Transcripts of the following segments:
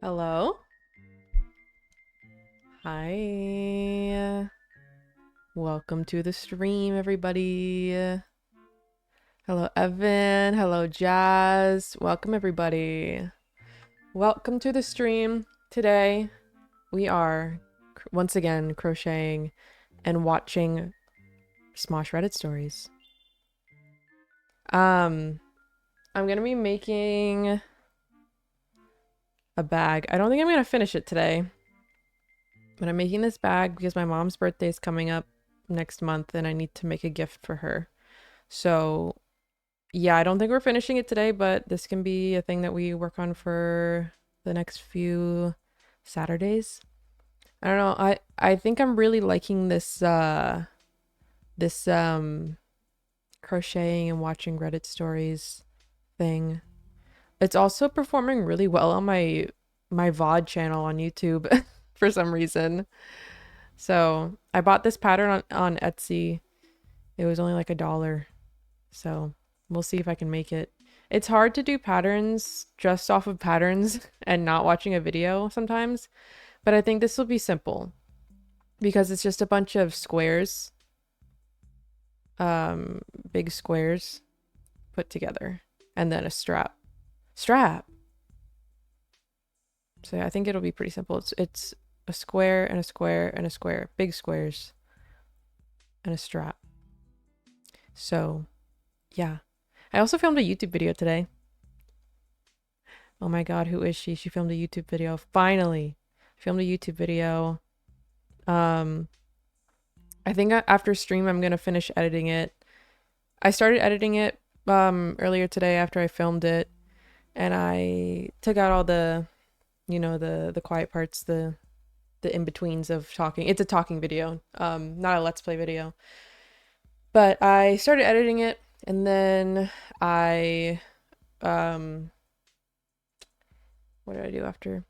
Hello? Hi. Welcome to the stream, everybody. Hello, Evan. Hello, Jazz. Welcome, everybody. Welcome to the stream. Today, we are once again crocheting and watching Smosh Reddit stories. I'm gonna be making a bag. I don't think I'm gonna finish it today. But I'm making this bag because my mom's birthday is coming up next month and I need to make a gift for her. So, yeah, I don't think we're finishing it today, but this can be a thing that we work on for the next few Saturdays. I don't know. I think I'm really liking this crocheting and watching Reddit stories thing. It's also performing really well on my VOD channel on YouTube for some reason. So I bought this pattern on Etsy. It was only like $1. So we'll see if I can make it. It's hard to do patterns just off of patterns and not watching a video sometimes. But I think this will be simple because it's just a bunch of squares, big squares put together, and then a strap. So yeah, I think it'll be pretty simple. It's a square and a square and a square, big squares and a strap. So yeah, I also filmed a YouTube video today. Oh my god, who is she? She filmed a YouTube video. Finally, filmed a YouTube video. I think after stream I'm gonna finish editing it. I started editing it earlier today after I filmed it, and I took out all the, you know, the quiet parts, the in-betweens of talking. It's a talking video, not a let's play video. But I started editing it, and then I what did I do after?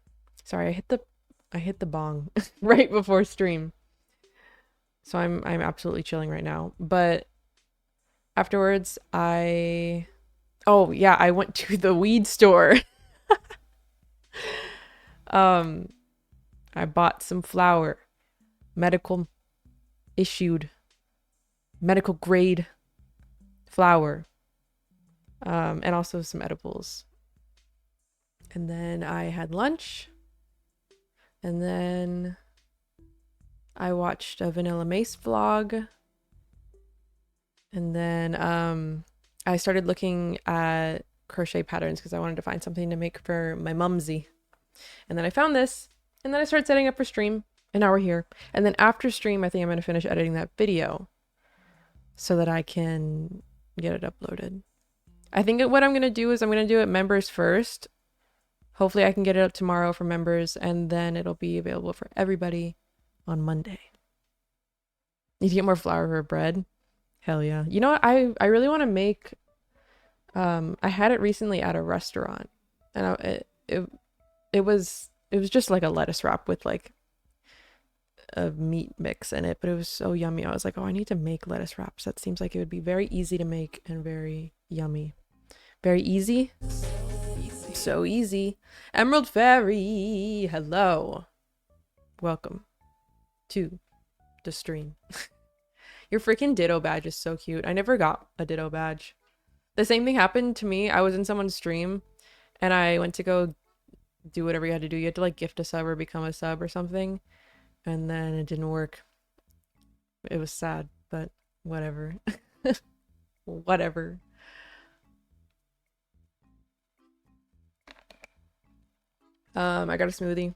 Sorry, I hit the bong right before stream. So I'm absolutely chilling right now. But afterwards, oh yeah, I went to the weed store. um I bought some flour, medical issued, medical grade flour, and also some edibles. And then I had lunch, and then I watched a Vanilla Mace vlog, and then I started looking at crochet patterns because I wanted to find something to make for my mumsy. And then I found this, and then I started setting up for stream, and now we're here. And then after stream, I think I'm going to finish editing that video so that I can get it uploaded. I think what I'm going to do is I'm going to do it members first. Hopefully I can get it up tomorrow for members, and then it'll be available for everybody on Monday. Need to get more flour for bread. Hell yeah. You know what? I really want to make, I had it recently at a restaurant, and it was just like a lettuce wrap with like a meat mix in it, but it was so yummy. I was like, oh, I need to make lettuce wraps. That seems like it would be very easy to make and very yummy. Very easy. So easy. Emerald Fairy, hello. Welcome to the stream. Your freaking ditto badge is so cute. I never got a ditto badge. The same thing happened to me. I was in someone's stream and I went to go do whatever you had to do. You had to like gift a sub or become a sub or something. And then it didn't work. It was sad, but whatever. Whatever. I got a smoothie.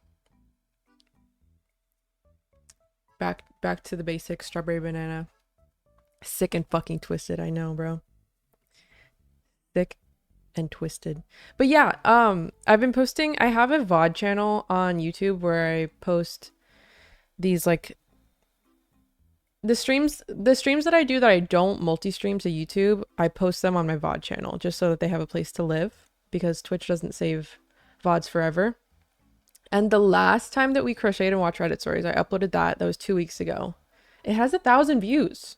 Back to the basics. Strawberry banana. Sick and fucking twisted, I know, bro. Sick and twisted. But yeah, I've been posting, I have a VOD channel on YouTube where I post these like the streams that I do that I don't multi-stream to YouTube, I post them on my VOD channel just so that they have a place to live, because Twitch doesn't save VODs forever. And the last time that we crocheted and watched Reddit stories, I uploaded that was 2 weeks ago. It has 1,000 views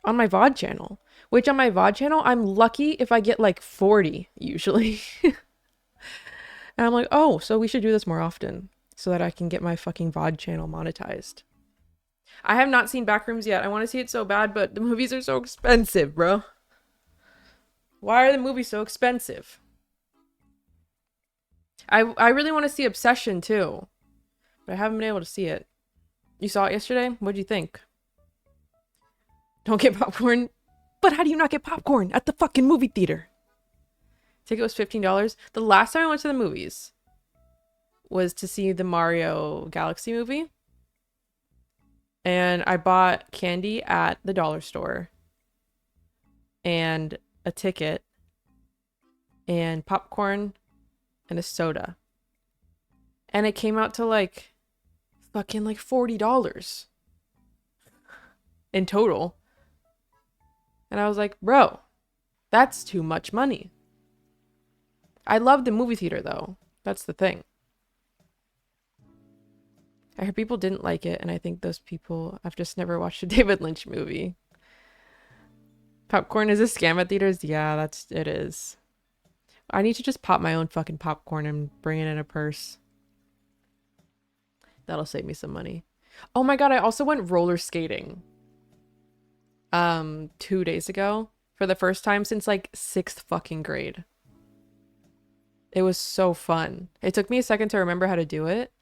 on my VOD channel, which on my VOD channel, I'm lucky if I get like 40 usually. And I'm like, oh, so we should do this more often so that I can get my fucking VOD channel monetized. I have not seen Backrooms yet. I want to see it so bad, but the movies are so expensive, bro. Why are the movies so expensive? I really want to see Obsession too, but I haven't been able to see it. You saw it yesterday? What'd you think? Don't get popcorn? But how do you not get popcorn at the fucking movie theater? Ticket was $15. The last time I went to the movies was to see the Mario Galaxy movie. And I bought candy at the dollar store and a ticket and popcorn and a soda. And it came out to like fucking like $40 in total. And I was like, bro, that's too much money. I love the movie theater though. That's the thing. I heard people didn't like it, and I think those people have just never watched a David Lynch movie. Popcorn is a scam at theaters? Yeah, it is. I need to just pop my own fucking popcorn and bring it in a purse. That'll save me some money. Oh my god, I also went roller skating 2 days ago for the first time since like 6th fucking grade. It was so fun. It took me a second to remember how to do it,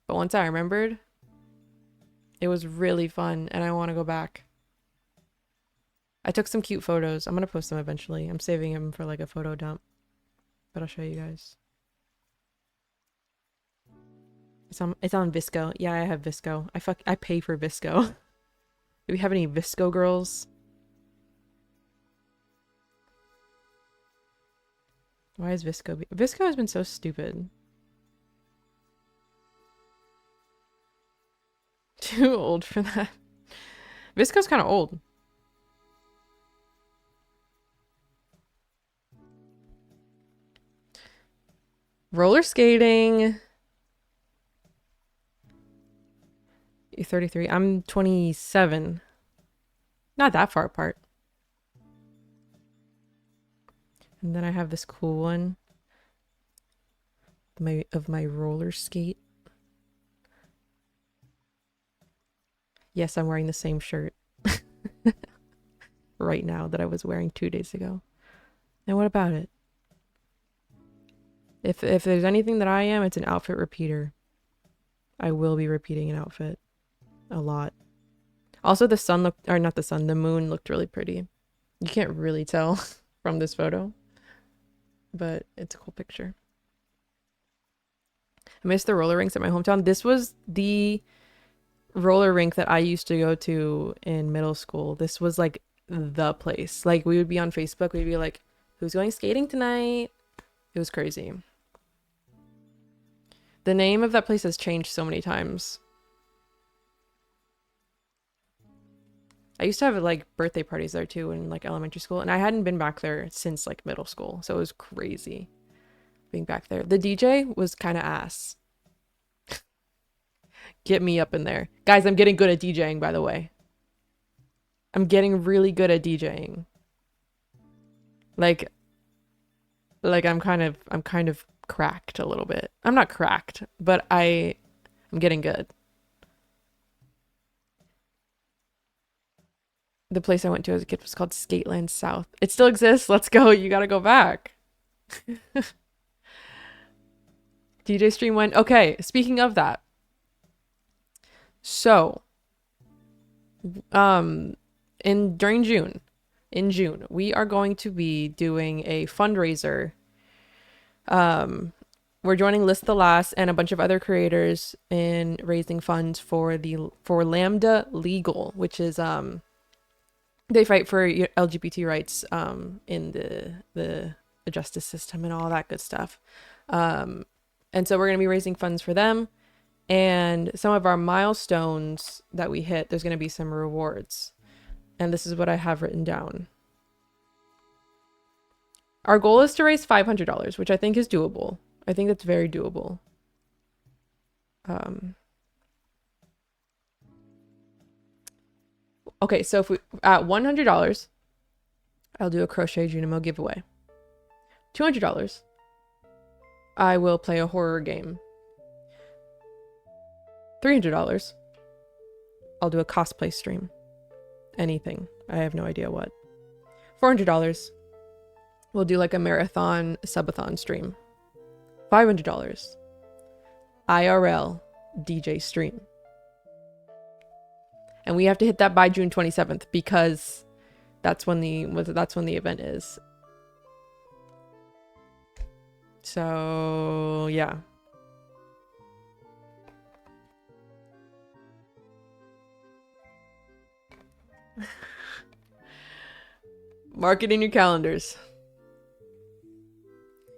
but once I remembered, it was really fun and I want to go back. I took some cute photos. I'm gonna post them eventually. I'm saving them for like a photo dump, but I'll show you guys. It's on Visco. Yeah, I have Visco. I pay for Visco. Do we have any Visco girls? Why is Visco Visco has been so stupid. Too old for that. Visco's kind of old. Roller skating. You're 33. I'm 27. Not that far apart. And then I have this cool one of my roller skate. Yes, I'm wearing the same shirt right now that I was wearing 2 days ago. And what about it? If there's anything that I am, it's an outfit repeater. I will be repeating an outfit a lot. Also, the sun looked, or not the sun, the moon looked really pretty. You can't really tell from this photo, but it's a cool picture. I miss the roller rinks at my hometown. This was the roller rink that I used to go to in middle school. This was like the place. Like we would be on Facebook, we'd be like, who's going skating tonight? It was crazy. The name of that place has changed so many times. I used to have like birthday parties there too in like elementary school, and I hadn't been back there since like middle school, so it was crazy being back there. The DJ was kind of ass. Get me up in there. Guys, I'm getting good at DJing, by the way. I'm getting really good at DJing. Like I'm kind of cracked a little bit. I'm not cracked, but I'm getting good. The place I went to as a kid was called Skateland South. It still exists. Let's go. You gotta go back. DJ stream went. Okay, speaking of that. So, during June, in June, we are going to be doing a fundraiser. We're joining List the Last and a bunch of other creators in raising funds for Lambda Legal, which is they fight for LGBT rights in the justice system and all that good stuff. And so we're going to be raising funds for them. And some of our milestones that we hit, there's going to be some rewards. And this is what I have written down. Our goal is to raise $500, which I think is doable. I think that's very doable. Okay, so if we at $100, I'll do a crochet Junimo giveaway. $200, I will play a horror game. $300, I'll do a cosplay stream. Anything. I have no idea what. $400, we'll do like a marathon subathon stream. $500, IRL DJ stream. And we have to hit that by June 27th because that's when the event is. So, yeah. Mark it in your calendars.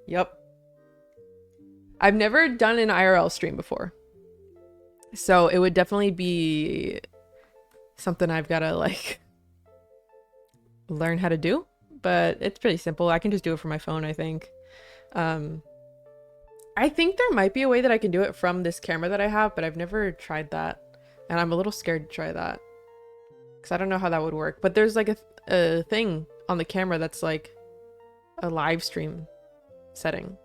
Yep. I've never done an IRL stream before. So it would definitely be something I've got to like learn how to do, but it's pretty simple. I can just do it from my phone, I think. I think there might be a way that I can do it from this camera that I have, but I've never tried that. And I'm a little scared to try that because I don't know how that would work. But there's like a thing on the camera that's like a live stream setting,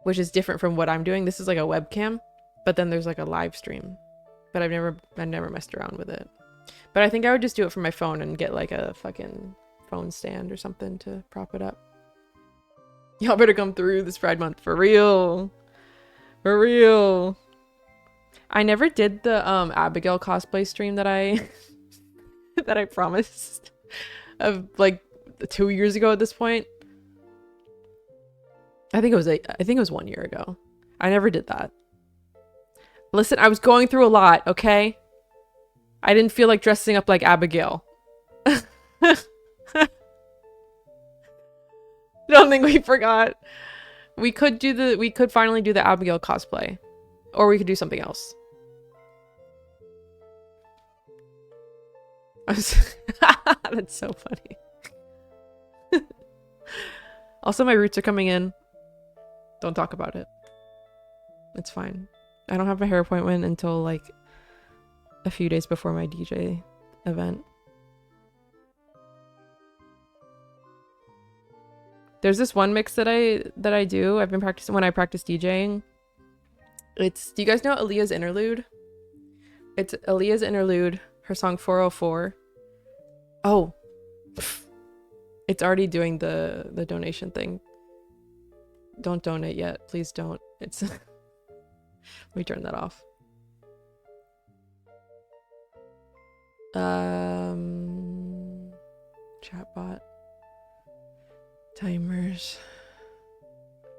which is different from what I'm doing. This is like a webcam, but then there's like a live stream. But I've never messed around with it. But I think I would just do it from my phone and get like a fucking phone stand or something to prop it up. Y'all better come through this Pride Month for real. For real. I never did the Abigail cosplay stream that I that I promised of like 2 years ago at this point. I think it was 1 year ago. I never did that. Listen, I was going through a lot, okay? I didn't feel like dressing up like Abigail. Don't think we forgot. We could finally do the Abigail cosplay. Or we could do something else. That's so funny. Also, my roots are coming in. Don't talk about it. It's fine. I don't have a hair appointment until like a few days before my DJ event. There's this one mix that I do. I've been practicing when I practice DJing. Do you guys know Aaliyah's Interlude? It's Aaliyah's Interlude, her song 404. Oh. It's already doing the donation thing. Don't donate yet. Please don't. It's let me turn that off. Chatbot. Timers.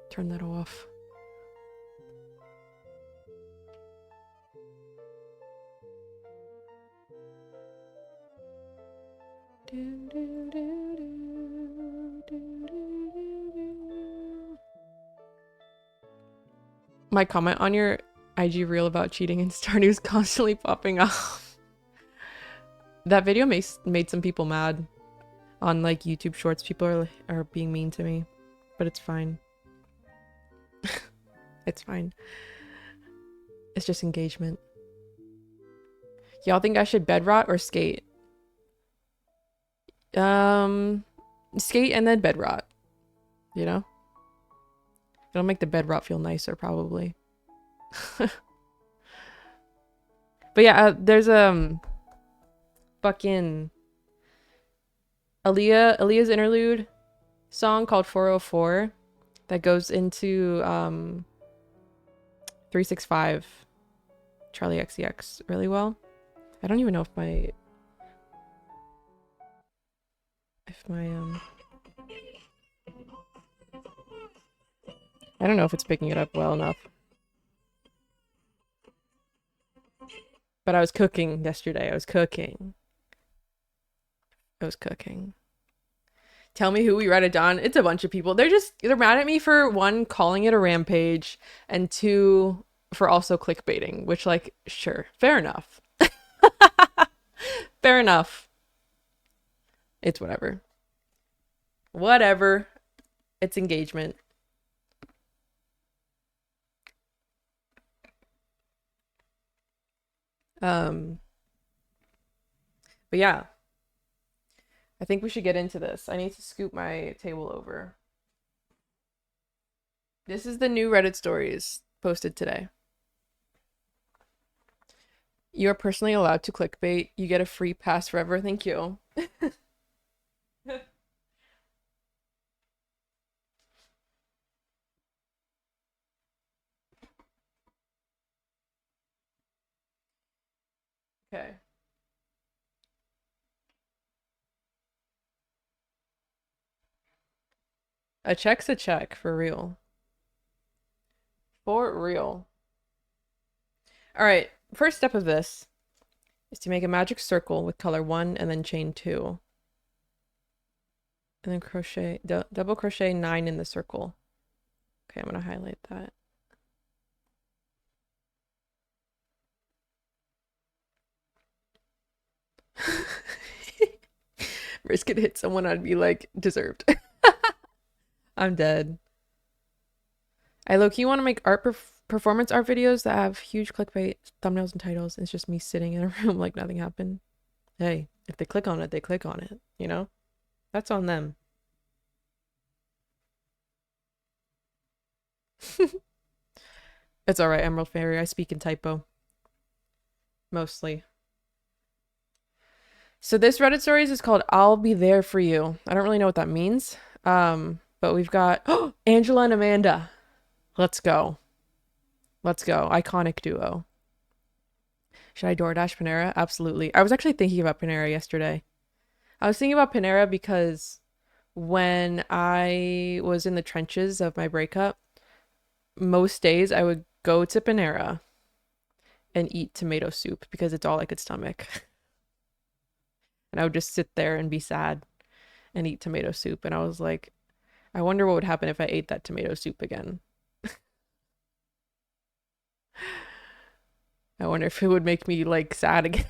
Turn that off. My comment on your IG reel about cheating in Star News constantly popping up. That video made some people mad. On like YouTube Shorts, people are being mean to me, but it's fine. It's fine. It's just engagement. Y'all think I should bed rot or skate? Skate and then bed rot. You know? It'll make the bed rot feel nicer, probably. But yeah, there's fucking Aaliyah's Interlude song called 404 that goes into 365 Charlie XCX really well. I don't even know if my I don't know if it's picking it up well enough. But I was cooking yesterday. I was cooking. Tell me who we read it on. It's a bunch of people. They're mad at me for one, calling it a rampage, and two, for also clickbaiting, which, like, sure, fair enough. Fair enough. It's whatever. Whatever. It's engagement. But yeah. I think we should get into this. I need to scoop my table over. This is the new Reddit stories posted today. You are personally allowed to clickbait. You get a free pass forever. Thank you. Okay. A check's a check, for real. For real. All right, first step of this is to make a magic circle with color 1 and then chain 2. And then crochet, double crochet 9 in the circle. Okay, I'm gonna highlight that. Risk it hit someone, I'd be like, deserved. I'm dead. I low-key want to make performance art videos that have huge clickbait thumbnails and titles. And it's just me sitting in a room like nothing happened. Hey, if they click on it, they click on it, you know? That's on them. It's alright, Emerald Fairy. I speak in typo. Mostly. So this Reddit stories is called I'll Be There For You. I don't really know what that means. But we've got Angela and Amanda. Let's go. Let's go. Iconic duo. Should I DoorDash Panera? Absolutely. I was actually thinking about Panera yesterday. I was thinking about Panera because when I was in the trenches of my breakup, most days I would go to Panera and eat tomato soup because it's all I could stomach. And I would just sit there and be sad and eat tomato soup. And I was like, I wonder what would happen if I ate that tomato soup again. I wonder if it would make me like sad again.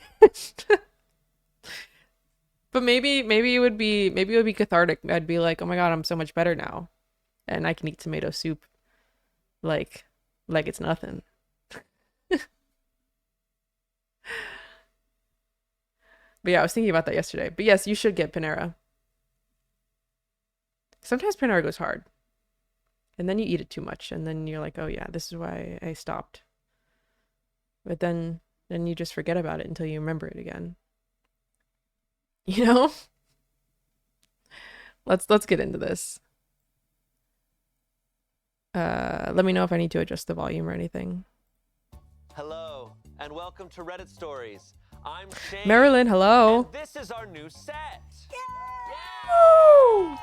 But maybe it would be cathartic. I'd be like, oh my God, I'm so much better now. And I can eat tomato soup like it's nothing. But yeah, I was thinking about that yesterday. But yes, you should get Panera. Sometimes Panera goes hard. And then you eat it too much. And then you're like, oh yeah, this is why I stopped. But then you just forget about it until you remember it again. You know? Let's get into this. Let me know if I need to adjust the volume or anything. Hello, and welcome to Reddit Stories. I'm Shane. Marilyn, hello. And this is our new set. Woo!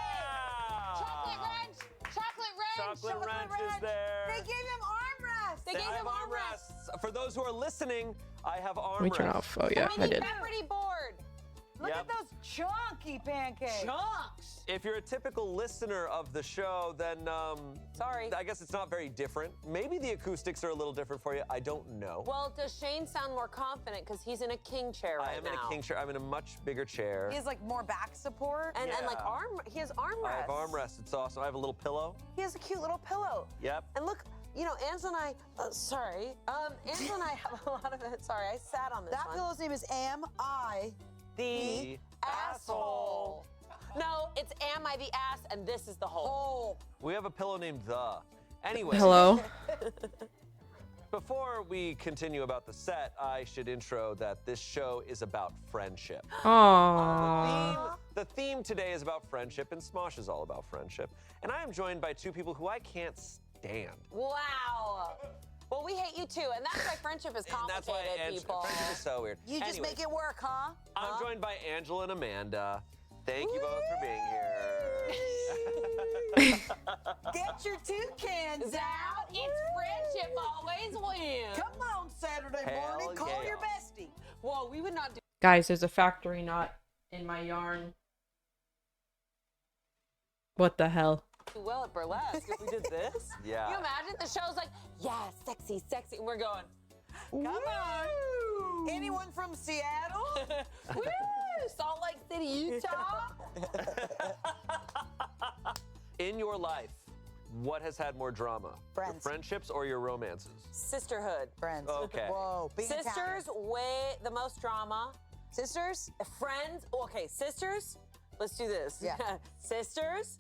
Chocolate Ranch is there. They gave him armrests. They gave him armrests. For those who are listening, I have armrests. Let me turn off. Oh yeah, I did. Pepperoni board. Look at those chunky pancakes. Chunks. If you're a typical listener of the show, then sorry. I guess it's not very different. Maybe the acoustics are a little different for you. I don't know. Well, does Shane sound more confident because he's in a king chair right now? I am in a king chair. I'm in a much bigger chair. He has like more back support. And like he has armrests. I have armrests. It's awesome. I have a little pillow. He has a cute little pillow. Yep. And look, you know, Angela and I, Angela and I have a lot of it. Sorry, I sat on this That one. pillow's name is Am I The asshole. No, it's Am I the ass, and this is the hole. We have a pillow named The. Anyway. Hello. Before we continue about the set, I should intro that this show is about friendship. Aww. The theme today is about friendship, and Smosh is all about friendship. And I am joined by two people who I can't stand. Wow. Well, we hate you too, and that's why friendship is And that's complicated, why people. friendship is so weird. You just Anyway, make it work, huh? I'm joined by Angela and Amanda. Thank you both for being here. Get your toucans out. It's friendship always wins. Come on, Saturday Hell morning. Call yeah. your bestie. Whoa, we would not do. Guys, there's a factory knot in my yarn. What the hell? do well at burlesque if we did this. Yeah. Can you imagine? The show's like, yeah, sexy, sexy. And we're going, Come on. Anyone from Seattle? woo, Salt Lake City, Utah. In your life, what has had more drama? Friends. Your friendships or your romances? Sisterhood. Friends. Okay. Whoa. Being Sisters, Italian. way the most drama. Sisters? Friends, okay, sisters, let's do this. Yeah. Sisters,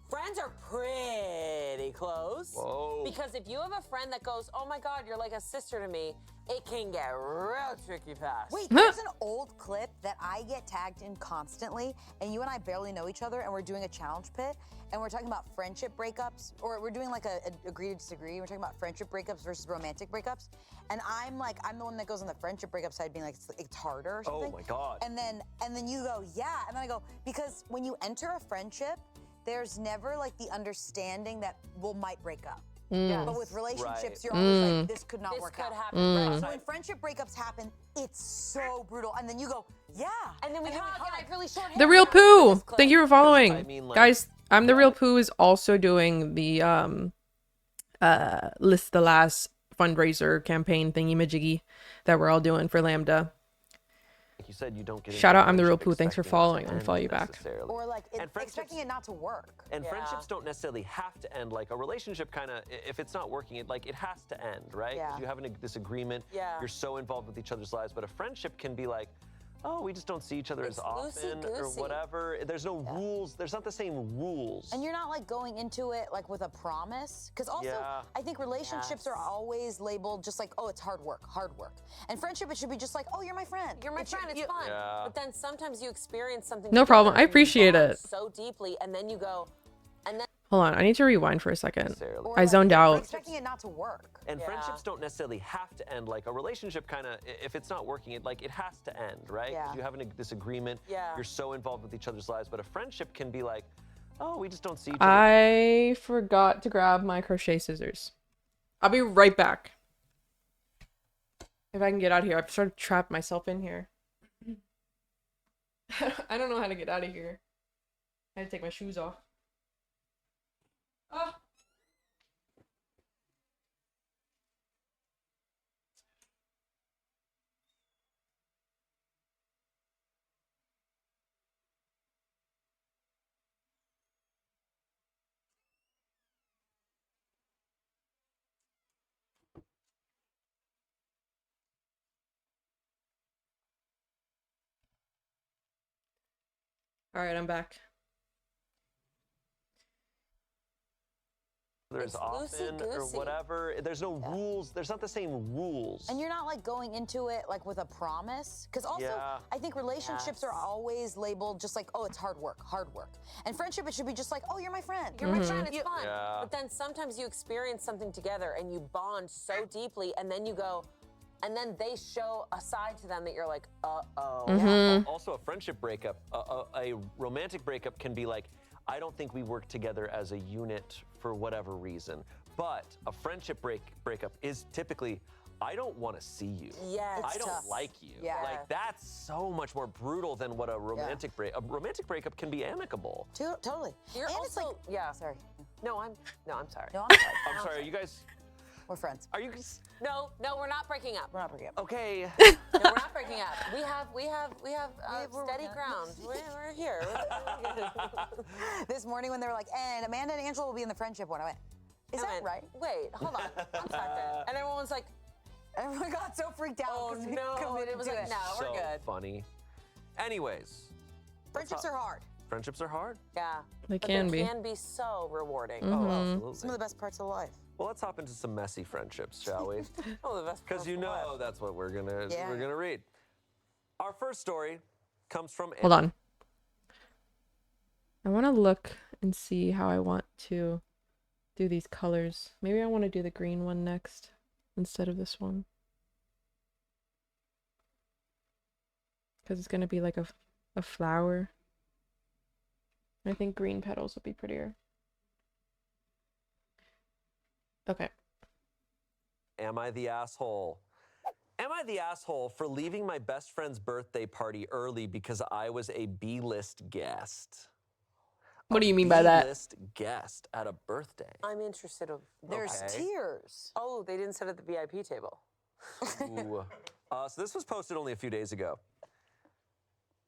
friends are pretty close. Whoa. Because if you have a friend that goes, oh my God, you're like a sister to me, it can get real tricky fast. Wait, there's an old clip that I get tagged in constantly, and you and I barely know each other, and we're doing a challenge pit, and we're talking about friendship breakups, or we're doing like a agree to disagree. We're talking about friendship breakups versus romantic breakups, and I'm the one that goes on the friendship breakup side, being like it's harder or something. Oh my God. And then you go, yeah, and then I go, because when you enter a friendship, there's never like the understanding that might break up. Mm. But with relationships, Right. you're always like, this could not This work could out. happen. Mm. Right. So when friendship breakups happen, it's so brutal. And then you go, yeah. And then we hug, and I have really short hair. The Real Pooh! Thank you for following. I mean, like- Guys, I'm the Real Pooh is also doing the List the Last fundraiser campaign thingy majiggy that we're all doing for Lambda. Like you said, you don't get Shout into out, I'm the Real relationship Pooh. Thanks for expecting it to following. I'm gonna end follow you back. necessarily. Or like And friendships- expecting it not to work. And Yeah. friendships don't necessarily have to end. Like a relationship kind of, if it's not working, it has to end, right? 'Cause Yeah. you have a disagreement. Yeah. You're so involved with each other's lives. But a friendship can be like, oh, we just don't see each other It's as often or loosey-goosey. whatever. There's no rules. There's not the same rules. And you're not like going into it like with a promise. Because also, Yeah. I think relationships are Yes. always labeled just like, oh, it's hard work, hard work. And friendship, it should be just like, oh, you're my friend. You're my It should- friend, it's you- fun. Yeah. But then sometimes you experience something. No problem. together I and you appreciate bond it. so deeply, and then you go, and then Hold on, I need to rewind for a second. Necessarily. or I like, zoned out. Expecting it not to work. And Yeah. friendships don't necessarily have to end. Like a relationship kind of, if it's not working, it has to end, right? 'Cause Yeah. you have a disagreement. Yeah. You're so involved with each other's lives. But a friendship can be like, oh, we just don't see each other. I forgot to grab my crochet scissors. I'll be right back. If I can get out of here. I've sort of trapped myself in here. I don't know how to get out of here. I had to take my shoes off. Oh. All right, I'm back. There's It's often or loosey-goosey. whatever. There's no rules. There's not the same rules. And you're not like going into it like with a promise. Because also, Yeah. I think relationships are always labeled just like, oh, it's hard work, hard work. And friendship, it should be just like, oh, you're my friend. You're my friend, it's fun. Yeah. But then sometimes you experience something together and you bond so deeply, and then you go, and then they show a side to them that you're like, uh-oh. Yeah. Also, a friendship breakup, a romantic breakup can be like, I don't think we work together as a unit for whatever reason. But a friendship breakup is typically, I don't want to see you. Yes. I don't tough. like you. Yeah. Like, that's so much more brutal than what a romantic a romantic breakup can be amicable. Totally. You're and also, it's like, yeah. sorry. No, I'm sorry. No, I'm sorry. I'm sorry, are you guys, We're friends. are you, No, we're not breaking up. We're not breaking up. okay. No, we're not breaking up. We have we're steady working on it. ground. We're here. This morning when they were like, and Amanda and Angela will be in the friendship one, I went, is I that went, right? Wait, hold on. One second. And everyone was like, Everyone got so freaked out oh because we no. And committed it was to like, it. no, we're So good. funny. Anyways, Friendships are hard. friendships are hard. Yeah. They But can be. They can be so rewarding. Oh, absolutely. Some of the best parts of life. Well, let's hop into some messy friendships, shall we? Oh, the best Because you parts of know life. that's what we're gonna Yeah. read. Our first story comes from Hold on. I want to look and see how I want to do these colors. Maybe I want to do the green one next instead of this one. Because it's going to be like a flower. I think green petals would be prettier. Okay. Am I the asshole? Am I the asshole for leaving my best friend's birthday party early because I was a B-list guest? What do you mean by that? B-list guest at a birthday. I'm interested in. There's Okay. tears. Oh, they didn't sit at the VIP table. Ooh. So this was posted only a few days ago.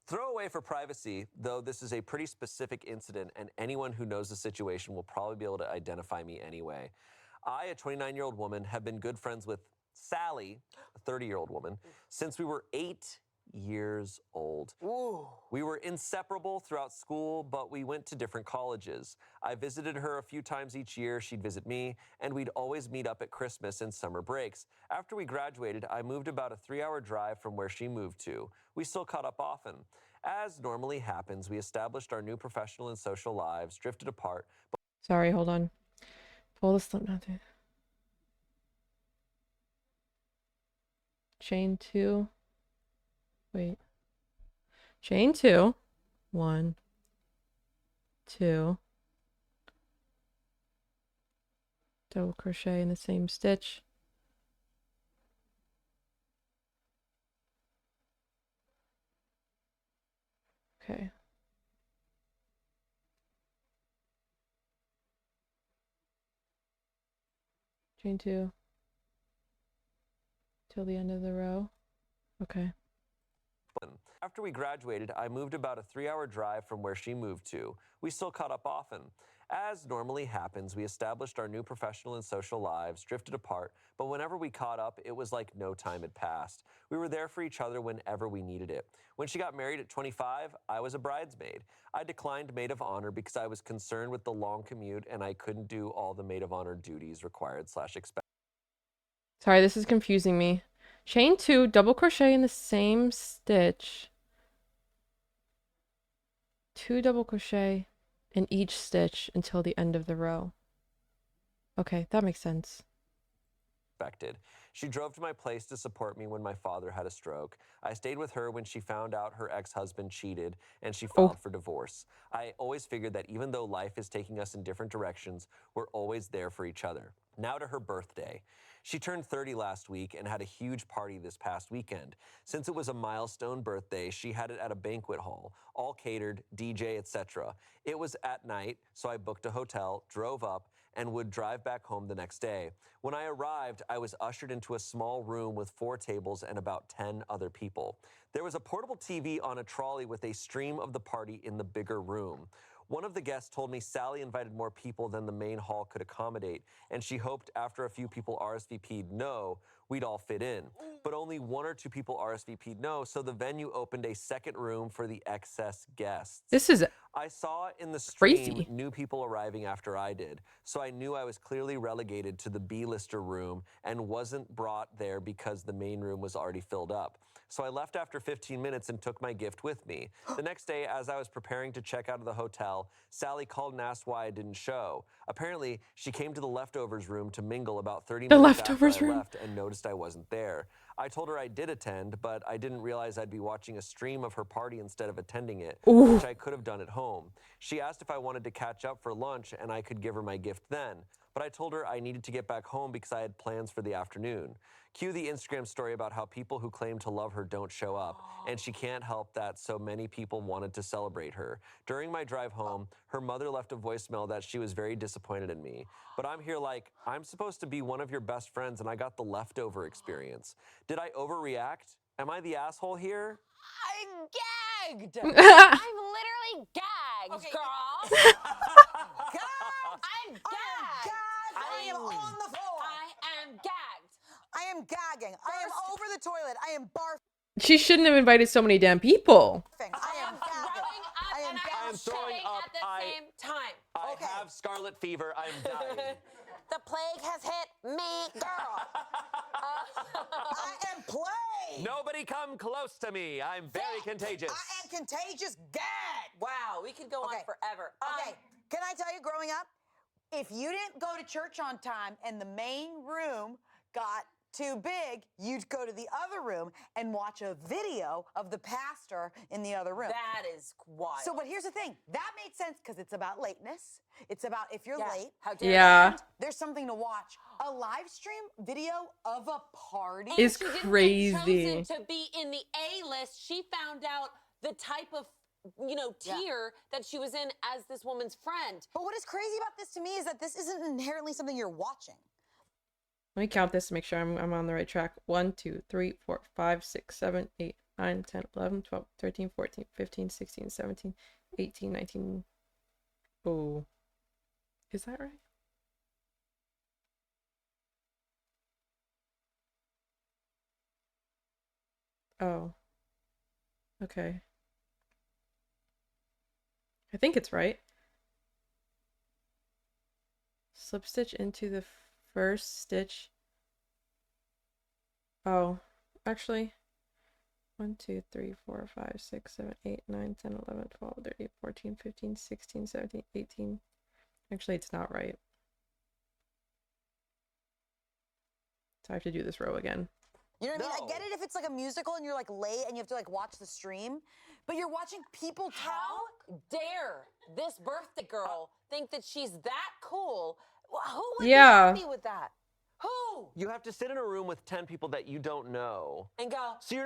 Throw away for privacy, though this is a pretty specific incident, and anyone who knows the situation will probably be able to identify me anyway. I, a 29-year-old woman, have been good friends with Sally, a 30-year-old woman, since we were 8 years old. Ooh. We were inseparable throughout school, but we went to different colleges. I visited her a few times each year, she'd visit me, and we'd always meet up at Christmas and summer breaks. After we graduated, I moved about a 3-hour drive from where she moved to. We still caught up often. As normally happens, we established our new professional and social lives, drifted apart. Sorry, hold on. Pull the slip knot through. Chain 2. Wait. Chain 2. 1, 2. Double crochet in the same stitch. Okay. Chain 2 till the end of the row. Okay. After we graduated, I moved about a 3-hour drive from where she moved to. We still caught up often. As normally happens, we established our new professional and social lives, drifted apart, but whenever we caught up, it was like no time had passed. We were there for each other whenever we needed it. When she got married at 25, I was a bridesmaid. I declined maid of honor because I was concerned with the long commute and I couldn't do all the maid of honor duties required/expected. Sorry, this is confusing me. Chain 2, double crochet in the same stitch. 2 double crochet in each stitch until the end of the row. Okay, that makes sense. She drove to my place to support me when my father had a stroke. I stayed with her when she found out her ex-husband cheated and she filed for divorce. I always figured that even though life is taking us in different directions, we're always there for each other. Now to her birthday. She turned 30 last week and had a huge party this past weekend. Since it was a milestone birthday, she had it at a banquet hall, all catered, DJ, etc. It was at night, so I booked a hotel, drove up, and would drive back home the next day. When I arrived, I was ushered into a small room with 4 tables and about 10 other people. There was a portable TV on a trolley with a stream of the party in the bigger room. One of the guests told me Sally invited more people than the main hall could accommodate, and she hoped after a few people RSVP'd no, we'd all fit in. But only 1 or 2 people RSVP'd no, so the venue opened a second room for the excess guests. This is I saw in the stream crazy. new people arriving after I did, so I knew I was clearly relegated to the B-lister room and wasn't brought there because the main room was already filled up. So I left after 15 minutes and took my gift with me. The next day, as I was preparing to check out of the hotel, Sally called and asked why I didn't show. Apparently, she came to the leftovers room to mingle about 30 The minutes after leftovers I room. left and noticed I wasn't there. I told her I did attend, but I didn't realize I'd be watching a stream of her party instead of attending it, Ooh. which I could have done at home. She asked if I wanted to catch up for lunch and I could give her my gift then, but I told her I needed to get back home because I had plans for the afternoon. Cue the Instagram story about how people who claim to love her don't show up, and she can't help that so many people wanted to celebrate her. During my drive home, her mother left a voicemail that she was very disappointed in me. But I'm here like, I'm supposed to be one of your best friends and I got the leftover experience. Did I overreact? Am I the asshole here? I'm gagged. I'm I'm literally gagged, Okay. girl. God, I'm gagged. I am on the floor. I am gagged. I am gagging. I am over the toilet. I am barfing. She shouldn't have invited so many damn people. I am throwing gagging. up I am and I I am am throwing shitting up. at the same time. I Okay. have scarlet fever. I'm dying. The plague has hit me, girl. I am plagued. Nobody come close to me. I'm very contagious. I am contagious. Gag. Wow, we could go Okay. on forever. Okay, can I tell you, growing up, if you didn't go to church on time and the main room got too big, you'd go to the other room and watch a video of the pastor in the other room. That is wild. So, but here's the thing. That made sense because it's about lateness. It's about if you're Yeah. late. How dare Yeah. you. There's something to watch. A live stream video of a party. And Is she didn't get crazy. chosen to be in the A list. She found out the type of, tier that she was in as this woman's friend. But what is crazy about this to me is that this isn't inherently something you're watching. Let me count this to make sure I'm on the right track. 1, 2, 3, 4, 5, 6, 7, 8, 9, 10, 11, 12, 13, 14, 15, 16, 17, 18, 19. Oh. Is that right? Oh. Okay. I think it's right. Slip stitch into the first stitch. Oh, actually. 1, 2, 3, 4, 5, 6, 7, 8, 9, 10, 11, 12, 13, 14, 15, 16, 17, 18. Actually, it's not right. So I have to do this row again. You know what I mean? No. I get it if it's like a musical and you're like late and you have to like watch the stream, but you're watching people How talk. dare this birthday girl think that she's that cool? Who would Yeah. be happy with that? Who? You have to sit in a room with 10 people that you don't know. And go, So you're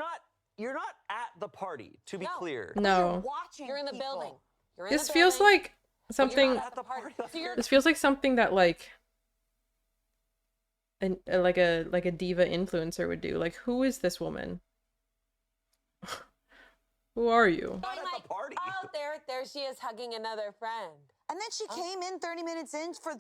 not at the party, to be No. clear. You're No. watching. you're in the people. building. You're in This the feels building, like but you're something. not at the party. So you're This feels like something that like like a diva influencer would do. Like, who is this woman? Who are you? Not at like, the party. oh, there she is hugging another friend. And then she came in 30 minutes in for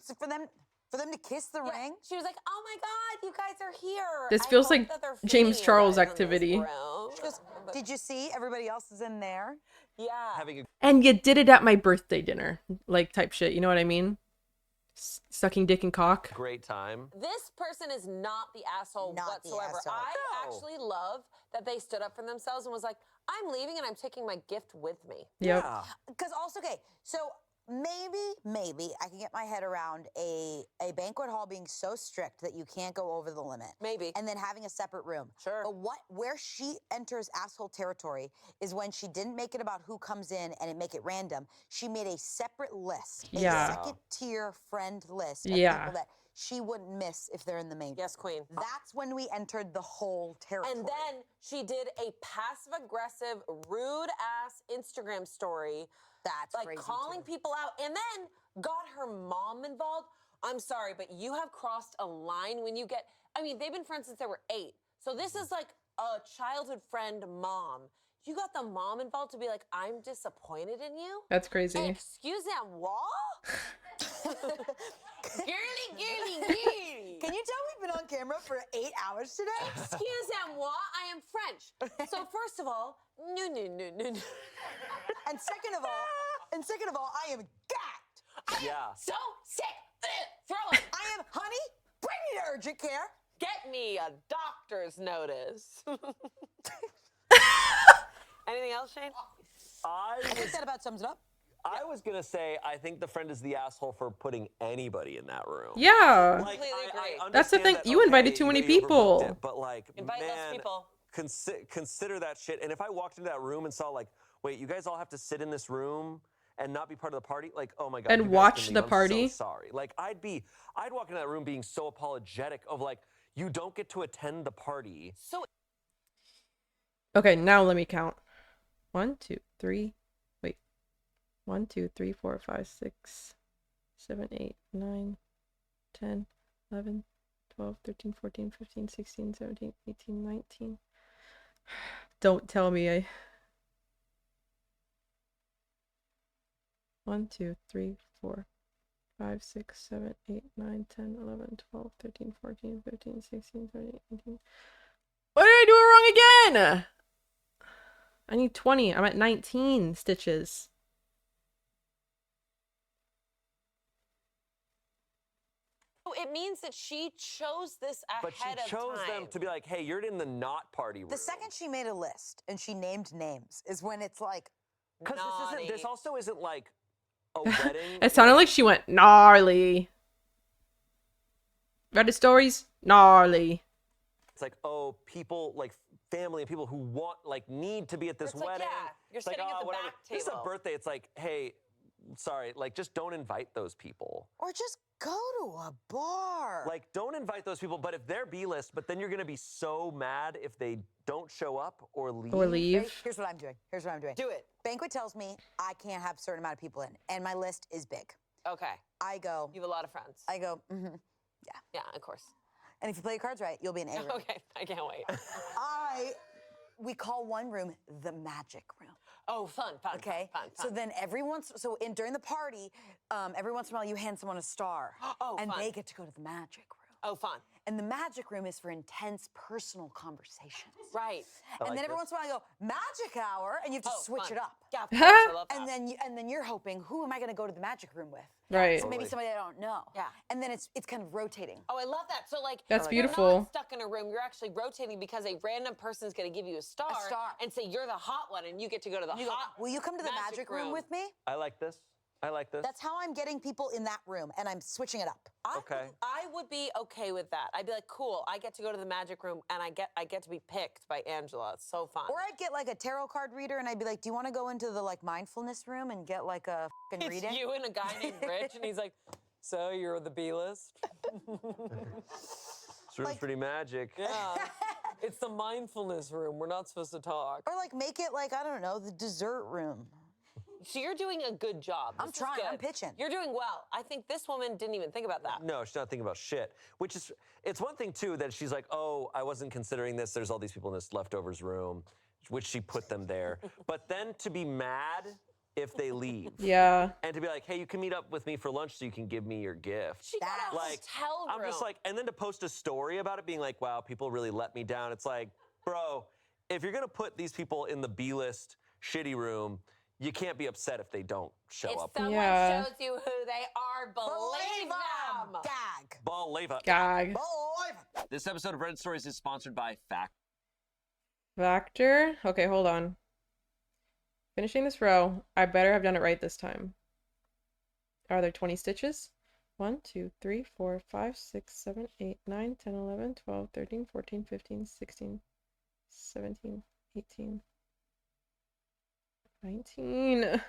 them to kiss the Yeah, ring. She was like, "Oh my God, you guys are here." This I feels hope like that they're James feeding you Charles guys in this activity. room." She goes, "Did you see everybody else is in there?" Yeah. Having a And you did it at my birthday dinner, like type shit. You know what I mean? Sucking dick and cock. great time. This person is not the asshole Not the whatsoever. asshole. I No. actually love that they stood up for themselves and was like, "I'm leaving and I'm taking my gift with me." Yep. Yeah. Because also, okay, so maybe I can get my head around a banquet hall being so strict that you can't go over the limit. Maybe. And then having a separate room. Sure. But where she enters asshole territory is when she didn't make it about who comes in and make it random. She made a separate list, Yeah. a second tier friend list of Yeah. people that she wouldn't miss if they're in the main. Yes, queen. That's when we entered the whole territory. And then she did a passive aggressive, rude ass Instagram story, that's like crazy calling too. people out, and then got her mom involved. I'm sorry, but you have crossed a line when you get. I mean, they've been friends since they were 8. So this is like a childhood friend mom. You got the mom involved to be like, I'm disappointed in you? That's crazy. Excusez-moi? Girly, girly, girly. Can you tell we've been on camera for 8 hours today? Excusez-moi, I am French. So first of all, no. And second of all, I am gagged. Yeah. So sick. Throw it. I am, honey, bring me to urgent care. Get me a doctor's notice. Anything else, Shane? I think that about sums it up. I was gonna say, I think the friend is the asshole for putting anybody in that room. Yeah. Like, Completely agree. I That's the understand thing, that, you invited okay, too many you overbooked people. it, but like, Invite less man, people. consider that shit. And if I walked into that room and saw like, wait, you guys all have to sit in this room and not be part of the party, like, oh my god, And you guys watch can the leave. party? I'm so sorry. Like, I'd walk into that room being so apologetic of like, you don't get to attend the party. So Okay, now let me count. 1, 2, 3. Wait. 1, 2, 3, 4, 5, 6, 7, 8, 9, 10, 11, 12, 13, 14, 15, 16, 17, 18, 19. Don't tell me I... 1, 2, 3, 4, 5, 6, 7, 8, 9, 10, 11, 12, 13, 14, 15, 16, 17, 18. What did I do wrong again? I need 20. I'm at 19 stitches. it means that she chose this ahead But she chose of time. them to be like, hey, you're in the not party room. The second she made a list and she named names is when it's like, Because Naughty. this also isn't like a wedding. It sounded like she went gnarly. Reddit stories? Gnarly. It's like, oh, people, like family and people who want, like, need to be at this It's like, wedding. yeah, you're It's like, sitting at the whatever. back This is a table. birthday. It's like, hey, sorry, like, just don't invite those people. or just go to a bar. Like, don't invite those people. But if they're B-list, but then you're gonna be so mad if they don't show up or leave. Or Ready? leave. Here's what I'm doing. Here's what I'm doing. Do it. Banquet tells me I can't have a certain amount of people in, and my list is big. Okay. I go, You have a lot of friends. yeah. Of course. And if you play your cards right, you'll be in A room. Okay, I can't wait. We call one room the magic room. Oh, fun. Okay. Fun. So then during the party, every once in a while you hand someone a star. Oh, and fun. they get to go to the magic room. Oh, fun. And the magic room is for intense personal conversations. Right. And like then every this. once in a while I go, magic hour, and you have to Oh, switch fun. it up. Yeah, of course. I love that. And then you're hoping, who am I going to go to the magic room with? Right. So maybe Totally. somebody I don't know. Yeah. And then it's kind of rotating. Oh, I love that. So like That's you're beautiful. not stuck in a room. You're actually rotating because a random person is going to give you a star, and say you're the hot one, and you get to go to the You go, hot. will you come to the magic room with me? I like this. I like this. That's how I'm getting people in that room, and I'm switching it up. Okay. I would be okay with that. I'd be like, cool. I get to go to the magic room, and I get to be picked by Angela. It's so fun. Or I'd get like a tarot card reader, and I'd be like, do you want to go into the like mindfulness room and get like a fucking it's reading? you and a guy named Rich, and he's like, so you're the B list? This room's pretty magic. Yeah. It's the mindfulness room. We're not supposed to talk. Or like make it like, I don't know, the dessert room. So you're doing a good job. I'm This is trying. I'm good. pitching. You're doing well. I think this woman didn't even think about that. No, she's not thinking about shit. Which is, it's one thing too that she's like, oh, I wasn't considering this. There's all these people in this leftovers room, which she put them there. But then to be mad if they leave. Yeah. And to be like, hey, you can meet up with me for lunch so you can give me your gift. She got a Like, hotel room. I'm just like, and then to post a story about it being like, wow, people really let me down. It's like, bro, if you're gonna put these people in the B-list shitty room, you can't be upset if they don't show if up. someone Yeah. shows you who they are, believe them. Gag. Believe it. Gag. Believe 'em. This episode of Reddit Stories is sponsored by Fact. Factor. Okay, hold on. Finishing this row. I better have done it right this time. Are there 20 stitches? 1, 2, 3, 4, 5, 6, 7, 8, 9, 10, 11, 12, 13, 14, 15, 16, 17, 18, 19.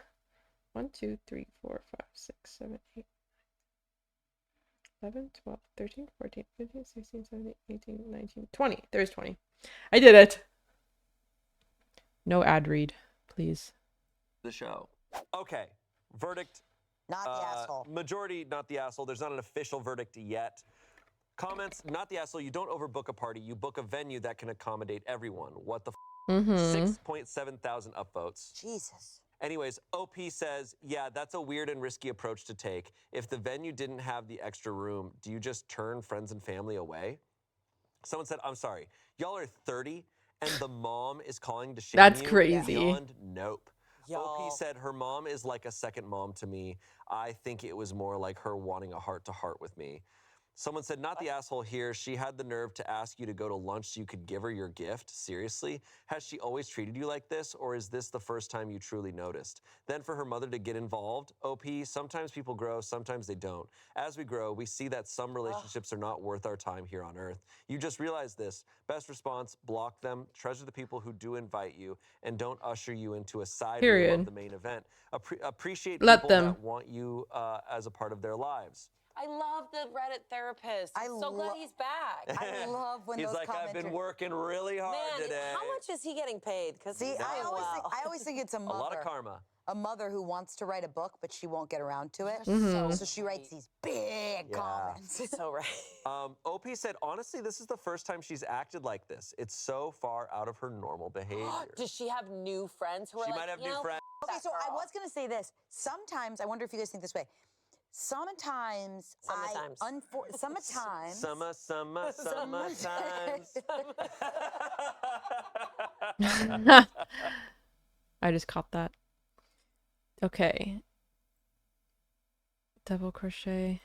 1, 2, 3, 4, 5, 6, 7, 8, 11, 12, 13, 14, 15, 16, 17, 18, 19, 20. There's 20. I did it. No ad read, please. The show. Okay, verdict. Not the asshole. Majority, not the asshole. There's not an official verdict yet. Comments, not the asshole. You don't overbook a party. You book a venue that can accommodate everyone. What the f? Mm-hmm. 6.7 thousand upvotes. Jesus. Anyways, OP says, yeah, that's a weird and risky approach to take. If the venue didn't have the extra room, do you just turn friends and family away? Someone said, I'm sorry, y'all are 30 and the mom is calling to shame That's you? crazy. Beyond nope. Y'all. OP said, her mom is like a second mom to me. I think it was more like her wanting a heart-to-heart with me. Someone said, not the asshole here. She had the nerve to ask you to go to lunch so you could give her your gift. Seriously? Has she always treated you like this, or is this the first time you truly noticed? Then for her mother to get involved, OP, sometimes people grow, sometimes they don't. As we grow, we see that some relationships are not worth our time here on earth. You just realize this. Best response, block them, treasure the people who do invite you, and don't usher you into a side room Period. of the main event. Appreciate Let people them. that want you as a part of their lives. I love the Reddit therapist. I'm so glad he's back. I love when He's those like, comments I've been are- working really hard Man, today. how much is he getting paid? Because See, I always think it's a A mother. lot of karma. A mother who wants to write a book, but she won't get around to it. Mhm. So she writes these big comments. So right. OP said, honestly, this is the first time she's acted like this. It's so far out of her normal behavior. Does she have new friends who are She like, might have you new know, friends. Okay, that so I girl. was gonna say this. Sometimes, I wonder if you guys think this way. Sometimes, sometimes. Summertimes. I just caught that. Okay. Double crochet.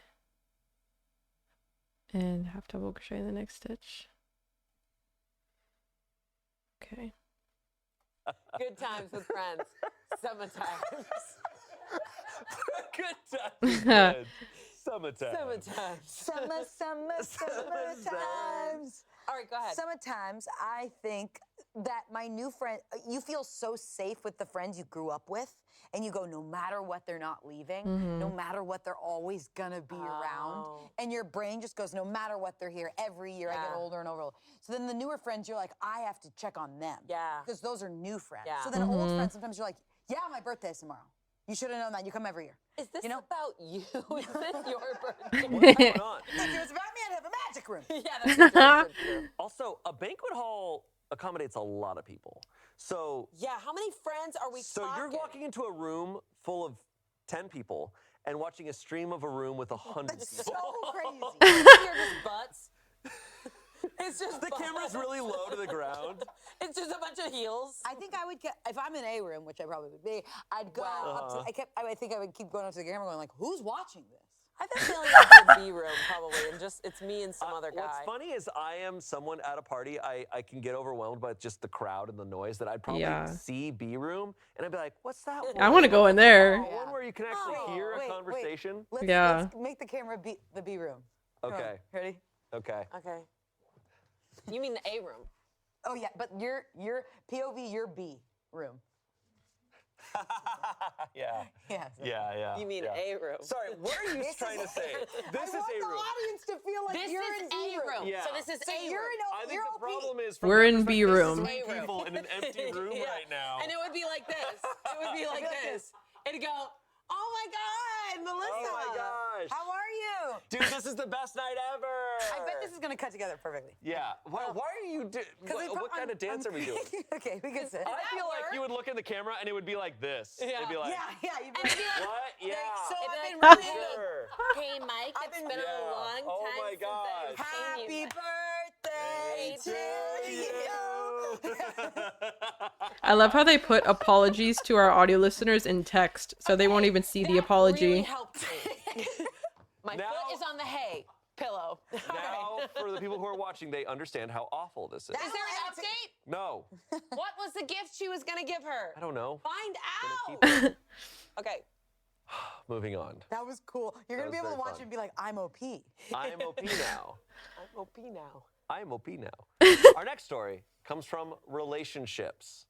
And half double crochet in the next stitch. Okay. Good times with friends. Summertimes. Good time. Summertime. Summertimes. Summertimes. All right, go ahead. Sometimes I think that my new friend, you feel so safe with the friends you grew up with, and you go, no matter what, they're not leaving. No matter what, they're always gonna be around. And your brain just goes, no matter what, they're here. Every year I get older and older. So then the newer friends, you're like, I have to check on them. Yeah. Because those are new friends. Yeah. So then old friends, sometimes you're like, yeah, my birthday's tomorrow. You should have known that. You come every year. Is this You know? about you? Is this your birthday? What's going on? If it was about me, I'd have a magic room. Yeah, that's true. Also, a banquet hall accommodates a lot of people. So Yeah, how many friends are we So talking? you're walking into a room full of 10 people and watching a stream of a room with 100 So people. crazy. You're just butts. It's just The camera's really low to the ground. It's just a bunch of heels. I think I would get, if I'm in a room, which I probably would be, I'd go Wow. up to, I think I would keep going up to the camera going like, who's watching this? I have a feeling it's a B room probably, and just it's me and some other guy. What's funny is I am someone at a party, I can get overwhelmed by just the crowd and the noise that I'd probably see B room and I'd be like, what's that one? I want to go in there. One where you can actually hear a conversation? Let's make the camera the B room. Okay. Ready? Okay. Okay. You mean the A room? Oh yeah, but your POV, your B room. Yeah. Yeah. Yeah. You mean yeah. A room? Sorry, what are you trying to say? This I is want A the room. audience to feel like This you're is in B A room. Yeah. So this is So A you're room. in I think you're the OP. problem is from We're their in B perspective, room. there's three people in an empty room Yeah. right now. And it would be like this. It would be like this. It'd go, oh my God, Melissa. Oh my gosh. How are you? Dude, this is the best night ever. I bet this is gonna cut together perfectly. Yeah. Why are you doing? What kind of dance are we doing? Okay, we can sit. I feel like you would look in the camera and it would be like this. Yeah. It'd be like, Yeah, you'd be And like, be like, what? Yeah. so It'd I've be been like, really Sure. hey, Mike, I've it's been- been a Yeah. long Oh time my since gosh. I've seen happy you. birthday to you. I love how they put apologies to our audio listeners in text, so they won't even see the That apology. really helped me. My Now- foot is on the hay pillow. Now, for the people who are watching, they understand how awful this is. Is there an update? No, What was the gift she was gonna give her? I don't know. Find Gonna out. keep it. Okay. Moving on. That was cool. You're gonna That be able was to very watch fun. it and be like, I'm OP. I am OP now. I'm OP now. I am OP now. Our next story comes from relationships.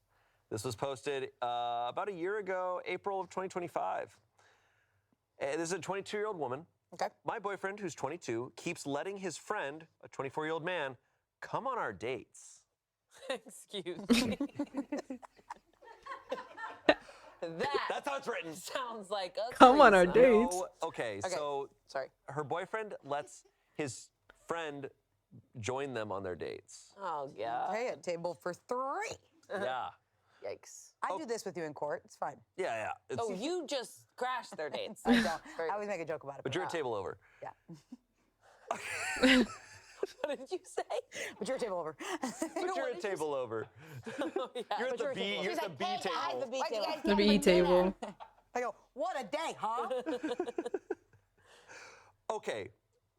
This was posted about a year ago, April of 2025. This is a 22-year-old woman. Okay. My boyfriend, who's 22, keeps letting his friend, a 24-year-old man, come on our dates. Excuse me. That's how it's written. Sounds like a Come on our threesome. dates. No, okay, so Sorry. her boyfriend lets his friend join them on their dates. Oh, yeah. Okay, a table for 3. Yeah. Yikes. I do this with you in court. It's fine. Yeah. It's, Oh, you just crashed their dates. I don't. Very I always make a joke about it. but you're a table over. Yeah. What did you say? But you're a table over. But you're a table over. Oh, yeah. You're at But the B. table. You're She's at the like, B "Hey, guys, table. the B Why'd you table." guys The get B me dinner? table. I go, what a day, huh? Okay,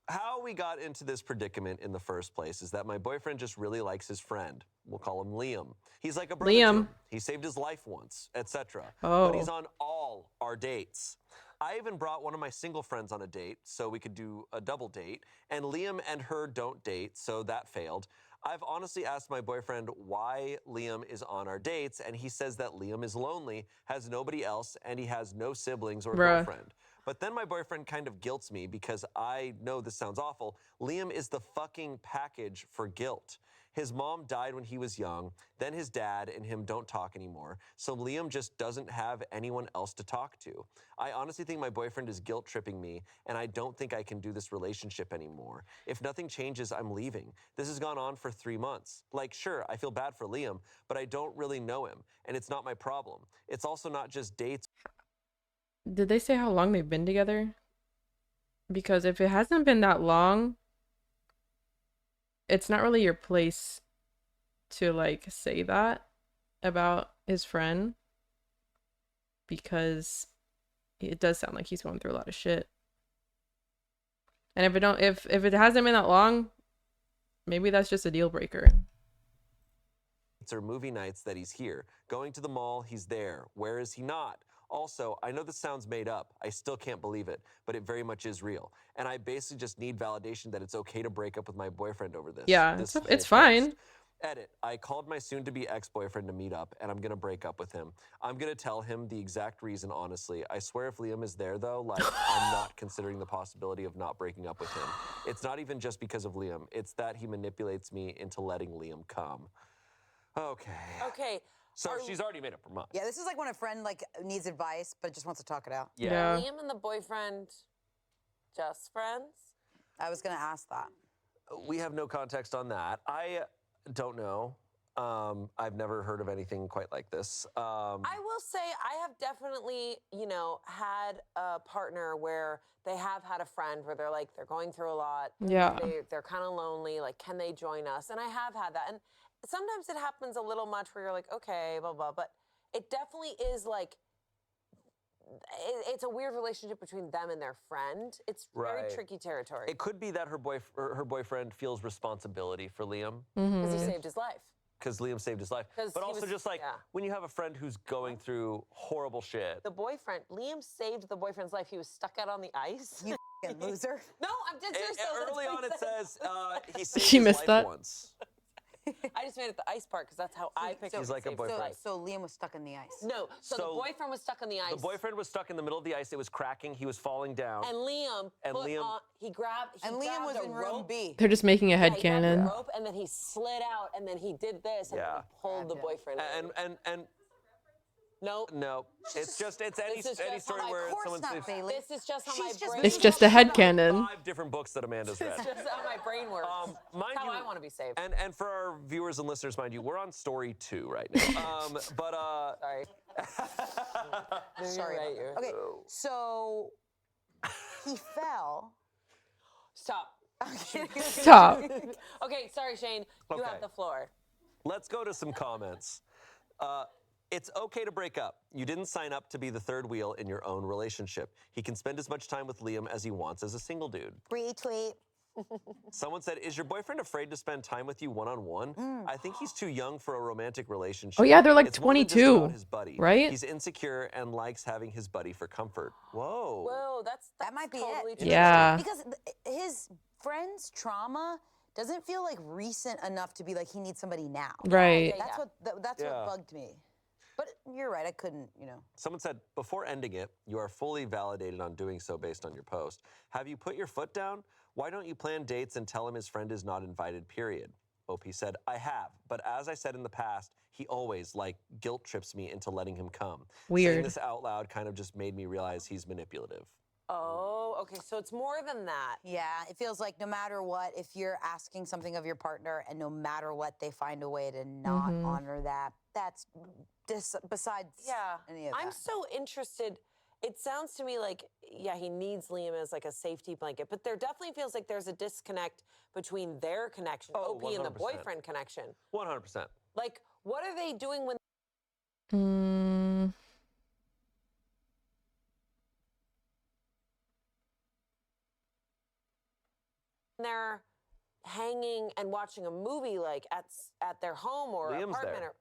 how we got into this predicament in the first place is that my boyfriend just really likes his friend. We'll call him Liam. He's like a brother to Liam. him. He saved his life once, etc. Oh. But he's on all our dates. I even brought one of my single friends on a date so we could do a double date, and Liam and her don't date, so that failed. I've honestly asked my boyfriend why Liam is on our dates, and he says that Liam is lonely, has nobody else, and he has no siblings or Bruh. girlfriend. But then my boyfriend kind of guilts me because I know this sounds awful. Liam is the fucking package for guilt. His mom died when he was young, then his dad and him don't talk anymore, so Liam just doesn't have anyone else to talk to. I honestly think my boyfriend is guilt tripping me, and I don't think I can do this relationship anymore. If nothing changes, I'm leaving. This has gone on for 3 months. Like, sure, I feel bad for Liam, but I don't really know him, and it's not my problem. It's also not just dates. Did they say how long they've been together? Because if it hasn't been that long, it's not really your place to like say that about his friend, because it does sound like he's going through a lot of shit. And if it hasn't been that long, maybe that's just a deal breaker. Or movie nights that he's here. Going to the mall, he's there. Where is he not? Also, I know this sounds made up. I still can't believe it, but it very much is real. And I basically just need validation that it's okay to break up with my boyfriend over this. Yeah, this it's whole fine. post. Edit. I called my soon-to-be ex-boyfriend to meet up, and I'm gonna break up with him. I'm gonna tell him the exact reason, honestly. I swear if Liam is there, though, like, I'm not considering the possibility of not breaking up with him. It's not even just because of Liam. It's that he manipulates me into letting Liam come. Okay. Okay. So Are- she's already made up her mind. Yeah, this is like when a friend like needs advice but just wants to talk it out. Yeah. Liam and the boyfriend just friends? I was gonna ask that. We have no context on that. I don't know. I've never heard of anything quite like this. I will say I have definitely, had a partner where they have had a friend where they're like, they're going through a lot. Yeah. They're kind of lonely. Like, can they join us? And I have had that. And sometimes it happens a little much where you're like, okay, blah, blah. But it definitely is like, it's a weird relationship between them and their friend. It's very Right. tricky territory It could be that her boyfriend feels responsibility for Liam because he saved his life. because Liam saved his life. 'Cause But he also was- just like yeah. when you have a friend who's going through horrible shit. The boyfriend, Liam saved the boyfriend's life. He was stuck out on the ice. You f***ing loser. No, I'm just serious. though, that's Early what on he it said. says he saved She his missed life that? once. I just made it the ice part because that's how I picture. He's like a saved his boyfriend. life. So Liam was stuck in the ice. No, so the boyfriend was stuck on the ice. The boyfriend was stuck in the middle of the ice. It was cracking. He was falling down. And Liam he grabbed. And Liam was the in room rope. B. They're just making a Yeah, he grabbed the headcanon. rope and then he slid out and then he did this and then Yeah. he pulled the Gotcha. boyfriend. And no, it's any This is any just story how where Of course someone not, says Bailey. this is just how She's my just brain. It's just a headcanon. 5 different books that Amanda's read. It's just how my brain works. Mind That's how you, I want to be saved. And for our viewers and listeners, mind you, we're on story 2 right now. Sorry. Sorry. You're right, Okay, so he fell. Stop. Stop. Okay, sorry, Shane. You Okay. have the floor. Let's go to some comments. It's okay to break up. You didn't sign up to be the third wheel in your own relationship. He can spend as much time with Liam as he wants as a single dude. Retweet. Someone said, is your boyfriend afraid to spend time with you one-on-one? I think he's too young for a romantic relationship. Oh, yeah, they're like It's more than just 22, about his buddy. right? He's insecure and likes having his buddy for comfort. Whoa. Whoa, That might be totally it. true. Yeah. Because his friend's trauma doesn't feel like recent enough to be like he needs somebody now. Right. Yeah. That's Yeah. what bugged me. But you're right, I couldn't, Someone said, before ending it, you are fully validated on doing so based on your post. Have you put your foot down? Why don't you plan dates and tell him his friend is not invited, period? OP said, I have, but as I said in the past, he always, guilt trips me into letting him come. Saying Weird. this out loud kind of just made me realize he's manipulative. Oh, okay. So it's more than that. Yeah, it feels like no matter what, if you're asking something of your partner and no matter what, they find a way to not honor that, that's besides any of that. I'm so interested. It sounds to me like, yeah, he needs Liam as like a safety blanket, but there definitely feels like there's a disconnect between their connection, OP and the 100%. boyfriend connection. 100%. Like, what are they doing when they're hanging and watching a movie, like at their home or Liam's apartment? there.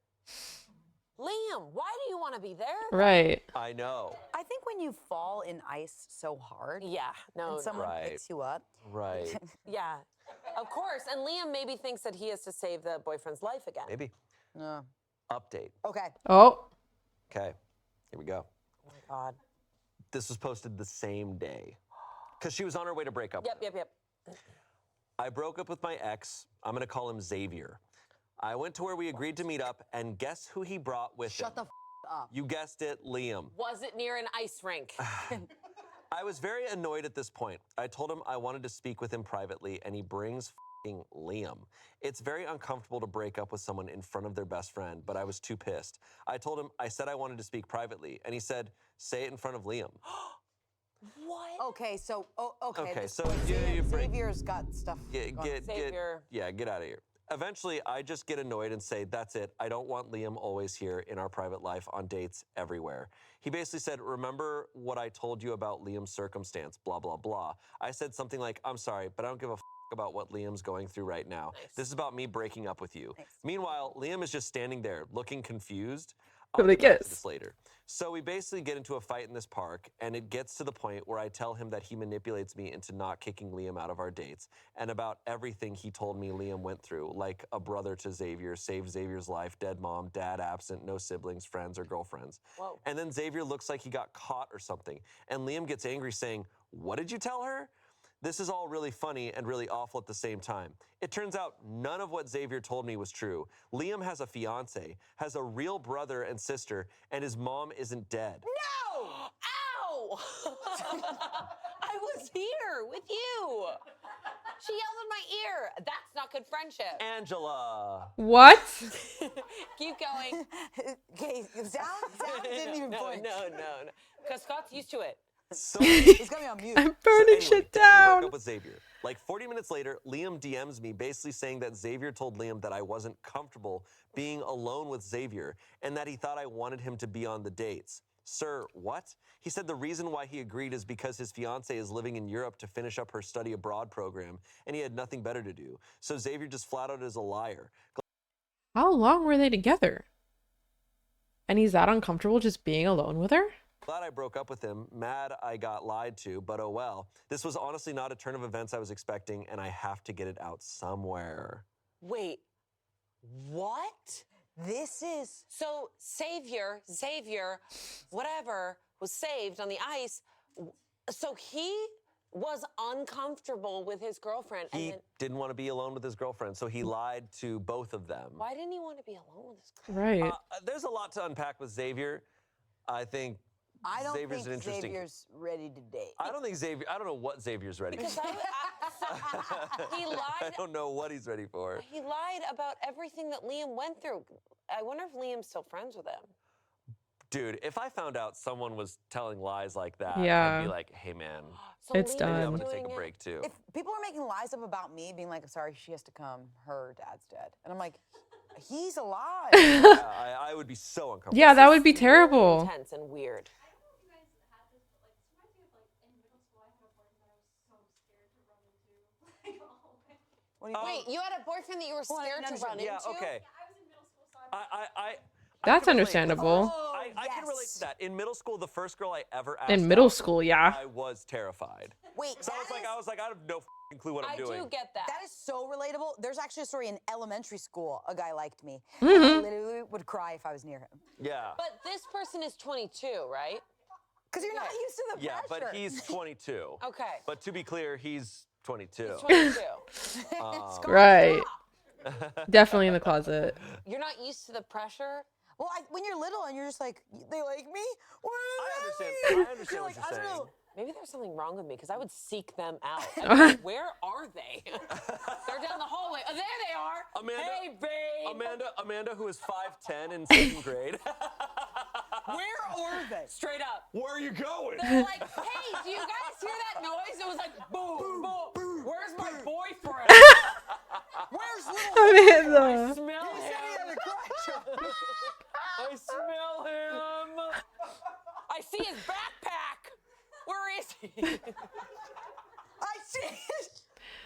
Liam, why do you want to be there? Right. I know. I think when you fall in ice so hard, Yeah, no, and someone Right. picks you up, Right. yeah, of course. And Liam maybe thinks that he has to save the boyfriend's life again. Maybe. no. Update. Okay. Oh. Okay. Here we go. Oh my God. This was posted the same day. Because she was on her way to break up with him. Yep. I broke up with my ex. I'm going to call him Xavier. I went to where we agreed to meet up, and guess who he brought with him? Shut the up. You guessed it, Liam. Was it near an ice rink? I was very annoyed at this point. I told him I wanted to speak with him privately, and he brings f***ing Liam. It's very uncomfortable to break up with someone in front of their best friend, but I was too pissed. I told him I said I wanted to speak privately, and he said, say it in front of Liam. What? Okay, so okay. Okay, this so boy, you bring- Xavier's got stuff. going on. Xavier. Get out of here. Eventually, I just get annoyed and say, that's it. I don't want Liam always here in our private life, on dates, everywhere. He basically said, remember what I told you about Liam's circumstance, blah, blah, blah. I said something like, I'm sorry, but I don't give a f about what Liam's going through right now. Nice. This is about me breaking up with you. Nice. Meanwhile, Liam is just standing there, looking confused. So they I'll get back to kiss. this later. So we basically get into a fight in this park, and it gets to the point where I tell him that he manipulates me into not kicking Liam out of our dates, and about everything he told me Liam went through, like a brother to Xavier, saved Xavier's life, dead mom, dad absent, no siblings, friends, or girlfriends. Whoa. And then Xavier looks like he got caught or something, and Liam gets angry saying, what did you tell her? This is all really funny and really awful at the same time. It turns out none of what Xavier told me was true. Liam has a fiance, has a real brother and sister, and his mom isn't dead. No! Ow! I was here with you. She yelled in my ear. That's not good friendship. Angela. What? Keep going. Okay, sound didn't even flinch. No. Because Scott's used to it. So He's got me on mute. I'm burning anyway, shit then we down. broke up with Xavier. Like 40 minutes later, Liam DMs me basically saying that Xavier told Liam that I wasn't comfortable being alone with Xavier and that he thought I wanted him to be on the dates. Sir, what? He said the reason why he agreed is because his fiance is living in Europe to finish up her study abroad program and he had nothing better to do. So Xavier just flat out is a liar. How long were they together? And he's that uncomfortable just being alone with her? Glad I broke up with him, mad I got lied to, but oh well. This was honestly not a turn of events I was expecting, and I have to get it out somewhere. Wait, what? This is So Xavier, whatever, was saved on the ice. So he was uncomfortable with his girlfriend. He And then, didn't want to be alone with his girlfriend, so he lied to both of them. why didn't he want to be alone with his girlfriend? Right. There's a lot to unpack with Xavier. I think I don't Xavier's an think interesting. Xavier's ready to date. I don't think Xavier. I don't know what Xavier's ready Because for. he I lied. don't know what he's ready for. He lied about everything that Liam went through. I wonder if Liam's still friends with him. Dude, if I found out someone was telling lies like that, Yeah. I'd be like, hey man, So It's Liam's done. maybe I'm gonna doing take a it- break too. If people are making lies up about me, being like, sorry, she has to come, her dad's dead. And I'm like, he's alive. Yeah, I would be so uncomfortable. Yeah, that would be Really terrible. intense and weird. What do you Wait, you had a boyfriend that you were Well, I scared didn't to run into? Yeah, okay. I That's can relate. understandable. I can relate to that. In middle school, the first girl I ever asked In middle out, school, yeah. I was terrified. Wait, So I that was like, I have no clue what I'm I doing. do get that. that is so relatable. There's actually a story in elementary school. A guy liked me. And I literally would cry if I was near him. Yeah. But this person is 22, right? Because you're not used to the Yeah, pressure. but he's 22. Okay. But to be clear, he's 22. He's 22. Right. Definitely in the closet. You're not used to the pressure? Well, when you're little and you're just like, they like me? What I does that understand. mean? I understand You're what like, you're I don't saying. know. Maybe there's something wrong with me because I would seek them out. I'd be like, where are they? They're down the hallway. Oh, there they are. Amanda, hey, babe. Amanda, who is 5'10" in 2nd grade. Where are they? Straight up. Where are you going? They're like, hey, do you guys hear that noise? It was like boom, boom. Where's my boyfriend? Where's little Amanda. I smell He said he had him. a crush. I smell him. I see his backpack. Where is he? I see it.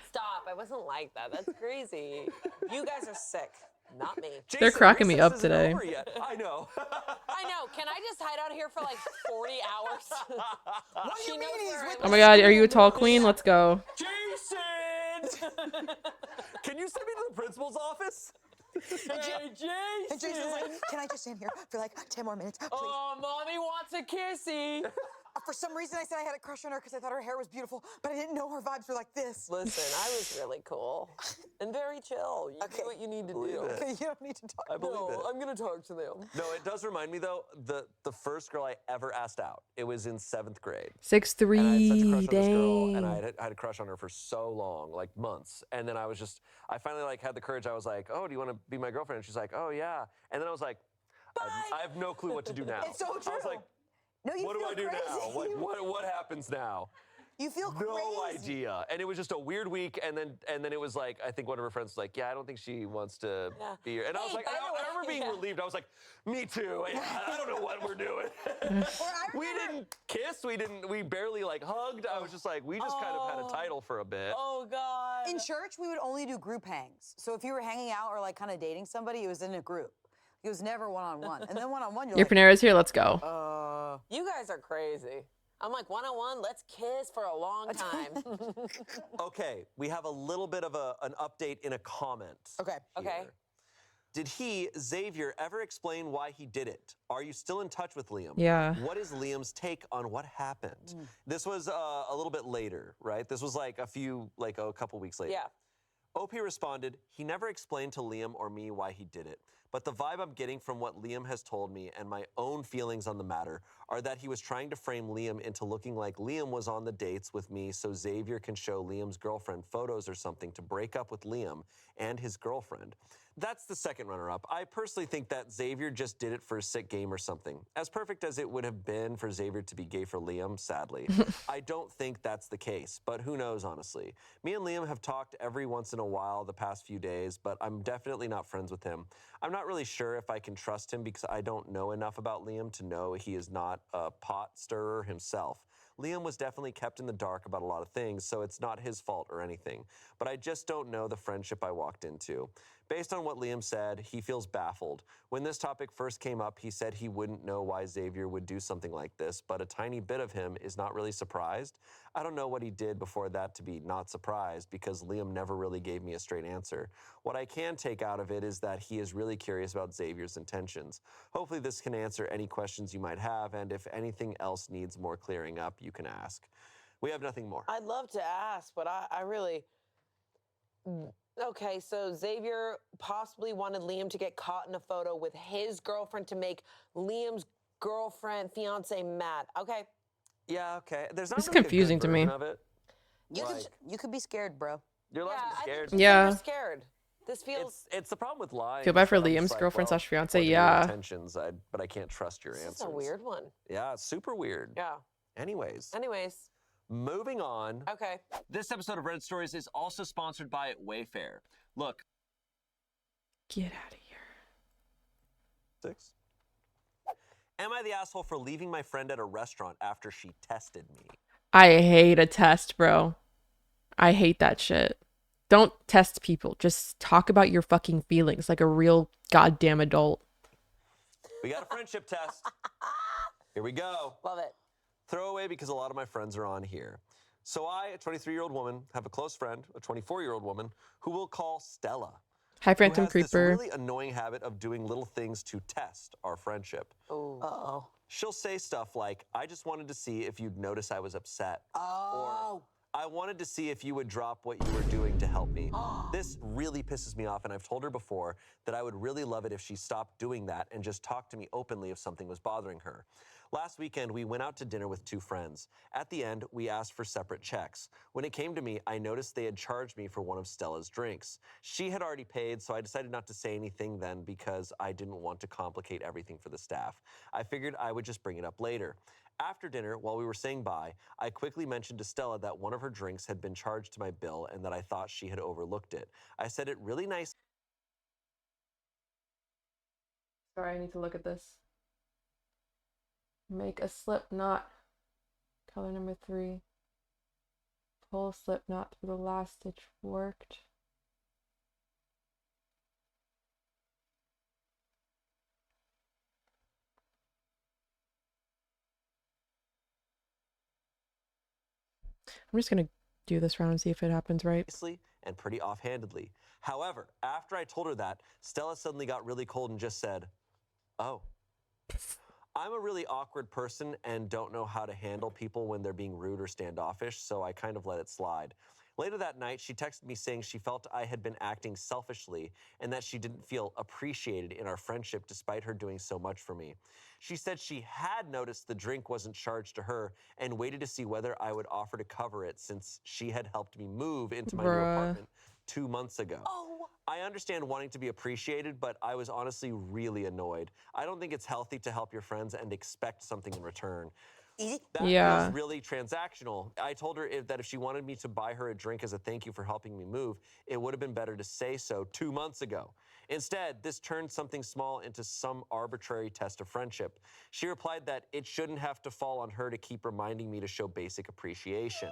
Stop. I wasn't like that. That's crazy. You guys are sick. Not me. They're Jason, cracking me recess up isn't today. over yet. I know. I know. Can I just hide out here for like 40 hours? What do you mean he's with Oh my god, are you a tall queen? Let's go. Jason! Can you send me to the principal's office? Hey, Jason. And Jason's like, can I just stand here for like 10 more minutes, please? Oh, mommy wants a kissy. For some reason, I said I had a crush on her because I thought her hair was beautiful, but I didn't know her vibes were like this. Listen, I was really cool and very chill. You do what you need to do. Okay, you don't need to talk. I believe it. I'm gonna talk to them. No, it does remind me though, the first girl I ever asked out, it was in 7th grade. 6'3", And I had such a crush on this girl, and dang. I had a crush on her for so long, like months. And then I finally like had the courage. I was like, oh, do you want to be my girlfriend? And she's like, oh yeah. And then I was like, I have no clue what to do now. It's so I was true. like, No, you what do feel I do now? crazy. What happens now? You feel No crazy. idea. And it was just a weird week. And then it was like, I think one of her friends was like, yeah, I don't think she wants to Yeah. be here. And I was Hey, like, by the I remember way, being yeah. relieved. I was like, me too. Yeah, I don't know what we're doing. We didn't kiss. We barely like hugged. I was just like, we just kind of had a title for a bit. Oh God. In church, we would only do group hangs. So if you were hanging out or like kind of dating somebody, it was in a group. It was never one-on-one. And then one-on-one, you're Your like, Panera's here, let's go. You guys are crazy. I'm like one-on-one. Let's kiss for a long time. Okay, we have a little bit of an update in a comment. Okay. Okay. here. Did Xavier, ever explain why he did it? Are you still in touch with Liam? Yeah. What is Liam's take on what happened? This was a little bit later, right? This was like a couple weeks later. Yeah. OP responded, he never explained to Liam or me why he did it. But the vibe I'm getting from what Liam has told me and my own feelings on the matter are that he was trying to frame Liam into looking like Liam was on the dates with me so Xavier can show Liam's girlfriend photos or something to break up with Liam and his girlfriend. That's the second runner-up. I personally think that Xavier just did it for a sick game or something. As perfect as it would have been for Xavier to be gay for Liam, sadly, I don't think that's the case, but who knows, honestly. Me and Liam have talked every once in a while the past few days, but I'm definitely not friends with him. I'm not really sure if I can trust him because I don't know enough about Liam to know he is not a pot stirrer himself. Liam was definitely kept in the dark about a lot of things, so it's not his fault or anything. But I just don't know the friendship I walked into. Based on what Liam said, he feels baffled. When this topic first came up, he said he wouldn't know why Xavier would do something like this, but a tiny bit of him is not really surprised. I don't know what he did before that to be not surprised because Liam never really gave me a straight answer. What I can take out of it is that he is really curious about Xavier's intentions. Hopefully this can answer any questions you might have, and if anything else needs more clearing up, you can ask. We have nothing more. I'd love to ask, but I really. Okay, so Xavier possibly wanted Liam to get caught in a photo with his girlfriend to make Liam's girlfriend, fiance mad. Okay. Yeah, okay. There's not It's really confusing a to good me. version of it. You could be scared, bro. You're allowed to be I scared. think Yeah. We're scared. This feels. It's the problem with lying. Feel bad is for that I'm just Liam's like, girlfriend well, slash fiance, what are your yeah. intentions? But I can't trust your This answers. is a weird one. Yeah, it's super weird. Yeah. Anyways, moving on. Okay. This episode of Reddit Stories is also sponsored by Wayfair. Look. Get out of here. 6. Am I the asshole for leaving my friend at a restaurant after she tested me? I hate a test, bro. I hate that shit. Don't test people. Just talk about your fucking feelings like a real goddamn adult. We got a friendship test. Here we go. Love it. Throwaway because a lot of my friends are on here. So I, a 23-year-old woman, have a close friend, a 24-year-old woman, who we'll call Stella. Hi, Who Phantom has this Creeper. really annoying habit of doing little things to test our friendship. Uh-oh. She'll say stuff like, I just wanted to see if you'd notice I was upset. Oh. Or, I wanted to see if you would drop what you were doing to help me. This really pisses me off, and I've told her before that I would really love it if she stopped doing that and just talked to me openly if something was bothering her. Last weekend, we went out to dinner with 2 friends. At the end, we asked for separate checks. When it came to me, I noticed they had charged me for one of Stella's drinks. She had already paid, so I decided not to say anything then because I didn't want to complicate everything for the staff. I figured I would just bring it up later. After dinner, while we were saying bye, I quickly mentioned to Stella that one of her drinks had been charged to my bill and that I thought she had overlooked it. I said it really nice. Sorry, I need to look at this. Make a slip knot. Color number 3. Pull slip knot through the last stitch worked. I'm just gonna do this round and see if it happens right. And pretty offhandedly. However, after I told her that, Stella suddenly got really cold and just said, "Oh." I'm a really awkward person and don't know how to handle people when they're being rude or standoffish, so I kind of let it slide. Later that night, she texted me saying she felt I had been acting selfishly and that she didn't feel appreciated in our friendship despite her doing so much for me. She said she had noticed the drink wasn't charged to her and waited to see whether I would offer to cover it since she had helped me move into my new apartment 2 months ago. I understand wanting to be appreciated, but I was honestly really annoyed. I don't think it's healthy to help your friends and expect something in return. That feels really transactional. I told her that if she wanted me to buy her a drink as a thank you for helping me move, it would have been better to say so 2 months ago. Instead, this turned something small into some arbitrary test of friendship. She replied that it shouldn't have to fall on her to keep reminding me to show basic appreciation.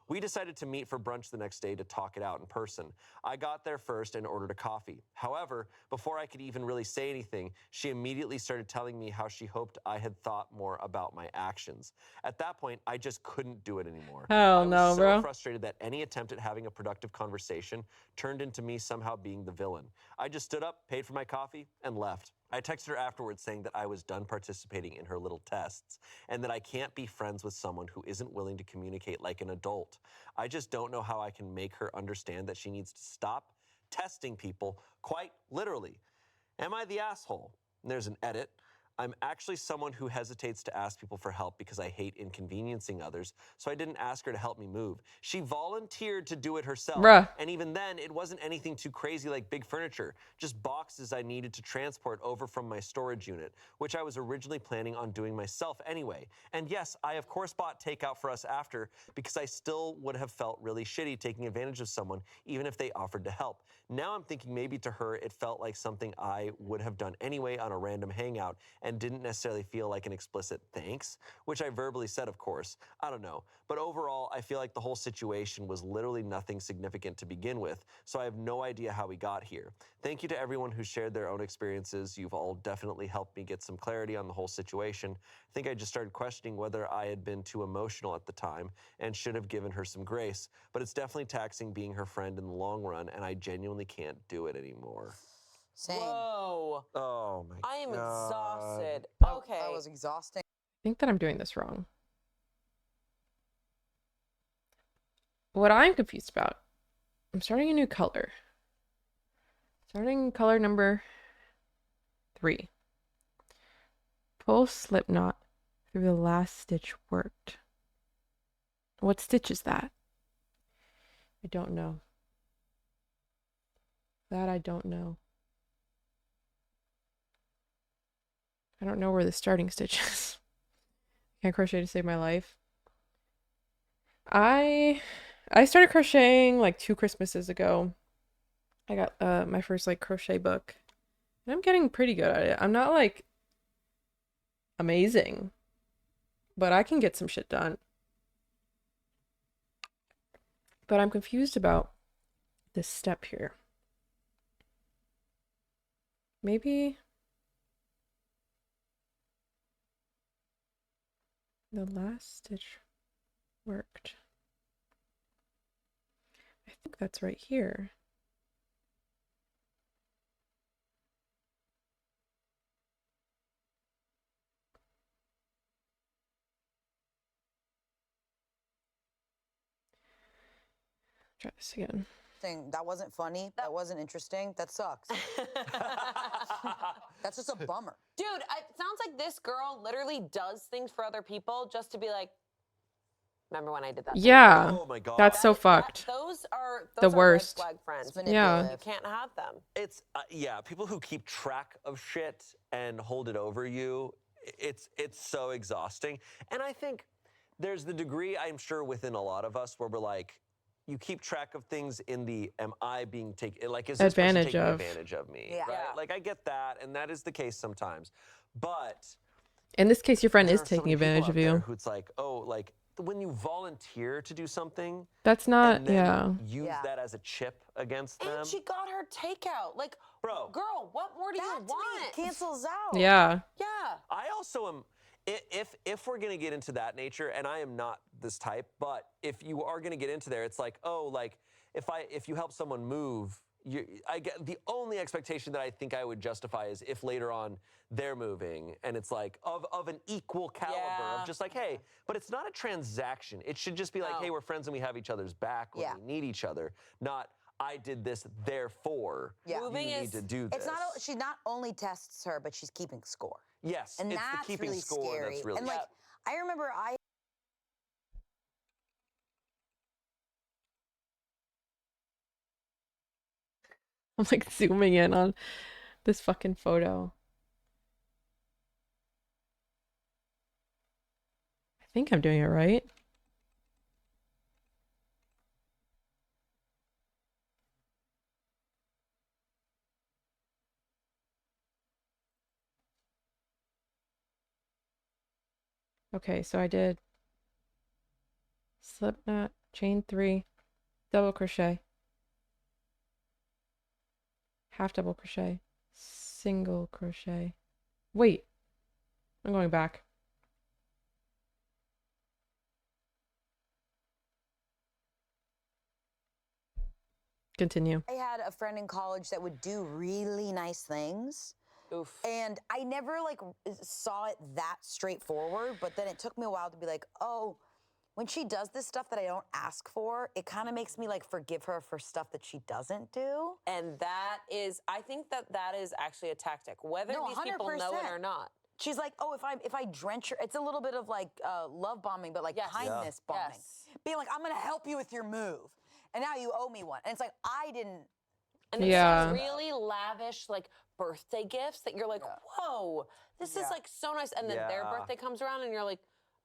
We decided to meet for brunch the next day to talk it out in person. I got there first and ordered a coffee. However, before I could even really say anything, she immediately started telling me how she hoped I had thought more about my actions. At that point, I just couldn't do it anymore. I was so frustrated that any attempt at having a productive conversation turned into me somehow being the villain. I just stood up, paid for my coffee, and left. I texted her afterwards saying that I was done participating in her little tests and that I can't be friends with someone who isn't willing to communicate like an adult. I just don't know how I can make her understand that she needs to stop testing people, quite literally. Am I the asshole? And there's an edit. I'm actually someone who hesitates to ask people for help because I hate inconveniencing others, so I didn't ask her to help me move. She volunteered to do it herself, and even then, it wasn't anything too crazy like big furniture, just boxes I needed to transport over from my storage unit, which I was originally planning on doing myself anyway. And yes, I of course bought takeout for us after because I still would have felt really shitty taking advantage of someone, even if they offered to help. Now I'm thinking maybe to her it felt like something I would have done anyway on a random hangout and didn't necessarily feel like an explicit thanks, which I verbally said, of course. I don't know. But overall, I feel like the whole situation was literally nothing significant to begin with, so I have no idea how we got here. Thank you to everyone who shared their own experiences. You've all definitely helped me get some clarity on the whole situation. I think I just started questioning whether I had been too emotional at the time and should have given her some grace, but it's definitely taxing being her friend in the long run, and I genuinely can't do it anymore. Same. Whoa. Oh my God. I am exhausted. Okay. That was exhausting. I think that I'm doing this wrong. What I'm confused about, I'm starting a new color. Starting color number 3. Pull slip knot through the last stitch worked. What stitch is that? I don't know. That I don't know. I don't know where the starting stitch is. Can't crochet to save my life. I started crocheting like 2 Christmases ago. I got my first like crochet book. And I'm getting pretty good at it. I'm not like amazing, but I can get some shit done. But I'm confused about this step here. Maybe the last stitch worked. I think that's right here. Try this again. That wasn't funny. That wasn't interesting. That sucks. That's just a bummer. Dude, it sounds like this girl literally does things for other people just to be like, remember when I did that? Yeah. Oh my God. That's so fucked. Those are The worst. red flag friends. It's Yeah. manipulative. You can't have them. It's yeah, people who keep track of shit and hold it over you, it's so exhausting. And I think there's the degree, I'm sure, within a lot of us where we're like, you keep track of things in the am I being taken, like, is this person Advantage taking of. advantage of me? Yeah. Right? Yeah. Like, I get that, and that is the case sometimes. But In this case, your friend there is are so taking many people advantage out of there you. who it's like, oh, like, when you volunteer to do something That's not, and then yeah. use Yeah. that as a chip against them. And she got her takeout. Like, Bro. girl, what more do you That to want? me cancels out. Yeah. Yeah. I also am, if we're gonna get into that nature, and I am not this type, but if you are gonna get into there, it's like, oh, like if you help someone move, I get the only expectation that I think I would justify is if later on they're moving, and it's like of an equal caliber Yeah. of just like, hey, but it's not a transaction. It should just be like, No. hey, we're friends and we have each other's back when Yeah. we need each other, not I did this, therefore Yeah. Moving you need is- to do this. It's not. She not only tests her, but she's keeping score. Yes, And it's the that's keeping really score scary. that's really and like, Yep. I remember I'm like zooming in on this fucking photo. I think I'm doing it right. Okay, so I did slip knot, chain 3, double crochet, half double crochet, single crochet. Wait, I'm going back. Continue. I had a friend in college that would do really nice things. Oof. And I never like saw it that straightforward, but then it took me a while to be like, oh, when she does this stuff that I don't ask for, it kind of makes me like forgive her for stuff that she doesn't do. And that is, I think that is actually a tactic, whether No, these people know it 100%. or not. She's like, oh, if I drench her, it's a little bit of like love bombing, but like Yes. kindness bombing. Yes. Being like, I'm gonna help you with your move, and now you owe me one. And it's like I didn't. And it's Yeah. like really lavish, like birthday gifts that you're like, Yeah. whoa, this is Yeah. like so nice. And then their Yeah. birthday comes around and you're like,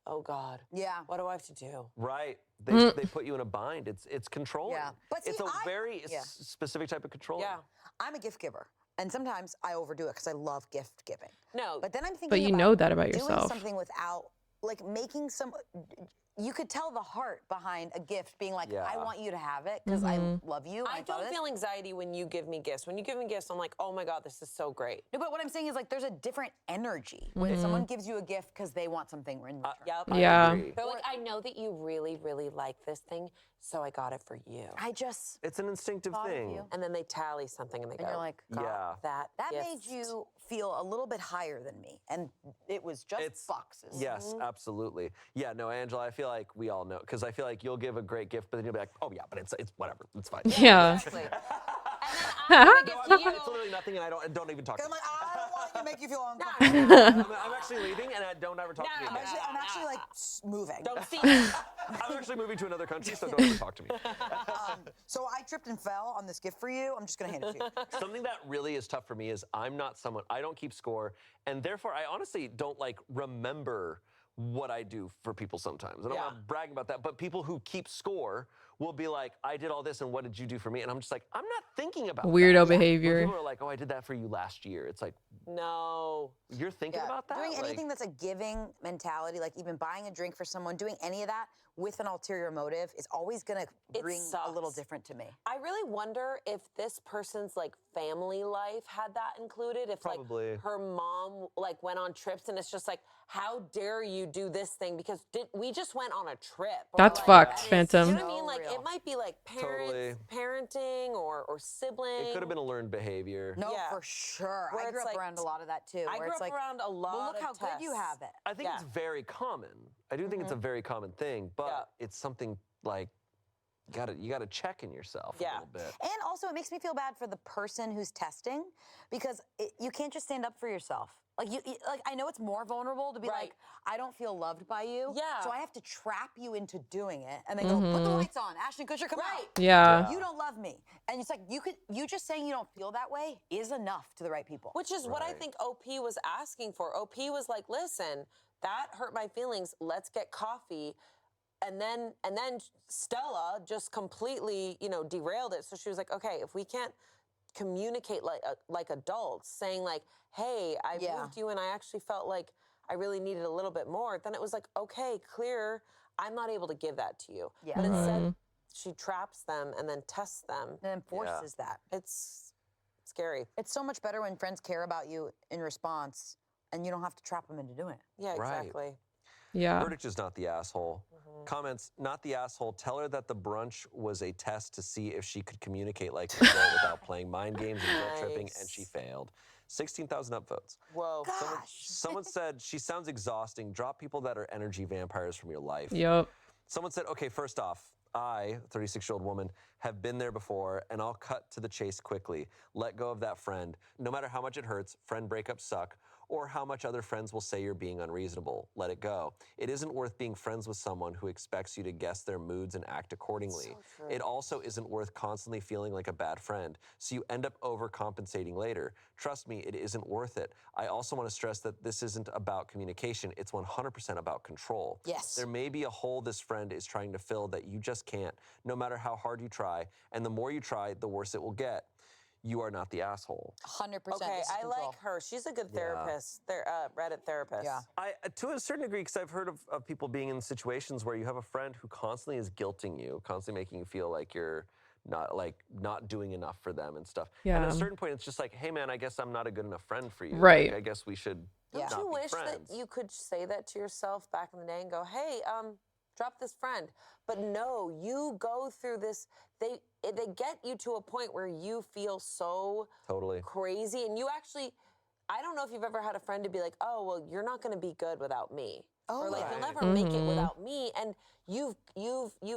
oh God, Yeah. what do I have to do? Right. They put you in a bind. It's controlling. Yeah. But see, it's a very yeah. specific type of controlling. Yeah. I'm a gift giver, and sometimes I overdo it because I love gift giving. No. But then I'm thinking But you about know that about doing yourself. something without, like making some. You could tell the heart behind a gift being like, I Yeah. want you to have it because I love you. and I thought of don't this. feel anxiety when you give me gifts. When you give me gifts, I'm like, oh my God, this is so great. No, but what I'm saying is like, there's a different energy when someone gives you a gift because they want something in return. Yep. Yeah. Agree. They're like, I know that you really, really like this thing, so I got it for you. I just It's an instinctive thought of thing. you. And then they tally something and they And go, you're like, Yeah. that gift. made you feel a little bit higher than me, and it was just It's- boxes. Yes, absolutely. Yeah, no, Angela, I feel like we all know because I feel like you'll give a great gift, but then you'll be like, oh yeah, but it's whatever, it's fine. Yeah. Exactly. And then I'm gonna No, give to you. it's literally nothing, and I don't even talk to I'm me. like, I don't want to make you feel uncomfortable. I'm actually leaving, and I don't ever talk to me No, again. I'm actually like moving. Don't see me. I'm actually moving to another country, so don't ever talk to me. So I tripped and fell on this gift for you. I'm just gonna hand it to you. Something that really is tough for me is I'm not someone, I don't keep score, and therefore I honestly don't like remember what I do for people sometimes. I don't want to brag about that, but people who keep score will be like, I did all this and what did you do for me? And I'm just like, I'm not thinking about Weirdo that. When behavior. people are like, oh, I did that for you last year. It's like, No. you're thinking about that? Doing Like, anything that's a giving mentality, like even buying a drink for someone, doing any of that with an ulterior motive is always gonna bring a little sucks. different to me. I really wonder if this person's like family life had that included. If Probably. like her mom like went on trips and it's just like, how dare you do this thing? Because we just went on a trip. Or, That's like, fucked, and it's- Phantom. You know what I mean? So Like real. it might be like Totally. parenting or sibling. it could have been a learned behavior. No, Yeah. for sure. Where I grew it's up like- around a lot of that too. I where grew it's up like, around a lot well, look of how good you tests. have it. I think Yeah. it's very common. I do think it's a very common thing, but it's something like you gotta check in yourself a Yeah. little bit. And also, it makes me feel bad for the person who's testing because you can't just stand up for yourself. Like like I know it's more vulnerable to be Right. like, I don't feel loved by you. Yeah. So I have to trap you into doing it, and then go put the lights on, Ashton Kutcher, come Right. out. Yeah. You don't love me, and it's like you just saying you don't feel that way is enough to the right people. Which is what I Right. think OP was asking for. OP was like, listen, that hurt my feelings. Let's get coffee. And then Stella just completely, derailed it. So she was like, okay, if we can't communicate like adults, saying like, hey, I Yeah. moved you and I actually felt like I really needed a little bit more, then it was like, okay, clear, I'm not able to give that to you. Yeah. But instead, she traps them and then tests them. and then forces that. It's scary. It's so much better when friends care about you in response, and you don't have to trap them into doing it. Yeah, Right. exactly. Yeah. Verdict is not the asshole. Comments, not the asshole. Tell her that the brunch was a test to see if she could communicate like an adult without playing mind games and guilt tripping, and she Nice. failed. 16,000 upvotes. Whoa. Gosh. Someone said, she sounds exhausting. Drop people that are energy vampires from your life. Yep. Someone said, okay, first off, I, 36-year-old woman, have been there before, and I'll cut to the chase quickly. Let go of that friend. No matter how much it hurts, friend breakups suck, or how much other friends will say you're being unreasonable. Let it go. It isn't worth being friends with someone who expects you to guess their moods and act accordingly. So true. It also isn't worth constantly feeling like a bad friend, so you end up overcompensating later. Trust me, it isn't worth it. I also want to stress that this isn't about communication. It's 100% about control. Yes. There may be a hole this friend is trying to fill that you just can't, no matter how hard you try. And the more you try, the worse it will get. You are not the asshole. 100%. Okay, this is I control. like her. She's a good therapist. Reddit therapist. Yeah. To a certain degree, because I've heard of people being in situations where you have a friend who constantly is guilting you, constantly making you feel like you're not doing enough for them and stuff. And at Yeah. a certain point, it's just like, hey man, I guess I'm not a good enough friend for you. Right. Like, I guess we should Yeah. Don't not you be wish friends. that you could say that to yourself back in the day and go, hey, drop this friend? But no, you go through this. They get you to a point where you feel so Totally. crazy, and you actually, I don't know if you've ever had a friend to be like, oh, well, you're not going to be good without me. Oh, Or like, yeah. you'll Right. never make it without me. And you've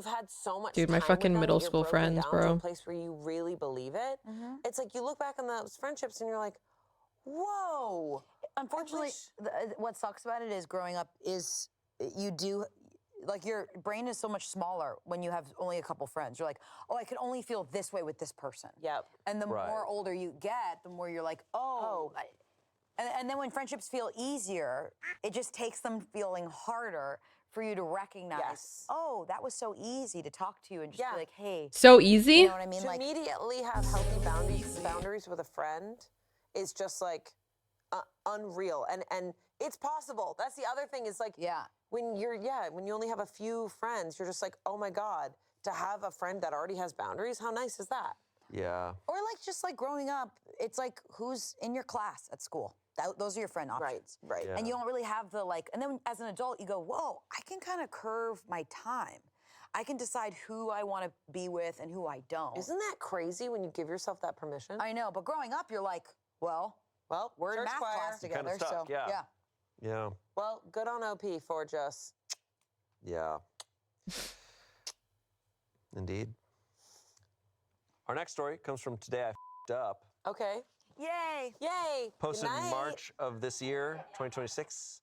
had so much Dude, my time fucking with them middle that you're school broken friends, down to bro. a place where you really believe it. It's like you look back on those friendships and you're like, whoa. Unfortunately, what sucks about it is growing up is you do, like your brain is so much smaller when you have only a couple friends. You're like, oh, I can only feel this way with this person. Yep. And the Right. more older you get, the more you're like, oh. And then when friendships feel easier, it just takes them feeling harder for you to recognize, Yes. oh, that was so easy to talk to you and just Yeah. be like, hey. So easy? You know what I mean? To immediately have healthy boundaries with a friend is just like unreal, and it's possible. That's the other thing is like, Yeah. when you only have a few friends, you're just like, oh my god, to have a friend that already has boundaries, how nice is that? Yeah. Or like just like growing up, it's like who's in your class at school. Those are your friend options. Right. Yeah. And you don't really have the like, and then as an adult, you go, whoa, I can kind of curve my time. I can decide who I want to be with and who I don't. Isn't that crazy when you give yourself that permission? I know, but growing up, you're like, well, we're in church math choir. class You're kinda together, stuck, so yeah. yeah. Yeah. Well, good on OP for just. Yeah. Indeed. Our next story comes from Today I F***ed Up. Okay. Yay. Yay. Posted Good night. March of this year, 2026.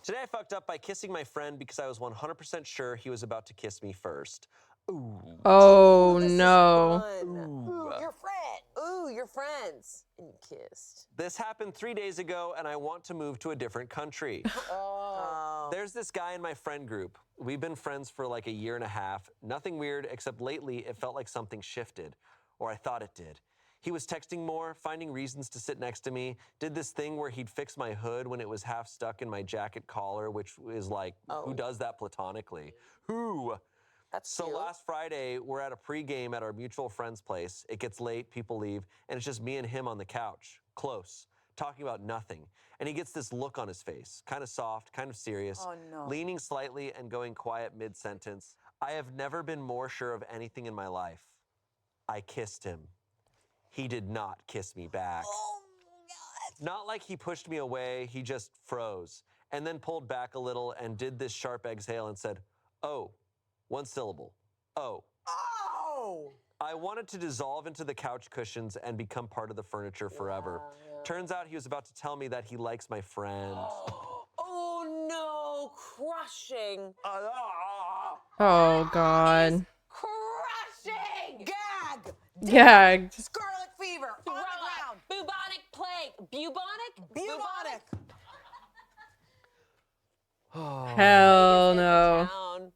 Today I fucked up by kissing my friend because I was 100% sure he was about to kiss me first. Ooh. Oh, this is no. fun. Ooh, your friend. Ooh, you're friends. And you kissed. This happened 3 days ago, and I want to move to a different country. Oh. There's this guy in my friend group. We've been friends for like a year and a half. Nothing weird, except lately it felt like something shifted, or I thought it did. He was texting more, finding reasons to sit next to me, did this thing where he'd fix my hood when it was half stuck in my jacket collar, which is like, who does that platonically? Who? That's So cute. last Friday, we're at a pregame at our mutual friend's place. It gets late, people leave, and it's just me and him on the couch, close, talking about nothing. And he gets this look on his face, kind of soft, kind of serious, Oh, no. leaning slightly and going quiet mid-sentence. I have never been more sure of anything in my life. I kissed him. He did not kiss me back. Oh, God. Not like he pushed me away, he just froze, and then pulled back a little and did this sharp exhale and said, oh, one syllable, oh. No. I wanted to dissolve into the couch cushions and become part of the furniture forever. Yeah. Turns out he was about to tell me that he likes my friend. Oh no, crushing. Oh God. Crushing! Gag. Gagged. Scarlet fever. On the ground. Bubonic plague. Bubonic? Bubonic. Hell Favorite no. town.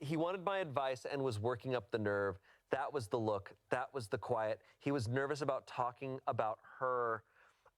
He wanted my advice and was working up the nerve. That was the look. That was the quiet. He was nervous about talking about her.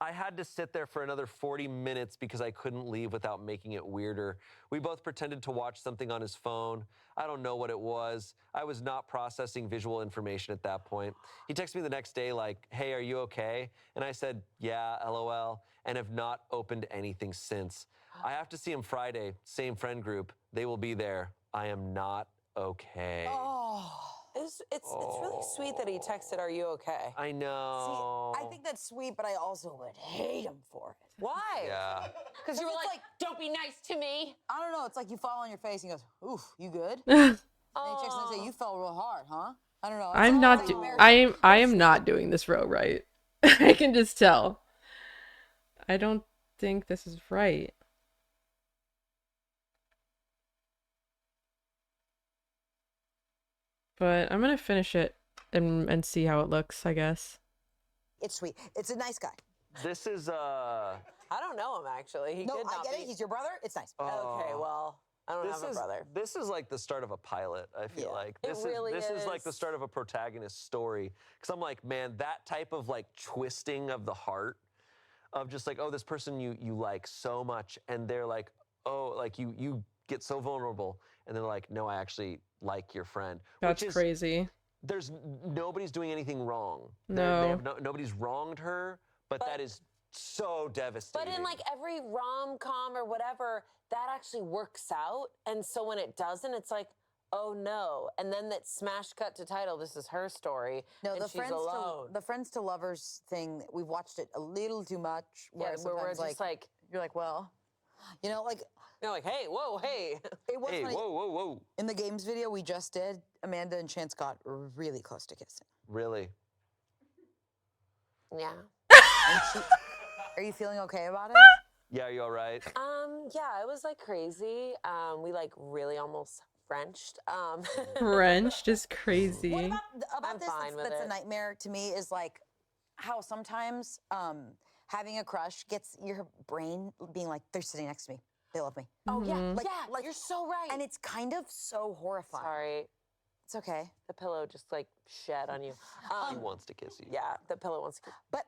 I had to sit there for another 40 minutes because I couldn't leave without making it weirder. We both pretended to watch something on his phone. I don't know what it was. I was not processing visual information at that point. He texted me the next day like, "Hey, are you okay?" And I said, "Yeah, LOL," and have not opened anything since. I have to see him Friday, same friend group. They will be there. I am not okay. Oh. It's really sweet that he texted, "Are you okay?" I know. See, I think that's sweet, but I also would hate him for it. Why? Yeah. Because you were it's like, like- "Don't be nice to me." I don't know. It's like you fall on your face and he goes, "Oof, you good?" And he texts and say, "You fell real hard, huh?" I don't know. I'm not. I am not doing this row right. I can just tell. I don't think this is right. But I'm gonna finish it and see how it looks, I guess. It's sweet. It's a nice guy. This is I don't know him actually. He No, could I not get be. it. He's your brother. It's nice. Okay, well, I don't have a brother. This is like the start of a pilot, I feel Yeah. like. It really this is like the is. start of a protagonist story. Cause I'm like, man, that type of like twisting of the heart of just like, oh, this person you like so much, and they're like, oh, like you get so vulnerable, and they're like, no, I actually like your friend. That's which is, crazy. Nobody's doing anything wrong. No. Nobody's wronged her, but that is so devastating. But in like every rom-com or whatever, that actually works out. And so when it doesn't, it's like, oh no. And then that smash cut to title, this is her story. No, and the she's alone. the friends to lovers thing. We've watched it a little too much. Yeah, where we're sometimes, just like, you're like, well, you know, like you're like, hey, whoa, hey. it was hey, funny. whoa. In the games video we just did, Amanda and Chance got really close to kissing. Really? Yeah. And are you feeling okay about it? Yeah, are you all right? Yeah, it was like crazy. We like really almost Frenched. French is What crazy. about I'm this? fine with That's it. a nightmare to me. Is like how sometimes having a crush gets your brain being like, they're sitting next to me. They love me. Oh yeah, Like- yeah, like- you're so right. And it's kind of so horrifying. Sorry, It's okay. the pillow just like shed on you. He wants to kiss you. Yeah, the pillow wants to. But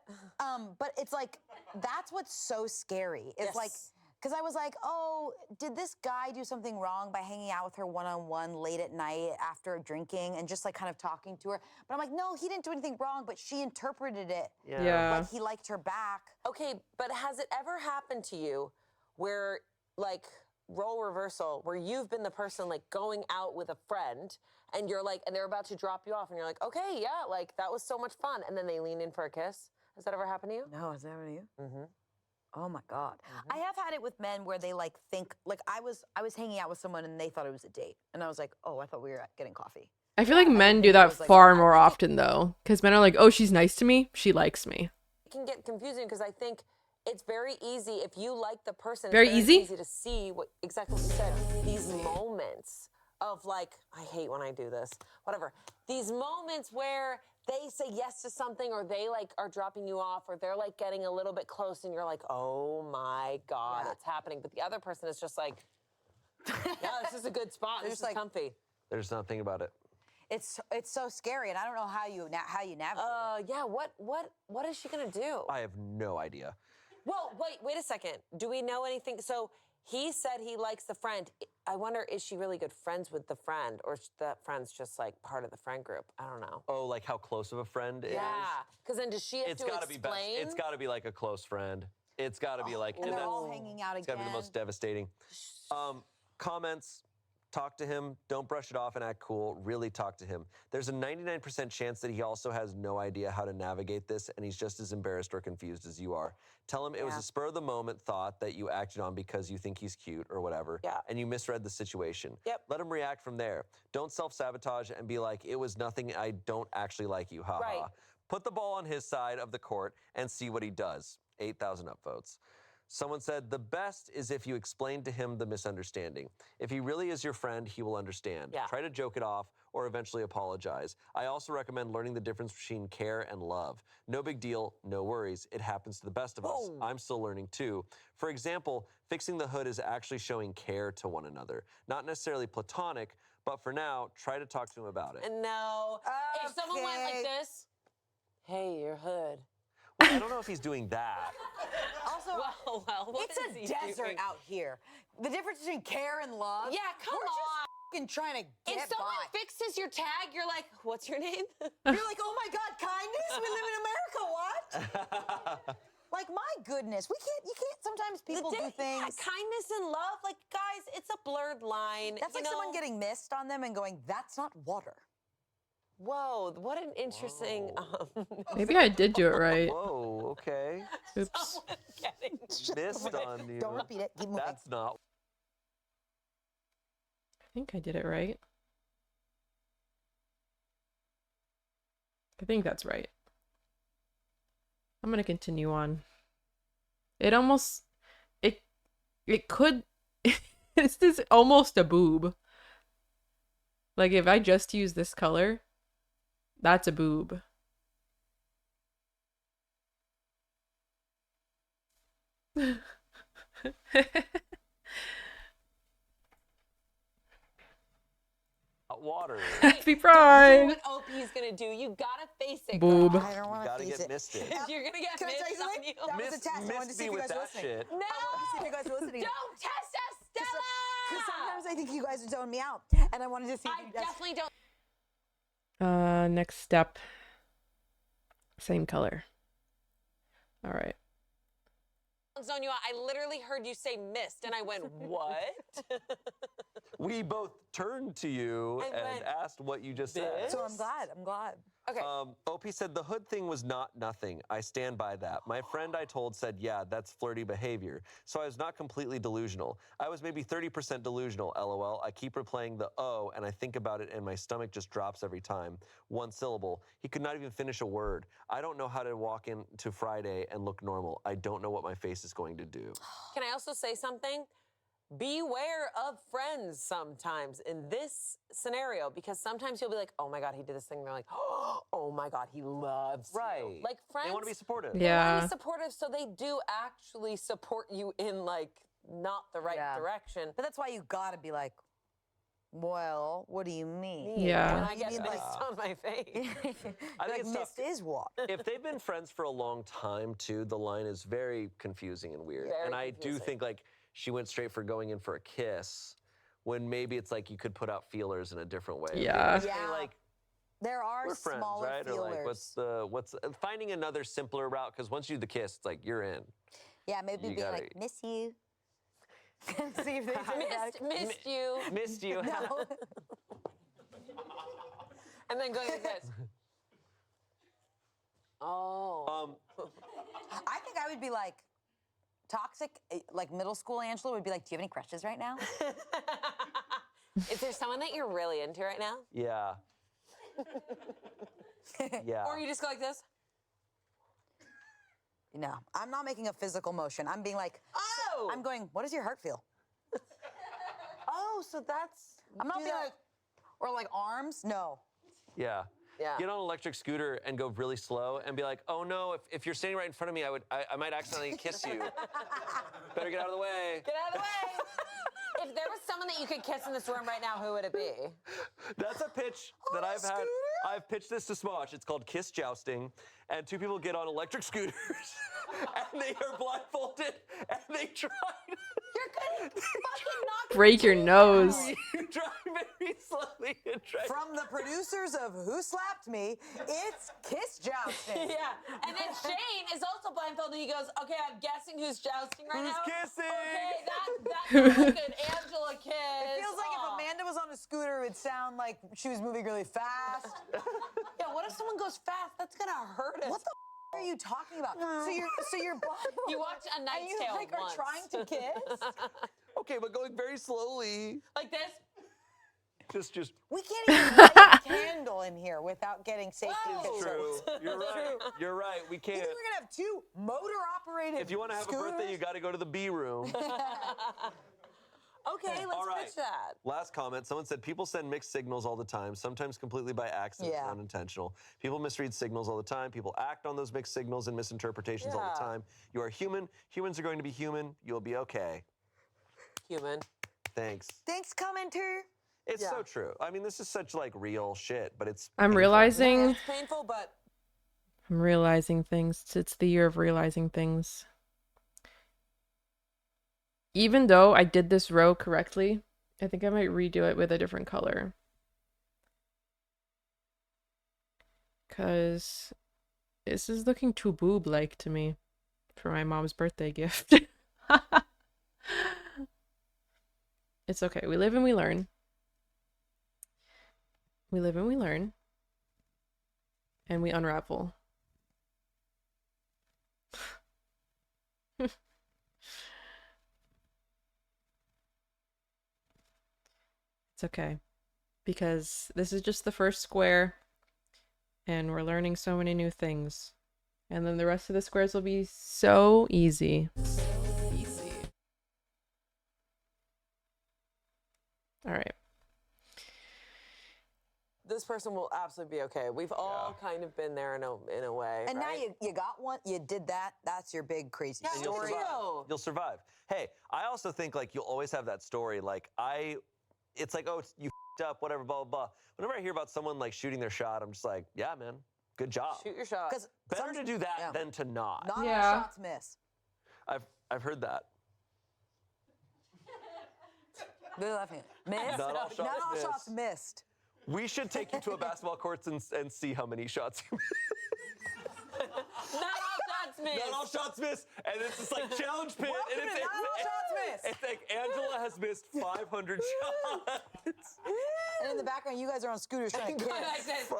it's like that's what's so scary. It's like Yes. because I was like, oh, did this guy do something wrong by hanging out with her one-on-one late at night after drinking and just like kind of talking to her? But I'm like, no, he didn't do anything wrong, but she interpreted it Yeah. like he liked her back. Okay, but has it ever happened to you where like role reversal, where you've been the person like going out with a friend and you're like, and they're about to drop you off and you're like, okay, yeah, like that was so much fun. And then they lean in for a kiss. Has that ever happened to you? No, is that what you? Mm-hmm. Oh my God. I have had it with men where they like think like I was hanging out with someone and they thought it was a date. And I was like, oh, I thought we were getting coffee. I feel like men think do it that was like- far I more think it- often though, because men are like, "Oh, she's nice to me. She likes me." It can get confusing because I think it's very easy if you like the person. Very it's easy? easy to see what exactly what you said. These moments of like, I hate when I do this. Whatever. These moments where they say yes to something or they like are dropping you off or they're like getting a little bit close and you're like, oh my God, Yeah. it's happening. But the other person is just like, yeah, this is a good spot. They're This just is like- comfy. There's nothing about it. It's so scary, and I don't know how you navigate it. Yeah, what is she gonna do? I have no idea. Well, wait a second. Do we know anything? So he said he likes the friend. I wonder, is she really good friends with the friend, or is that friend's just like part of the friend group? I don't know. Oh, like how close of a friend is? Yeah, because then does she have It's to gotta be best. explain? It's gotta be like a close friend. It's gotta be like, And and they're that's all hanging out it's again. gotta be the most devastating. Comments. Talk to him, don't brush it off and act cool, really talk to him. There's a 99% chance that he also has no idea how to navigate this and he's just as embarrassed or confused as you are. Tell him it was a spur of the moment thought that you acted on because you think he's cute or whatever, and you misread the situation. Let him react from there. Don't self-sabotage and be like, it was nothing, I don't actually like you, haha. Put the ball on his side of the court and see what he does. 8,000 upvotes. Someone said, the best is if you explain to him the misunderstanding. If he really is your friend, he will understand. Try to joke it off or eventually apologize. I also recommend learning the difference between care and love. No big deal, no worries. It happens to the best of us. I'm still learning too. For example, fixing the hood is actually showing care to one another. Not necessarily platonic, but for now, try to talk to him about it. And no, if someone went like this, hey, your hood. Well, I don't know if he's doing that. Also, what it's is a he desert doing? out here. The difference between care and love. Yeah, come we're on. just trying to get If someone by. fixes your tag, you're like, what's your name? You're like, oh my God, kindness? We live in America, what? Like, my goodness, you can't, sometimes people do things. Kindness and love, like, guys, it's a blurred line. That's like someone getting mist on them and going, that's not water. Whoa, what an interesting. Maybe I did do it right. Whoa, okay. Oops. Missed on you. Don't repeat it. Keep moving. That's not. I think I did it right. I think that's right. I'm gonna continue on. It almost, it could, this is almost a boob. Like if I just use this color, that's a boob. Water. Happy Do Pride! what OP is gonna do. You gotta face it. Boob. I don't want to Gotta face get it. misted. You're gonna get Can I tell you missed on something? you. That was a test. I wanted to see if you with guys were that listening. shit. No! I wanted to see if you guys were listening. Don't test us, Stella! Because sometimes I think you guys are zoning me out. And I wanted to see if I you guys... definitely don't. Next step. Same color. All right. Zone you out. I literally heard you say missed, and I went, what? We both turned to you I and went, asked what you just said. So I'm glad. I'm glad. Okay. OP said the hood thing was not nothing. I stand by that. My friend I told said, yeah, that's flirty behavior. So I was not completely delusional. I was maybe 30% delusional, LOL. I keep replaying the oh, and I think about it and my stomach just drops every time. One syllable. He could not even finish a word. I don't know how to walk into Friday and look normal. I don't know what my face is going to do. Can I also say something? Beware of friends sometimes in this scenario, because sometimes you'll be like, oh my God, he did this thing. And they're like, oh my God, he loves you. Like friends. They want to be supportive. They want to Yeah. be supportive, so they do actually support you in like not the right direction. But that's why you got to be like, well, what do you mean? Yeah. When I You get mean, missed on my face. I think like, it's tough. mist is water. If they've been friends for a long time, too, the line is very confusing and weird. Very and I do confusing. think like she went straight for going in for a kiss, when maybe it's like you could put out feelers in a different way. Yeah. Maybe say, Yeah. like, There are we're friends, smaller right? feelers. Or like, what's finding another simpler route? Because once you do the kiss, it's like you're in. Yeah, maybe You be gotta- like, miss you. See if they say that. Missed you. Missed you. No. And then going like this. Oh. I think I would be like, toxic, like middle school Angela would be like, do you have any crushes right now? Is there someone that you're really into right now? Yeah. Yeah. Or you just go like this? No, I'm not making a physical motion. I'm being like, Oh! I'm going, what does your heart feel? Oh, so that's. I'm not being like, or like arms? No. Yeah. Yeah. Get on an electric scooter and go really slow and be like, oh no, if you're standing right in front of me, I might accidentally kiss you. Better get out of the way. Get out of the way. If there was someone that you could kiss in this room right now, who would it be? That's a pitch that I've had. I've pitched this to Smosh. It's called kiss jousting. And two people get on electric scooters and they are blindfolded and they try to You're gonna fucking knock Break your nose. you drive very slowly and try. From the producers of Who Slapped Me, it's kiss jousting. Yeah. And then Shane is also blindfolded blindfolded. He goes, okay, I'm guessing who's jousting right Who's now. kissing? Okay, that sounds like an Angela kiss. It feels like if Amanda was on a scooter, it would sound like she was moving really fast. Yeah, what if someone goes fast? That's gonna hurt us. What the are you talking about? So you're blindfolded. You watch A Knight's and you Tale like once. are trying to kiss. Okay, but going very slowly. Like this? Just. We can't even light a candle in here without getting safety Whoa. concerns. True. You're right. You're right. We You can't. think we're gonna have two motor-operated If you want to have a birthday, you got to go to the B room. Okay, let's All right. pitch that. Last comment. Someone said people send mixed signals all the time, sometimes completely by accident Yeah. and unintentional. People misread signals all the time. People act on those mixed signals and misinterpretations all the Yeah. time. You are human. Humans are going to be human. You'll be okay. Human. Thanks. Thanks, commenter. It's Yeah. so true. I mean, this is such like real shit, but it's I'm painful. realizing It's painful, but I'm realizing things. It's the year of realizing things. Even though I did this row correctly, I think I might redo it with a different color. Because this is looking too boob-like to me for my mom's birthday gift. It's okay. We live and we learn. We live and we learn. And we unravel. It's okay. Because this is just the first square. And we're learning so many new things. And then the rest of the squares will be so easy. So easy. All right. this person will absolutely be okay. We've all kind of been there in a way. And right? now you got one, you did that. That's your big crazy Yeah, And you'll story. Real. survive. You'll survive. Hey, I also think like you'll always have that story. Like it's like, oh, you f***ed up, whatever, blah, blah, blah. Whenever I hear about someone like shooting their shot, I'm just like, yeah, man, good job. Shoot your shot. Because Better to do that than to not. Not Yeah. all shots miss. I've heard that. They're laughing. Missed? Not all shots Not all miss. shots missed. We should take you to a basketball court and see how many shots you miss. Not all shots missed. Not all shots miss, and it's just like challenge pit, Welcome and to Not All Shots Missed. It's like Angela has missed 500 shots. And in the background, you guys are on scooters trying to kiss.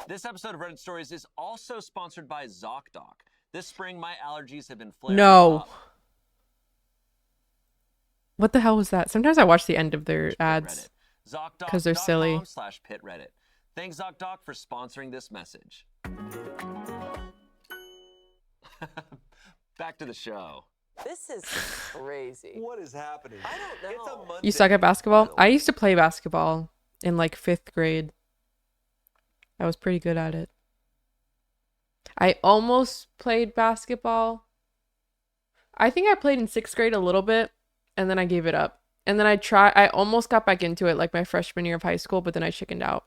This episode of Reddit Stories is also sponsored by ZocDoc. This spring, my allergies have been flaring No. up. What the hell was that? Sometimes I watch the end of their ads. ZocDoc.com 'Cause they're silly. /PitReddit. Thanks ZocDoc for sponsoring this message. Back to the show. This is crazy. What is happening? I don't It's a know. Monday. You suck at basketball? Finally. I used to play basketball in like 5th grade. I was pretty good at it. I almost played basketball. I think I played in 6th grade a little bit, and then I gave it up. And then I almost got back into it like my freshman year of high school, but then I chickened out.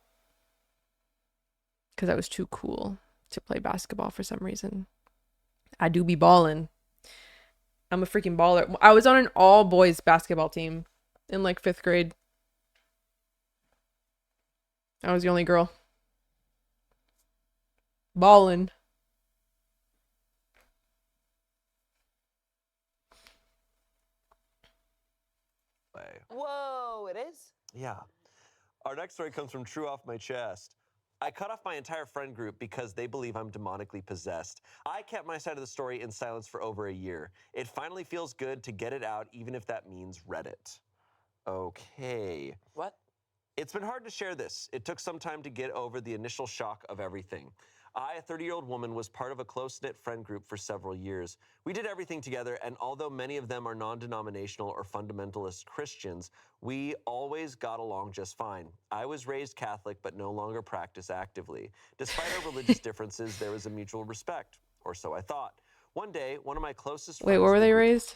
Because I was too cool to play basketball for some reason. I do be balling. I'm a freaking baller. I was on an all boys basketball team in like 5th grade. I was the only girl. Ballin'. Whoa, it is? Yeah. Our next story comes from True Off My Chest. I cut off my entire friend group because they believe I'm demonically possessed. I kept my side of the story in silence for over a year. It finally feels good to get it out, even if that means Reddit. Okay. What? It's been hard to share this. It took some time to get over the initial shock of everything. I, a 30-year-old woman, was part of a close-knit friend group for several years. We did everything together, and although many of them are non-denominational or fundamentalist Christians, we always got along just fine. I was raised Catholic, but no longer practice actively. Despite our religious differences, there was a mutual respect, or so I thought. One day, one of my closest friends... Wait, where were they raised?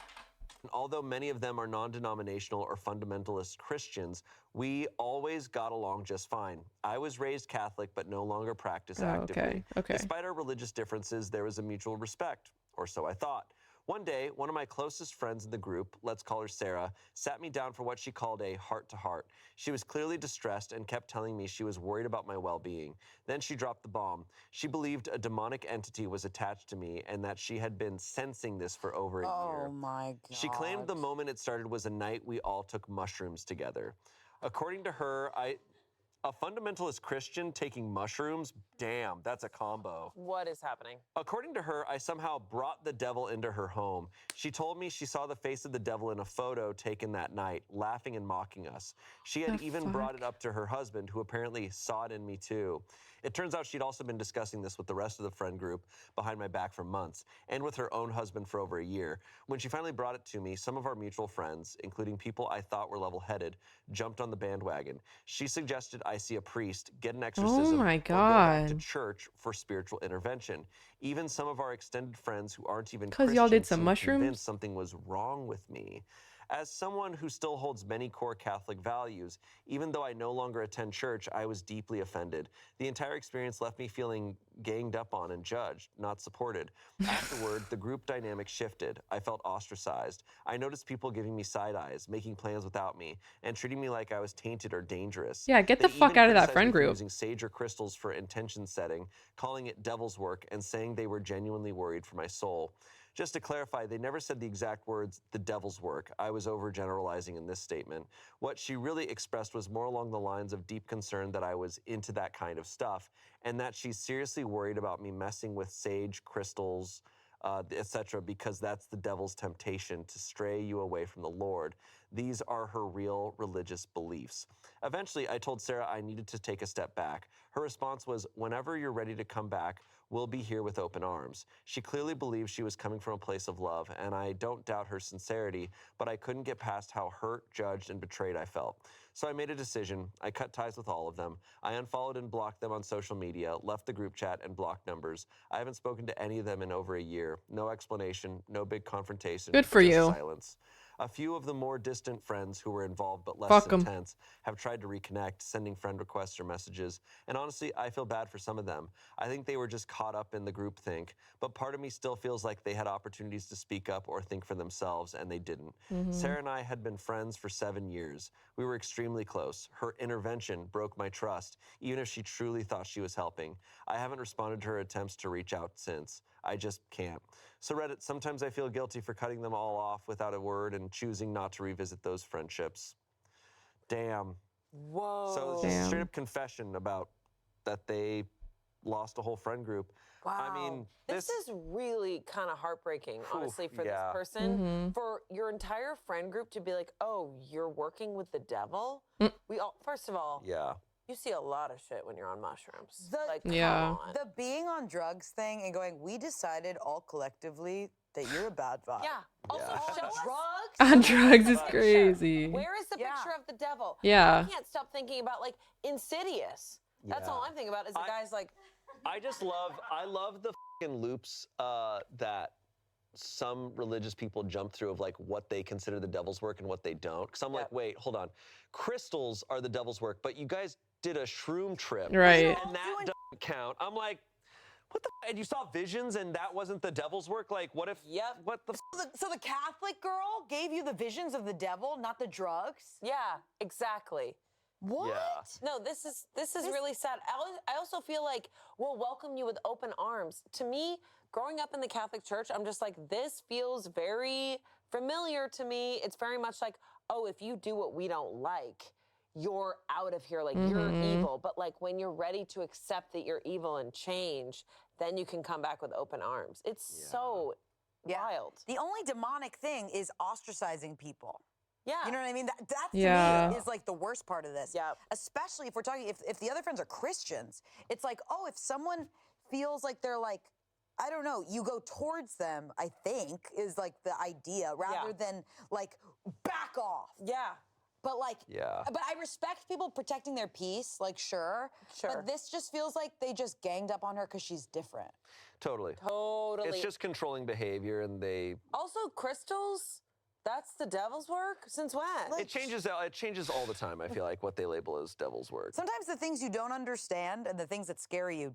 Although many of them are non-denominational or fundamentalist Christians, we always got along just fine. I was raised Catholic, but no longer practice actively. Okay. Despite our religious differences, there was a mutual respect, or so I thought. One day, one of my closest friends in the group, let's call her Sarah, sat me down for what she called a heart-to-heart. She was clearly distressed and kept telling me she was worried about my well-being. Then she dropped the bomb. She believed a demonic entity was attached to me and that she had been sensing this for over a year. Oh my God. She claimed the moment it started was a night we all took mushrooms together. According to her, a fundamentalist Christian taking mushrooms? Damn, that's a combo. What is happening? According to her, I somehow brought the devil into her home. She told me she saw the face of the devil in a photo taken that night, laughing and mocking us. She had even brought it up to her husband, who apparently saw it in me too. It turns out she'd also been discussing this with the rest of the friend group behind my back for months, and with her own husband for over a year. When she finally brought it to me, some of our mutual friends, including people I thought were level-headed, jumped on the bandwagon. She suggested I see a priest, get an exorcism, my or go back to God. church for spiritual intervention. Even some of our extended friends who aren't even 'Cause Christians y'all did some seemed mushrooms? convinced something was wrong with me. As someone who still holds many core Catholic values, even though I no longer attend church, I was deeply offended. The entire experience left me feeling ganged up on and judged, not supported. Afterward, the group dynamic shifted. I felt ostracized. I noticed people giving me side eyes, making plans without me, and treating me like I was tainted or dangerous. Yeah, get They the fuck even out of that criticized friend me for group. using sage or crystals for intention setting, calling it devil's work, and saying they were genuinely worried for my soul. Just to clarify, they never said the exact words, the devil's work. I was overgeneralizing in this statement. What she really expressed was more along the lines of deep concern that I was into that kind of stuff, and that she's seriously worried about me messing with sage, crystals, etc., because that's the devil's temptation to stray you away from the Lord. These are her real religious beliefs. Eventually, I told Sarah I needed to take a step back. Her response was, whenever you're ready to come back, we'll be here with open arms. She clearly believed she was coming from a place of love, and I don't doubt her sincerity, but I couldn't get past how hurt, judged, and betrayed I felt. So I made a decision. I cut ties with all of them. I unfollowed and blocked them on social media, left the group chat, and blocked numbers. I haven't spoken to any of them in over a year. No explanation, no big confrontation, Good for just you. silence. A few of the more distant friends who were involved but less Fuck 'em. intense have tried to reconnect, sending friend requests or messages. And honestly, I feel bad for some of them. I think they were just caught up in the groupthink, but part of me still feels like they had opportunities to speak up or think for themselves, and they didn't. Sarah and I had been friends for 7 years. We were extremely close. Her intervention broke my trust, even if she truly thought she was helping. I haven't responded to her attempts to reach out since. I just can't. So Reddit, sometimes I feel guilty for cutting them all off without a word and choosing not to revisit those friendships. Damn. Whoa. So it's just a straight Damn. up confession about that they lost a whole friend group. Wow. I mean, this is really kind of heartbreaking, honestly, for yeah. this person. For your entire friend group to be like, oh, you're working with the devil? We all, first of all, Yeah. you see a lot of shit when you're on mushrooms. The- Like, Yeah. come on. The being on drugs thing and going, we decided all collectively that you're a bad vibe. Yeah. Also, Yeah. show us drugs. On drugs is Picture. crazy. Where is the Yeah. picture of the devil? Yeah. I can't stop thinking about like Insidious. That's all Yeah. I'm thinking about is the guy's like, I love the fucking loops that some religious people jump through of like what they consider the devil's work and what they don't. Because I'm like, Yep. wait, hold on. Crystals are the devil's work, but you guys did a shroom trip. Right. And that doesn't count. I'm like, what the and you saw visions and that wasn't the devil's work? Like, what if, Yep. what the So the Catholic girl gave you the visions of the devil, not the drugs? yeah, exactly. What? Yeah. No, this is really sad. I also feel like we'll welcome you with open arms. To me, growing up in the Catholic Church, I'm just like, this feels very familiar to me. It's very much like, oh, if you do what we don't like, you're out of here, like you're evil. But like when you're ready to accept that you're evil and change, then you can come back with open arms. It's so wild. The only demonic thing is ostracizing people. Yeah. You know what I mean? That Yeah. to me is like the worst part of this. Yep. Especially if we're talking, if the other friends are Christians, it's like, oh, if someone feels like they're like, I don't know, you go towards them, I think, is like the idea, rather than like back off. Yeah. But like, Yeah. but I respect people protecting their peace, like sure. Sure. But this just feels like they just ganged up on her because she's different. Totally. Totally. It's just controlling behavior and they Also, crystals, that's the devil's work? Since when? it changes all the time, I feel like, what they label as devil's work. Sometimes the things you don't understand and the things that scare you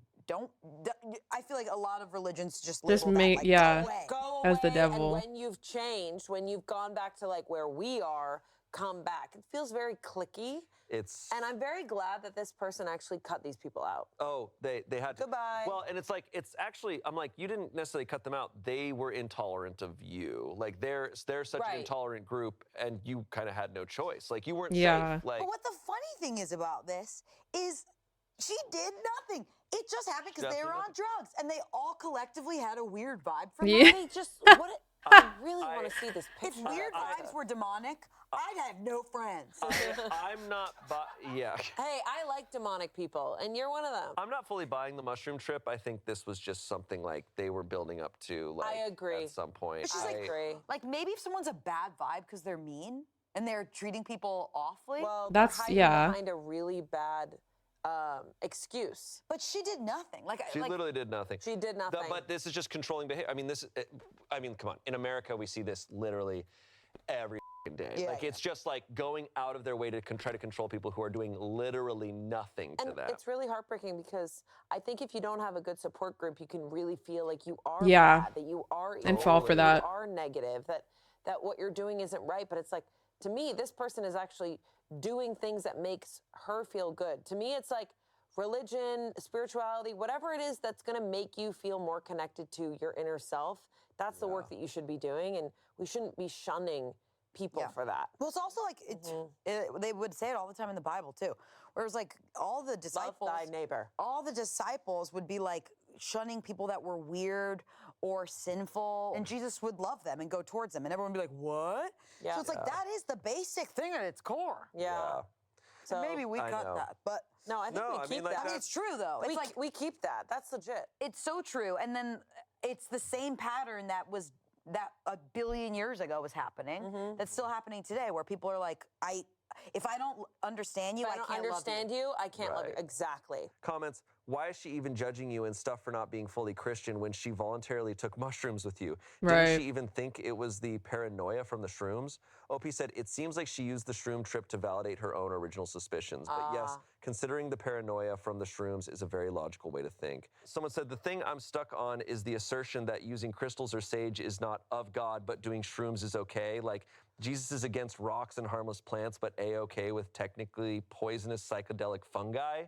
I feel like a lot of religions just label Just make that, like, yeah. go away. Go as the away, devil. and when you've changed, when you've gone back to like where we are, come back. It feels very cliquey. And I'm very glad that this person actually cut these people out. Oh, they had to. Goodbye. Well, and it's like, it's actually, I'm like, you didn't necessarily cut them out. They were intolerant of you. Like they're such an intolerant group, and you kind of had no choice. Like you weren't Yeah. safe. Like, But what the funny thing is about this is she did nothing. It just happened because they were on drugs, and they all collectively had a weird vibe from Yeah. that. They just, what? I really want to see this If picture. weird vibes were demonic, I'd have no friends. I'm not, yeah. Hey, I like demonic people, and you're one of them. I'm not fully buying the mushroom trip. I think this was just something like they were building up to. Like, I agree. At some point. It's just I agree. Like maybe if someone's a bad vibe because they're mean and they're treating people awfully. Well, That's- they're hiding yeah. behind a really bad excuse. But she did nothing. She literally did nothing. She did nothing. But this is just controlling behavior. I mean, come on. In America, we see this literally every day. Yeah, like, it's just like going out of their way to try to control people who are doing literally nothing to And them. it's really heartbreaking because I think if you don't have a good support group, you can really feel like you are bad, that you are And fall for that. you are negative, that what you're doing isn't right. But it's like, to me, this person is actually doing things that makes her feel good. To me, it's like religion, spirituality, whatever it is that's going to make you feel more connected to your inner self. That's the work that you should be doing, and we shouldn't be shunning people for that. Well, it's also like they would say it all the time in the Bible too, where it was like all the disciples, Love thy neighbor. all the disciples would be like shunning people that were weird or sinful, and Jesus would love them and go towards them, and everyone would be like, "What?" Yeah. So it's like that is the basic thing at its core. Yeah. So Maybe we cut that, but no, I think we keep that. I mean, it's true though. It's like we keep that. That's legit. it's so true, and then it's the same pattern that a billion years ago was happening. That's still happening today, where people are like, if I don't understand you, If I I don't can't understand love you, I can't love you. Right. Exactly. Comments, why is she even judging you and stuff for not being fully Christian when she voluntarily took mushrooms with you? Right. Didn't she even think it was the paranoia from the shrooms? OP said, it seems like she used the shroom trip to validate her own original suspicions. But yes, considering the paranoia from the shrooms is a very logical way to think. Someone said, the thing I'm stuck on is the assertion that using crystals or sage is not of God, but doing shrooms is okay. Like, Jesus is against rocks and harmless plants, but A-okay with technically poisonous psychedelic fungi.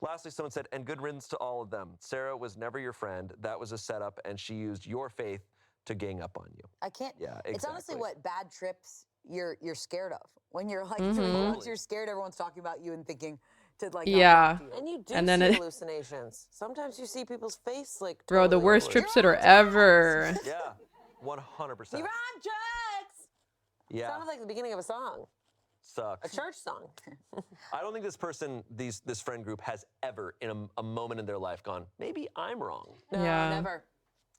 Lastly, someone said, and good riddance to all of them. Sarah was never your friend. That was a setup, and she used your faith to gang up on you. I can't. Yeah, It's honestly exactly. what bad trips you're scared of. When you're like doing drugs, you're scared everyone's talking about you and thinking to like not Yeah. talk to you. And you do And then see it- hallucinations. Sometimes you see people's face like Bro, the totally worst over. trips that are ever. Yeah, 100%. You're on drugs. Yeah, Sounded like the beginning of a song, a sucks. church song. I don't think this person, this friend group, has ever in a moment in their life gone, maybe I'm wrong. No, Yeah. never.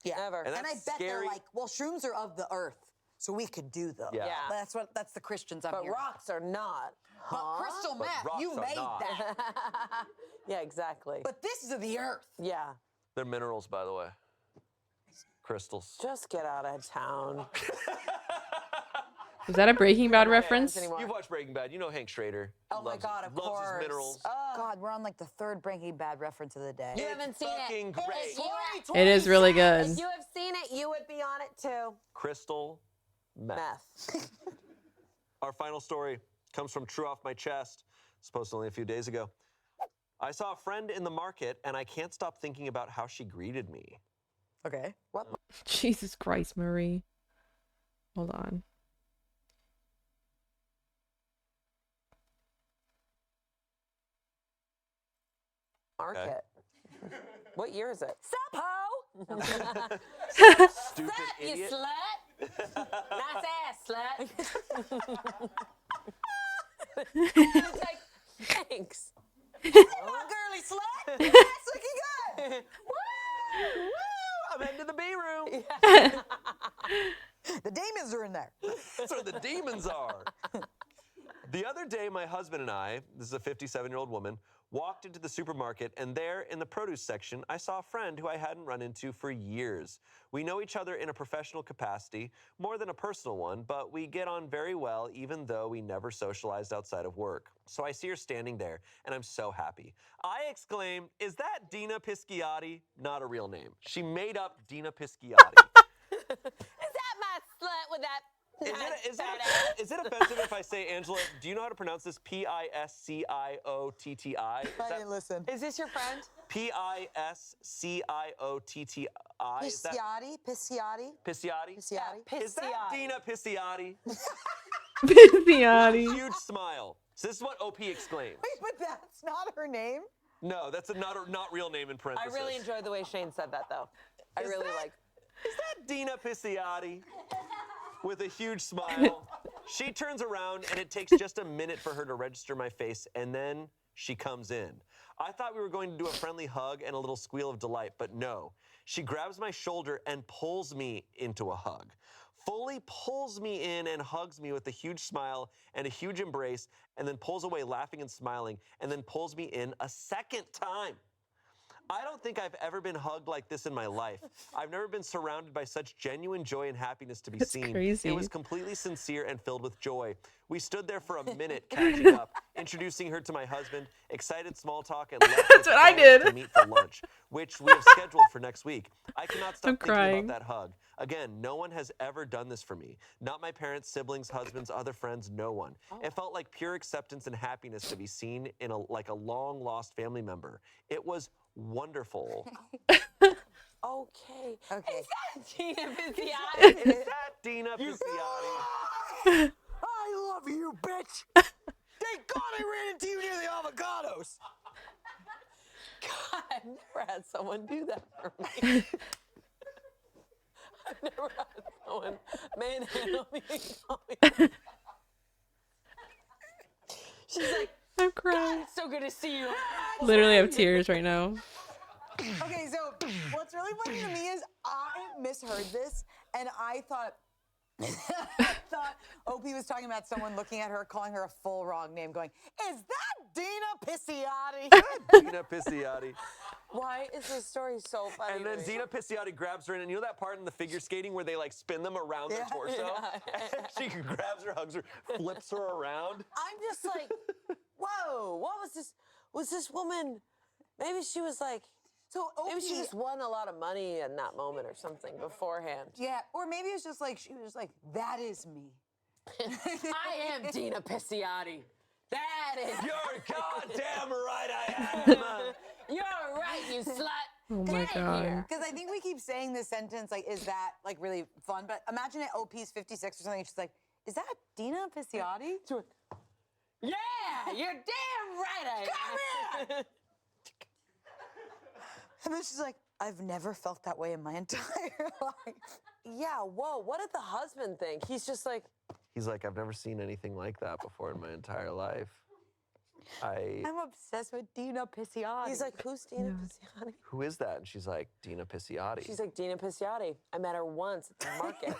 Yeah. Never. And And I that's bet they're scary. like, well, shrooms are of the earth, so we could do those. Yeah. Yeah. That's the Christians I'm But hearing. rocks are not. But Huh? crystal But meth, rocks you are made not. that. Yeah, exactly. But this is of the earth. yeah. They're minerals, by the way. Crystals. Just get out of town. Was that a Breaking Bad reference? anymore. You've watched Breaking Bad. You know Hank Schrader. Oh my God, of loves course. his minerals. God, we're on like the third Breaking Bad reference of the day. You haven't seen fucking it. great. If you, It is really good. if you have seen it, you would be on it too. Crystal meth. Meth. Our final story comes from True Off My Chest. It's posted only a few days ago. I saw a friend in the market, and I can't stop thinking about how she greeted me. Okay. What? Jesus Christ, Marie. Hold on. Market. What year is it? Sup, ho? Stupid You idiot. slut. Nice ass, slut. It's like, thanks. Come on, girly slut. That's looking good. Woo! I'm heading to the B room. The demons are in there. That's where the demons are. The other day, my husband and I, this is a 57-year-old woman, walked into the supermarket, and there in the produce section, I saw a friend who I hadn't run into for years. We know each other in a professional capacity, more than a personal one, but we get on very well even though we never socialized outside of work. So I see her standing there, and I'm so happy. I exclaim, is that Dina Pisciotti? Not a real name. She made up Dina Pisciotti. that my slut with that? Is it offensive if I say, Angela, do you know how to pronounce this? Pisciotti? I didn't listen. Is this your friend? Pisciotti? Is that Pisciotti? Pisciotti? Pisciotti? Pisciotti? Is that Dina Pisciotti? Pisciotti. Huge smile. So this is what OP exclaimed. Wait, but that's not her name? No, that's not real name in I parentheses. really enjoyed the way Shane said that, though. I really like. Is that Dina Pisciotti? With a huge smile. She turns around, and it takes just a minute for her to register my face, and then she comes in. I thought we were going to do a friendly hug and a little squeal of delight, but no. She grabs my shoulder and pulls me into a hug. Fully pulls me in and hugs me with a huge smile and a huge embrace, and then pulls away laughing and smiling, and then pulls me in a second time. I don't think I've ever been hugged like this in my life. I've never been surrounded by such genuine joy and happiness to be That's seen. crazy. It was completely sincere and filled with joy. We stood there for a minute catching up, introducing her to my husband, excited small talk, and left That's with what I plans to did. meet for lunch, which we have scheduled for next week. I cannot stop I'm thinking crying. about that hug. Again, no one has ever done this for me. Not my parents, siblings, husbands, other friends, no one. It felt like pure acceptance and happiness to be seen in like a long-lost family member. It was wonderful. Okay. Okay. Is that Gina Viziati? Is that Dina Pisciotti? I love you, bitch! Thank God I ran into you near the avocados! God, I've never had someone do that for me. I've never had someone manhandle me and call me. She's like, I'm God, crying. it's so good to see you. Literally have tears right now. Okay, so what's really funny to me is I misheard this, and I thought OP was talking about someone looking at her, calling her a full wrong name, going, "Is that Dina Pisciotti?" Dina Pisciotti. Why is this story so funny? And then to me? Dina Pisciotti grabs her in, and you know that part in the figure skating where they like spin them around their torso? Yeah. And she grabs her, hugs her, flips her around. I'm just like, whoa, what was this? Was this woman, maybe she was like, So maybe she OP just won a lot of money in that moment or something beforehand. Yeah, or maybe it's just like, she was just like, that is me. I am Dina Pisciotti. That is. You're goddamn right I am. You're right, you slut. Oh my Get in God. here. Because I think we keep saying this sentence, like, is that, like, really fun? But imagine it, OP's 56 or something, and she's like, is that Dina Pisciotti? Yeah, you're damn right I am. Come here! And then she's like, I've never felt that way in my entire life. Yeah, whoa, what did the husband think? He's just like, He's like, I've never seen anything like that before in my entire life. I'm obsessed with Dina Pisciotti. he's like, who's Dina Pisciotti? Who is that? And she's like, Dina Pisciotti. She's like, Dina Pisciotti. I met her once at the market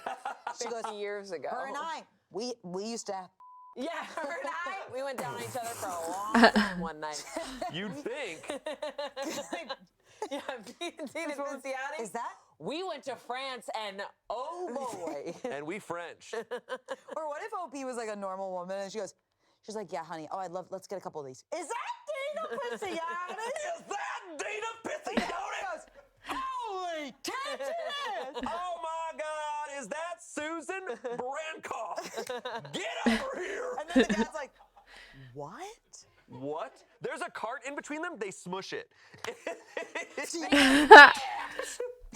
50 years ago. her and I, we used to. Yeah, her and I, we went down on each other for a long time one night. You'd think. Yeah, Dina Pisciotti. Is that? We went to France and oh boy. And we French. Or what if OP was like a normal woman and she's like, yeah, honey, oh, let's get a couple of these. Is that Dina Pisciotti? Is that Dina Pisciotti? Holy cats it is! Oh my God, is that Susan Brankoff? Get over here! And then the dad's like, what? What? There's a cart in between them? They smush it.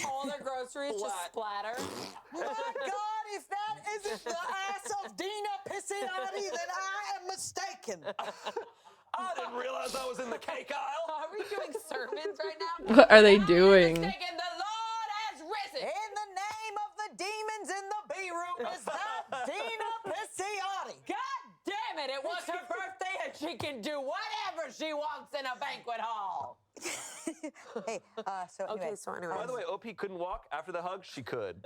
All their groceries just splatter. My God, if that isn't the ass of Dina Pisciotti, then I am mistaken. I didn't realize I was in the cake aisle. Are we doing sermons right now? What are they I'm doing? mistaken, the Lord has risen. In the name of the demons in the B-room, is that Dina Pisciotti? God damn it, it was her birthday and she can do whatever she wants in a banquet hall. Hey, so anyway. Okay, so anyway. By the way, OP couldn't walk. After the hug, she could.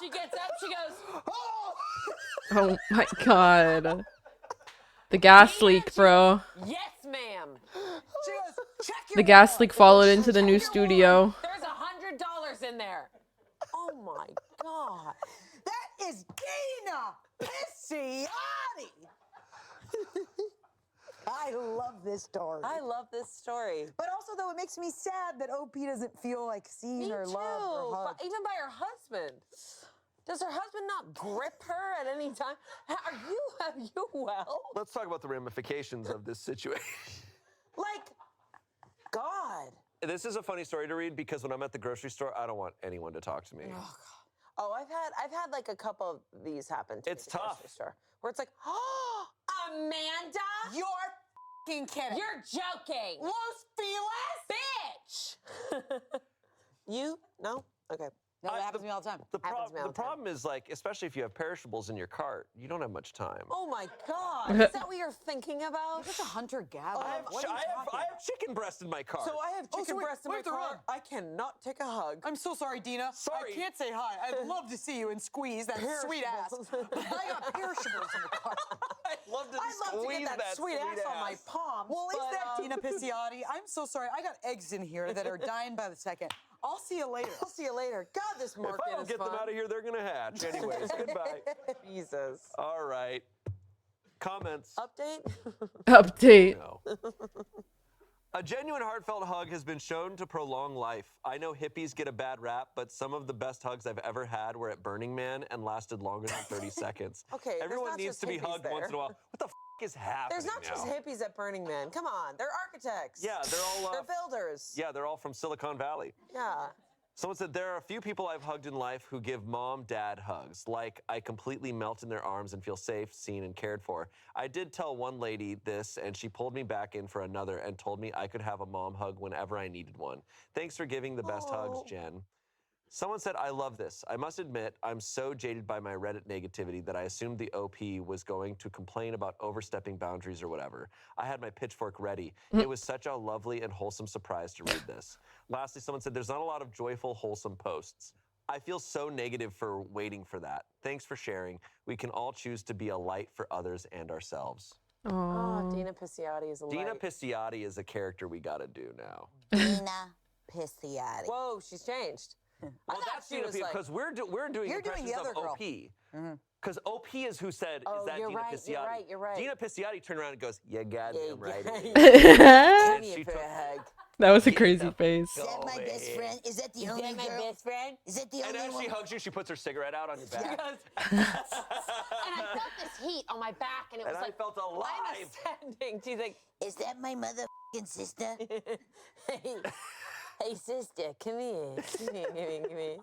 She gets up, she goes, Oh my God. The gas leak, bro. yes, ma'am. She goes, check your The gas wallet. leak followed into the new studio. There's $100 in there. Oh my God. That is Dina Pisciotti. I love this story. I love this story. But also, though, it makes me sad that OP doesn't feel like seen Me or too. loved or But hugged. even by her husband. Does her husband not grip her at any time? Are you well? Let's talk about the ramifications of this situation. Like, God. This is a funny story to read because when I'm at the grocery store, I don't want anyone to talk to me. Oh, God. Oh, I've had like a couple of these happen to me It's at the grocery tough. store, where it's like, oh, Amanda, You're f***ing kidding. you're joking. Los Feliz? Bitch. You? No? Okay. No, that happens to me all the time. The Happens to me all the time. problem is, like, especially if you have perishables in your cart, you don't have much time. Oh my God. Is that what you're thinking about? Such a hunter-gatherer. I have, What are you talking I have chicken breast in my cart. So I have Oh, chicken so wait, breast in my where's the car. rug? I cannot take a hug. I'm so sorry, Dina. Sorry. I can't say hi. I'd love to see you and squeeze that sweet ass. Perishables. But I got perishables in the car. I'd love to I'd love to squeeze get that sweet ass on my palms. Well, is but, that Dina Pisciotti? I'm so sorry. I got eggs in here that are dying by the second. I'll see you later. I'll see you later. God, this If market I don't is get fun. them out of here, they're gonna hatch. Anyways, goodbye. Jesus. All right. Comments? Update? Update. No. A genuine heartfelt hug has been shown to prolong life. I know hippies get a bad rap, but some of the best hugs I've ever had were at Burning Man and lasted longer than 30 seconds. Okay, there's Everyone not needs just to be hippies hugged once there. in a while. What the f is happening There's not now? just hippies at Burning Man. Come on. They're architects. Yeah, they're all They're builders. yeah, they're all from Silicon Valley. Yeah. Someone said there are a few people I've hugged in life who give mom, dad hugs. Like I completely melt in their arms and feel safe, seen, and cared for. I did tell one lady this, and she pulled me back in for another and told me I could have a mom hug whenever I needed one. Thanks for giving the best hugs, Jen. Someone said, I love this. I must admit, I'm so jaded by my Reddit negativity that I assumed the OP was going to complain about overstepping boundaries or whatever. I had my pitchfork ready. It was such a lovely and wholesome surprise to read this. Lastly, someone said, there's not a lot of joyful, wholesome posts. I feel so negative for waiting for that. Thanks for sharing. We can all choose to be a light for others and ourselves. Oh, Oh. Dina Pisciotti is a Dina light. Pisciotti is a character we gotta do now. Dina Pisciotti. Whoa, she's changed. I Well, thought that's she Dina was Pisciotti, like, because we're doing You're doing impressions the other of girl. OP. Because OP is who said, Oh, is that you're Dina right, Pisciotti? you're right, you're right. Dina Pisciotti turned around and goes, yeah, goddamn right. it is." That And Give she me a took- hug. was a Get crazy the face. Is that my Go best ahead. friend? Is that the Is only that my girl? best friend? Is that the And only as she one? hugs you, she puts her cigarette out on your back. And I felt this heat on my back, and it was And I like, felt I'm alive. ascending. She's like, Is that my motherfucking sister? hey, sister, come here. Come here, come here, come here.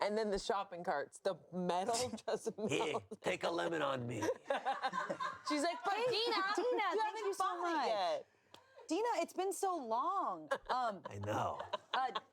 And then the shopping carts, the metal just Here, melted. take a lemon on me. She's like, but Dina, Dina, you thank haven't you so bought it much. yet. Dina, it's been so long. I know.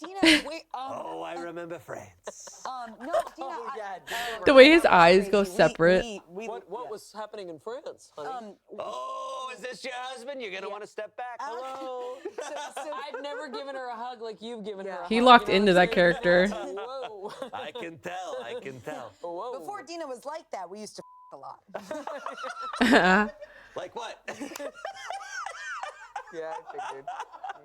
Dina, wait, Oh, I remember France. no, Dina. Oh, yeah, Dina. The way his that was eyes crazy. go separate. What was happening in France, honey? Oh, is this your husband? You're going to want to step back. Hello. I've never given her a hug like you've given her a hug. He locked you know into what I'm that saying? character. Whoa. I can tell. I can tell. Whoa. Before Dina was like that, we used to a lot. Like what? Yeah, I figured.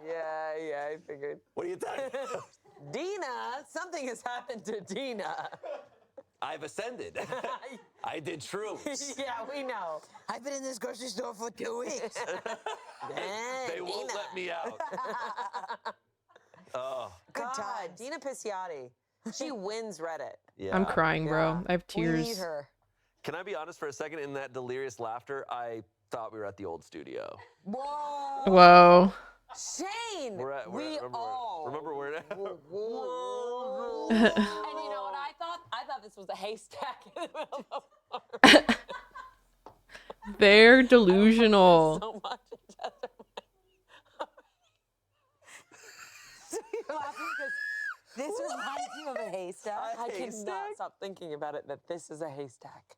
Yeah, I figured. What are you talking about? Dina, something has happened to Dina. I've ascended. I did shrooms. Yeah, we know. I've been in this grocery store for 2 weeks. They won't let me out. Oh, Good God, times. Dina Pisciotti. She wins Reddit. yeah. I'm crying, bro. Yeah. I have We need tears. her. Can I be honest for a second? In that delirious laughter, I thought we were at the old studio. Whoa. Whoa. Shane, Remember we're at. Whoa. And you know what I thought? I thought this was a haystack in the middle of the farm. They're delusional. So much each other. You're laughing because this reminds you of a haystack. I Haystack? cannot stop thinking about it that this is a haystack.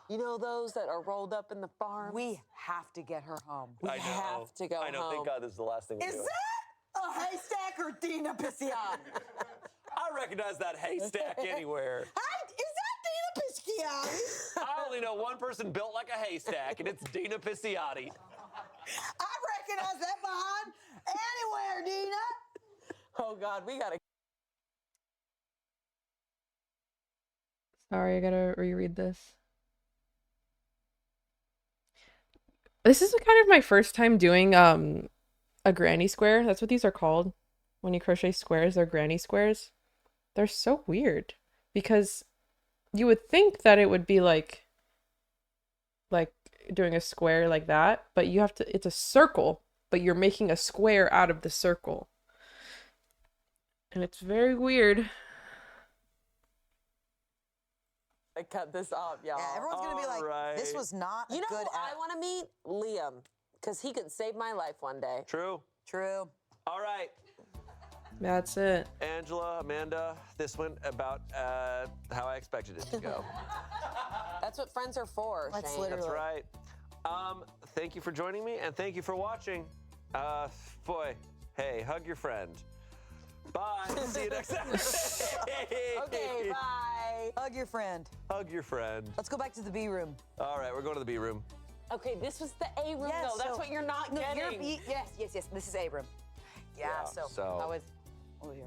You know those that are rolled up in the farm? We have to get her home. We I know. have to go I know. home. Thank God this is the last thing we Is do. that a haystack or Dina Pisciotti? I recognize that haystack anywhere. Is that Dina Pisciotti? I only know one person built like a haystack, and it's Dina Pisciotti. I recognize that behind anywhere, Dina. Oh God, we gotta. Sorry, I gotta reread this. This is kind of my first time doing a granny square. That's what these are called. When you crochet squares, they're granny squares. They're so weird because you would think that it would be like doing a square like that, but you have to, it's a circle, but you're making a square out of the circle. And it's very weird. I cut this up, y'all. Yeah, everyone's gonna be like, this Alright. was not a You know good who I app. want to meet? Liam, because he could save my life one day. True. True. All right. That's it. Angela, Amanda, this went about how I expected it to go. That's what friends are for, That's Shane. literally- That's right. Thank you for joining me, and thank you for watching. Boy, hey, hug your friend. Bye. See you next time. Okay, bye. Hug your friend. Hug your friend. Let's go back to the B room. All right, we're going to the B room. Okay, this was the A room, though. That's what you're not no, getting. You're B, yes. This is A room. Yeah. Yeah, so- How was? Oh, here.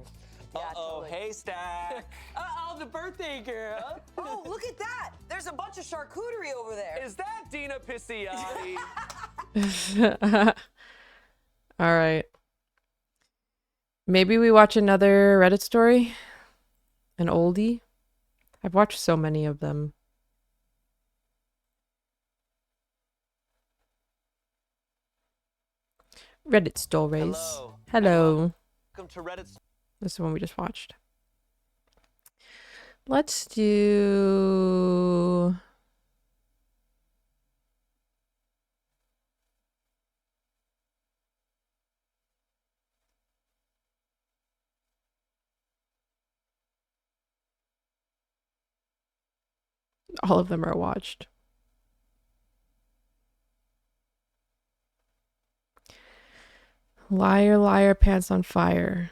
Yeah, Uh-oh, totally. haystack. Uh-oh, the birthday girl. Oh, look at that! There's a bunch of charcuterie over there. Is that Dina Pisciotti? All right. Maybe we watch another Reddit story? An oldie? I've watched so many of them. Reddit stories. Hello. Hello. Welcome to Reddit. This is the one we just watched. Let's do... All of them are watched. Liar, liar, pants on fire.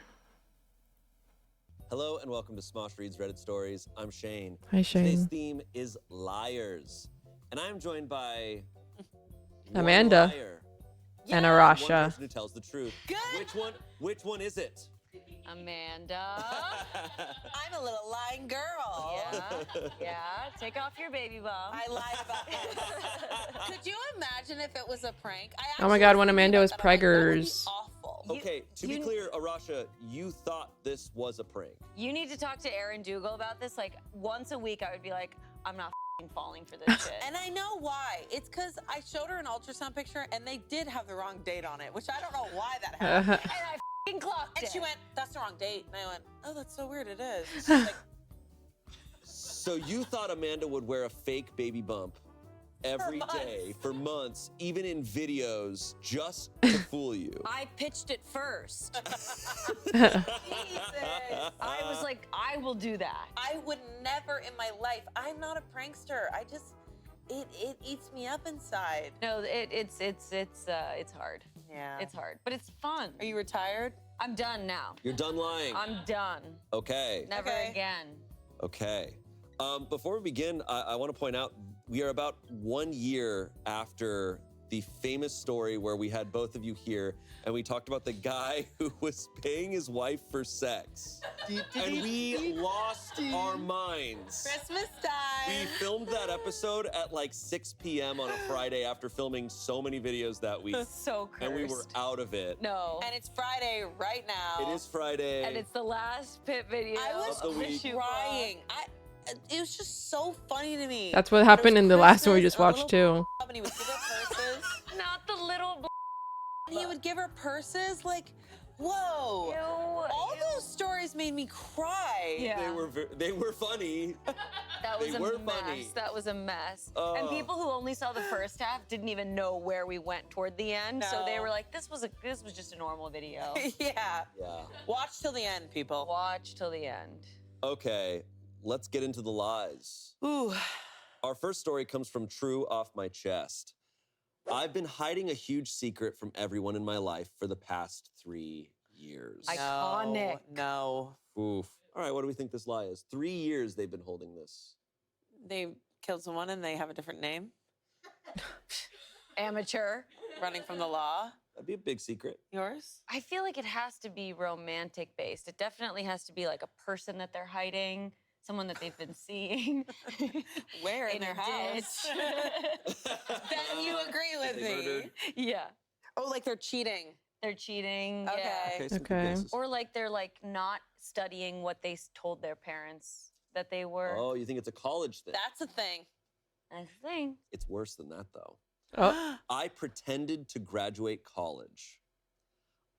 Hello and welcome to Smosh Reads Reddit Stories. I'm Shane. Hi, Today's Shane. theme is liars. And I'm joined by Amanda. one liar, And one Arasha. person who tells the truth. Good. Which one is it? Amanda. I'm a little lying girl. Yeah. Take off your baby bum. I lied about this. Could you imagine if it was a prank? Oh my god, when Amanda was preggers. Awful. Okay, to be clear, Arasha, you thought this was a prank. You need to talk to Aaron Dougal about this. Like once a week, I would be like, I'm not falling for this shit. And I know why. It's because I showed her an ultrasound picture and they did have the wrong date on it, which I don't know why that happened. And I clocked And it. she went, that's the wrong date. And I went, oh, that's so weird. It is. She's like, So you thought Amanda would wear a fake baby bump every day for months, even in videos, just to fool you. I pitched it first. Jesus. I was like, I will do that. I would never in my life. I'm not a prankster. I just, it eats me up inside. No, it's hard. Yeah. It's hard, but it's fun. Are you retired? I'm done now. You're done lying. I'm done. Okay. Never Okay. again. Okay. Before we begin, I want to point out we are about 1 year after the famous story where we had both of you here and we talked about the guy who was paying his wife for sex. And we lost our minds. Christmas We time. filmed that episode at like 6 p.m. on a Friday after filming so many videos that week. So cursed. And we were out of it. No. And it's Friday right now. It is Friday. And it's the last pit video. I was Of the week. crying. It was just so funny to me. That's what happened It was in the last one we Christmas, just and a watched little too. And he would give her purses. Not the little. And he would give her purses. Like, whoa. All those stories made me cry. Yeah. They were funny. That was They a were mess. funny. That was a mess. And people who only saw the first half didn't even know where we went toward the end. So they No. were like, this was just a normal video. Yeah. Yeah. Watch till the end, people. Watch till the end. Okay, let's get into the lies. Ooh. Our first story comes from True Off My Chest. I've been hiding a huge secret from everyone in my life for the past 3 years. Iconic. No. Oof. All right, what do we think this lie is? 3 years they've been holding this. They killed someone and they have a different name, Amateur. running from the law. That'd be a big secret. Yours? I feel like it has to be romantic based. It definitely has to be like a person that they're hiding. someone that they've been seeing. Where in in their a ditch. house? Then you agree with They me. murdered. Yeah. Oh, like they're cheating. They're cheating. Okay. Yeah. Okay, some good Okay. guesses. Or like they're like not studying what they told their parents that they were. Oh, you think it's a college thing? That's a thing. That's the thing. It's worse than that, though. Oh, I pretended to graduate college.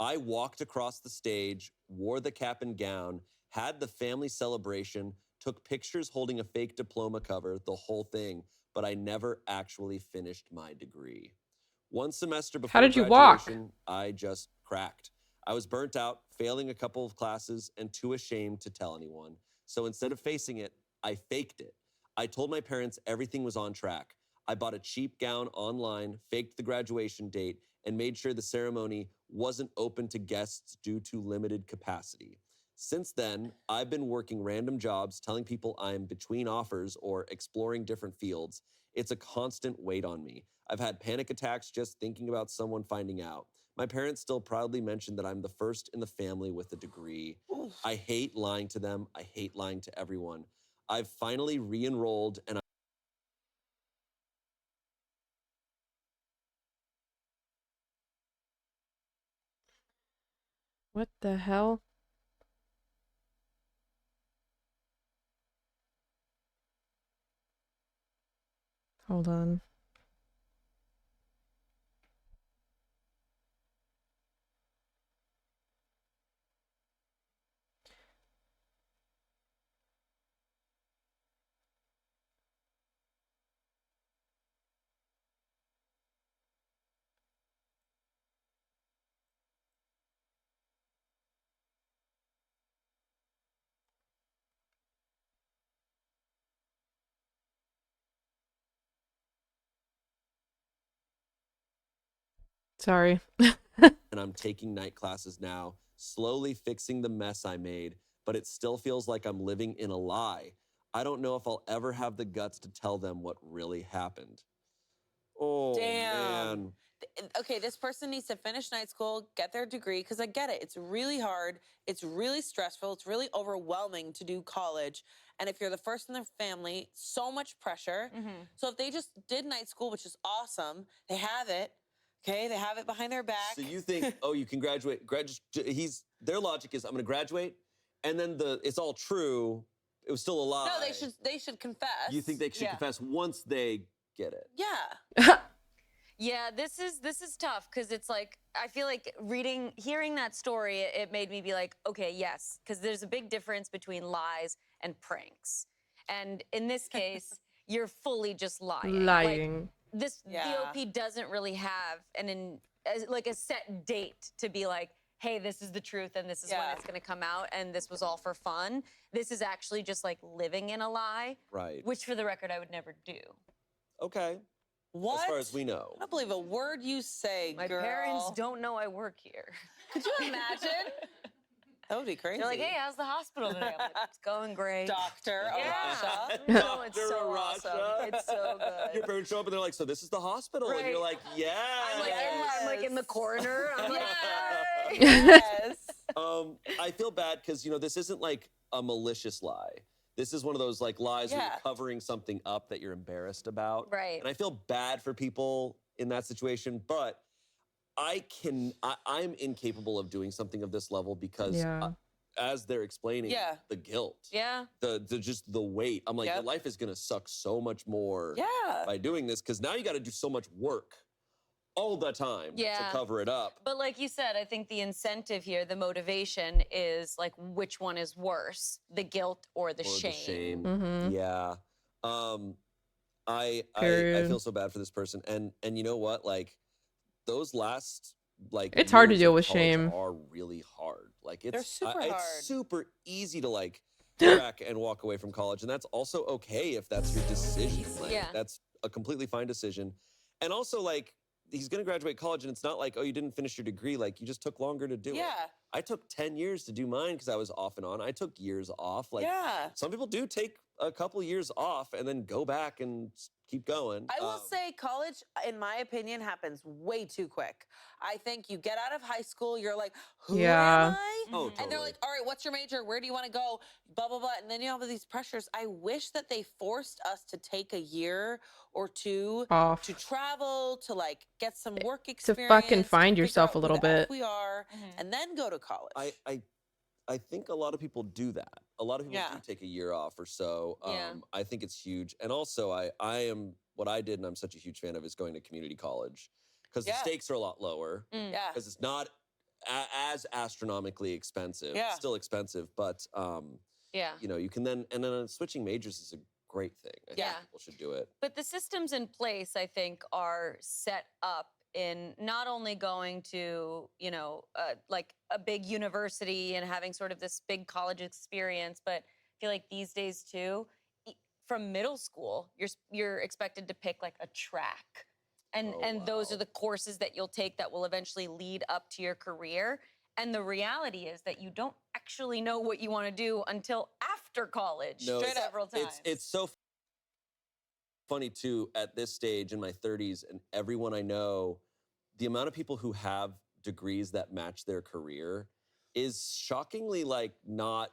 I walked across the stage, wore the cap and gown, had the family celebration, took pictures holding a fake diploma cover, the whole thing, but I never actually finished my degree. One semester before did you walk? graduation, I just cracked. I was burnt out, failing a couple of classes, and too ashamed to tell anyone. So instead of facing it, I faked it. I told my parents everything was on track. I bought a cheap gown online, faked the graduation date, and made sure the ceremony wasn't open to guests due to limited capacity. Since then, I've been working random jobs, telling people I'm between offers or exploring different fields. It's a constant weight on me. I've had panic attacks just thinking about someone finding out. My parents still proudly mention that I'm the first in the family with a degree. I hate lying to them. I hate lying to everyone. I've finally re-enrolled and what the hell? Hold on. Sorry. I'm taking night classes now, slowly fixing the mess I made, but it still feels like I'm living in a lie. I don't know if I'll ever have the guts to tell them what really happened. Oh, Damn. man. Okay, this person needs to finish night school, get their degree, because I get it. It's really hard. It's really stressful. It's really overwhelming to do college. And if you're the first in their family, so much pressure. So if they just did night school, which is awesome, they have it. Okay, they have it behind their back. So you think, oh, you can graduate. Their logic is, I'm going to graduate, and then it's all true. It was still a lie. No, they should confess. You think they should Yeah. confess once they get it? Yeah. Yeah, this is tough because it's like I feel like hearing that story, it made me be like, okay, yes, because there's a big difference between lies and pranks, and in this case, you're fully just lying. Lying. Like, Yeah. the OP doesn't really have like a set date to be like, hey, this is the truth and this is when Yeah. it's going to come out and this was all for fun. This is actually just like living in a lie, Right. which for the record, I would never do. Okay. What? As far as we know. I don't believe a word you say, My girl. parents don't know I work here. Could you imagine? That would be crazy. They're like, hey, how's the hospital today? I'm like, it's going great. Doctor Arasha. No, it's Dr. so Arasha. awesome. It's so good. Your parents show up and they're like, so this is the hospital. And you're Right. like, yeah. I'm like in the corner. I'm like, "Hey." Yes. I feel bad because, this isn't like a malicious lie. This is one of those like lies where Yeah. you're covering something up that you're embarrassed about. Right. And I feel bad for people in that situation, but I'm incapable of doing something of this level because Yeah. as they're explaining, Yeah. the guilt, Yeah. just the weight. I'm like, Yep. your life is gonna suck so much more Yeah. by doing this because now you got to do so much work all the time to Yeah. cover it up. But like you said, I think the incentive here, the motivation is like which one is worse, the guilt or the Or shame. the shame. Mhm. Yeah. I Period. feel so bad for this person. And you know what? Like those last It's hard to years deal of with college shame. are really hard. Like They're super hard. it's super easy to like crack and walk away from college. And that's also okay if that's your decision. Like, Yeah. that's a completely fine decision. And also like he's gonna graduate college and it's not like, oh, you didn't finish your degree, like you just took longer to do it. Yeah. I took 10 years to do mine because I was off and on. I took years off. Like Yeah. some people do take a couple years off and then go back and keep keep going. I will say college, in my opinion, happens way too quick. I think you get out of high school, you're like, who am Yeah. I? Oh, And they're totally. like, all right, what's your major? Where do you want to go? Blah, blah, blah. And then you have these pressures. I wish that they forced us to take a year or two Off. to travel, to like get some work To experience, fucking to find figure yourself out a who little the F bit. we are, and then go to college. I think a lot of people do that. A lot of people do take a year off or so. Yeah. I think it's huge. And also, I am what I did, and I'm such a huge fan of, is going to community college because the stakes are a lot lower. Yeah. Because it's not as astronomically expensive. Yeah. It's still expensive, but Yeah. you know, you can then switching majors is a great thing. I think people should do it. But the systems in place, I think, are set up in not only going to, you know, like a big university and having sort of this big college experience, but I feel like these days too, from middle school, you're expected to pick like a track. And those are the courses that you'll take that will eventually lead up to your career. And the reality is that you don't actually know what you want to do until after college. No, Several times. It's so funny too at this stage in my 30s, and everyone I know, the amount of people who have degrees that match their career is shockingly like not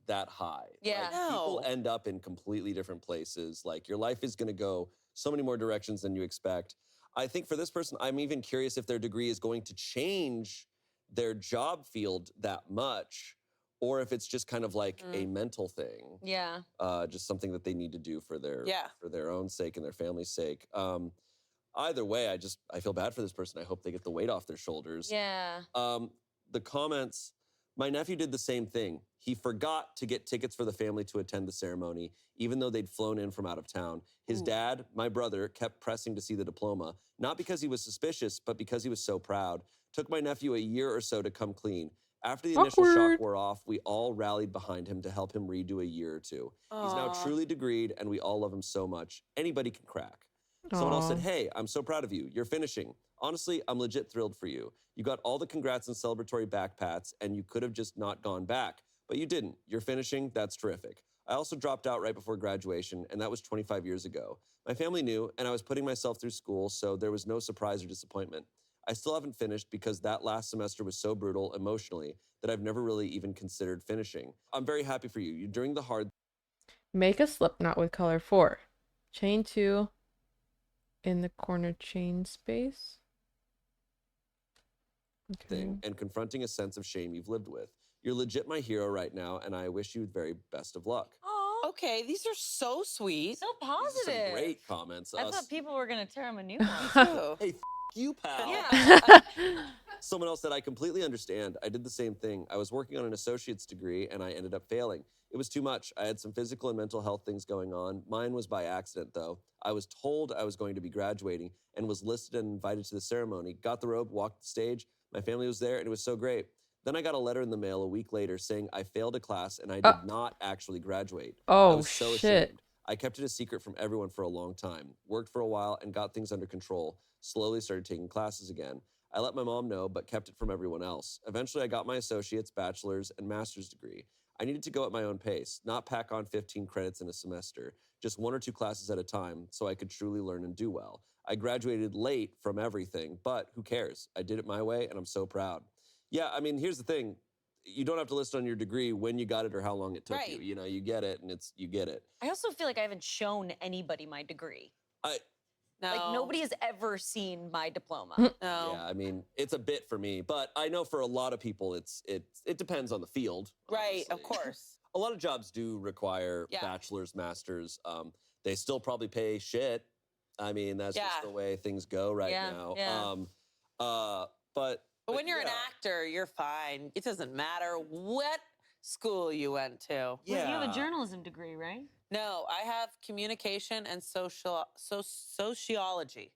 that high. Yeah. Like, people end up in completely different places. Like your life is going to go so many more directions than you expect. I think for this person, I'm even curious if their degree is going to change their job field that much, or if it's just kind of like a mental thing. Yeah. Just something that they need to do for their own sake and their family's sake. Either way, I feel bad for this person. I hope they get the weight off their shoulders. Yeah. The comments, my nephew did the same thing. He forgot to get tickets for the family to attend the ceremony, even though they'd flown in from out of town. His dad, my brother, kept pressing to see the diploma, not because he was suspicious, but because he was so proud. Took my nephew a year or so to come clean. After the initial shock wore off, we all rallied behind him to help him redo a year or two. He's now truly degreed, and we all love him so much. Anybody can crack. Someone else said, hey, I'm so proud of you. You're finishing. Honestly, I'm legit thrilled for you. You got all the congrats and celebratory back pats, and you could have just not gone back. But you didn't. You're finishing. That's terrific. I also dropped out right before graduation, and that was 25 years ago. My family knew, and I was putting myself through school, so there was no surprise or disappointment. I still haven't finished because that last semester was so brutal emotionally that I've never really even considered finishing. I'm very happy for you. You're doing the hard Make a slip knot with color 4. Chain 2 in the corner chain space. thing and confronting a sense of shame you've lived with. You're legit my hero right now, and I wish you the very best of luck. Aw. Okay, these are so sweet. So These are positive. some great comments. I thought people were gonna tear him a new one. Too. Hey, you, pal. Yeah. Someone else said, I completely understand. I did the same thing. I was working on an associate's degree, and I ended up failing. It was too much. I had some physical and mental health things going on. Mine was by accident, though. I was told I was going to be graduating and was listed and invited to the ceremony. Got the robe, walked the stage. My family was there, and it was so great. Then I got a letter in the mail a week later saying I failed a class and I did not actually graduate. I Oh, was so shit. ashamed. I kept it a secret from everyone for a long time. Worked for a while and got things under control. Slowly started taking classes again. I let my mom know, but kept it from everyone else. Eventually, I got my associate's, bachelor's, and master's degree. I needed to go at my own pace, not pack on 15 credits in a semester, just 1 or 2 classes at a time so I could truly learn and do well. I graduated late from everything, but who cares? I did it my way, and I'm so proud. Yeah, I mean, here's the thing. You don't have to list on your degree when you got it or how long it took you. Right. You know, you get it, and you get it. I also feel like I haven't shown anybody my degree. No. Like nobody has ever seen my diploma. No. Yeah, I mean, it's a bit for me, but I know for a lot of people, it depends on the field. Right, of obviously. course. A lot of jobs do require bachelor's, masters. They still probably pay shit. I mean, that's just the way things go right now. Yeah. But when you're an actor, you're fine. It doesn't matter what school you went to. Wait, you have a journalism degree, right? No, I have communication and sociology.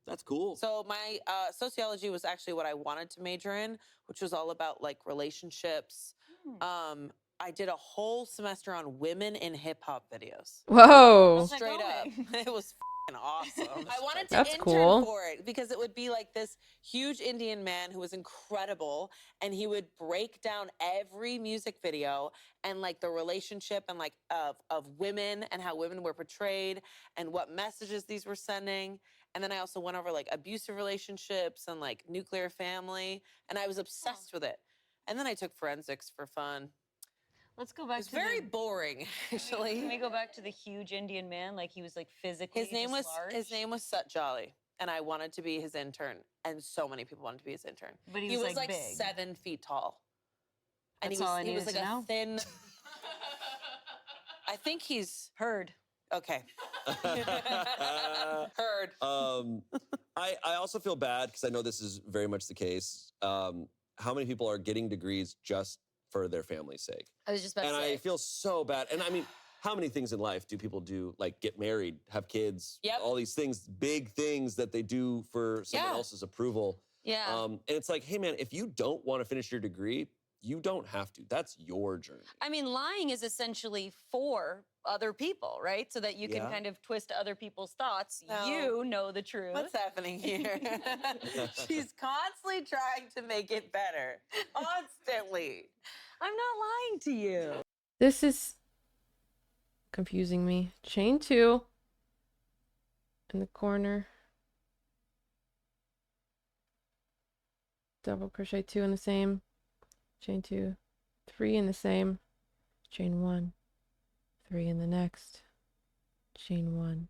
That's cool. So my sociology was actually what I wanted to major in, which was all about like relationships. I did a whole semester on women in hip hop videos. Whoa. How's that Straight up. going? It was awesome. I wanted to That's intern cool. for it because it would be like this huge Indian man who was incredible, and he would break down every music video and like the relationship and like of women and how women were portrayed and what messages these were sending. And then I also went over like abusive relationships and like nuclear family, and I was obsessed with it. And then I took forensics for fun. Let's go back It's to very the, boring, actually. Can we go back to the huge Indian man? Like he was like physically His name just was large? Sut Jolly, and I wanted to be his intern, and so many people wanted to be his intern. But he was, like, big. 7 feet tall, and That's all I he was needed like to a know. thin. I think he's Heard. okay. Heard. I also feel bad because I know this is very much the case. How many people are getting degrees just for their family's sake? I was just about And to say. I feel so bad. And I mean, how many things in life do people do, like get married, have kids, Yep. all these things, big things that they do for someone Yeah. else's approval? Yeah. And it's like, hey man, if you don't want to finish your degree, you don't have to. That's your journey. I mean, lying is essentially for other people, right? So that you can Yeah. kind of twist other people's thoughts. No. You know the truth. What's happening here? She's constantly trying to make it better. Constantly. I'm not lying to you. This is confusing me. Chain 2 in the corner. Double crochet 2 in the same. Chain 2, 3 in the same. Chain 1, 3 in the next. Chain 1.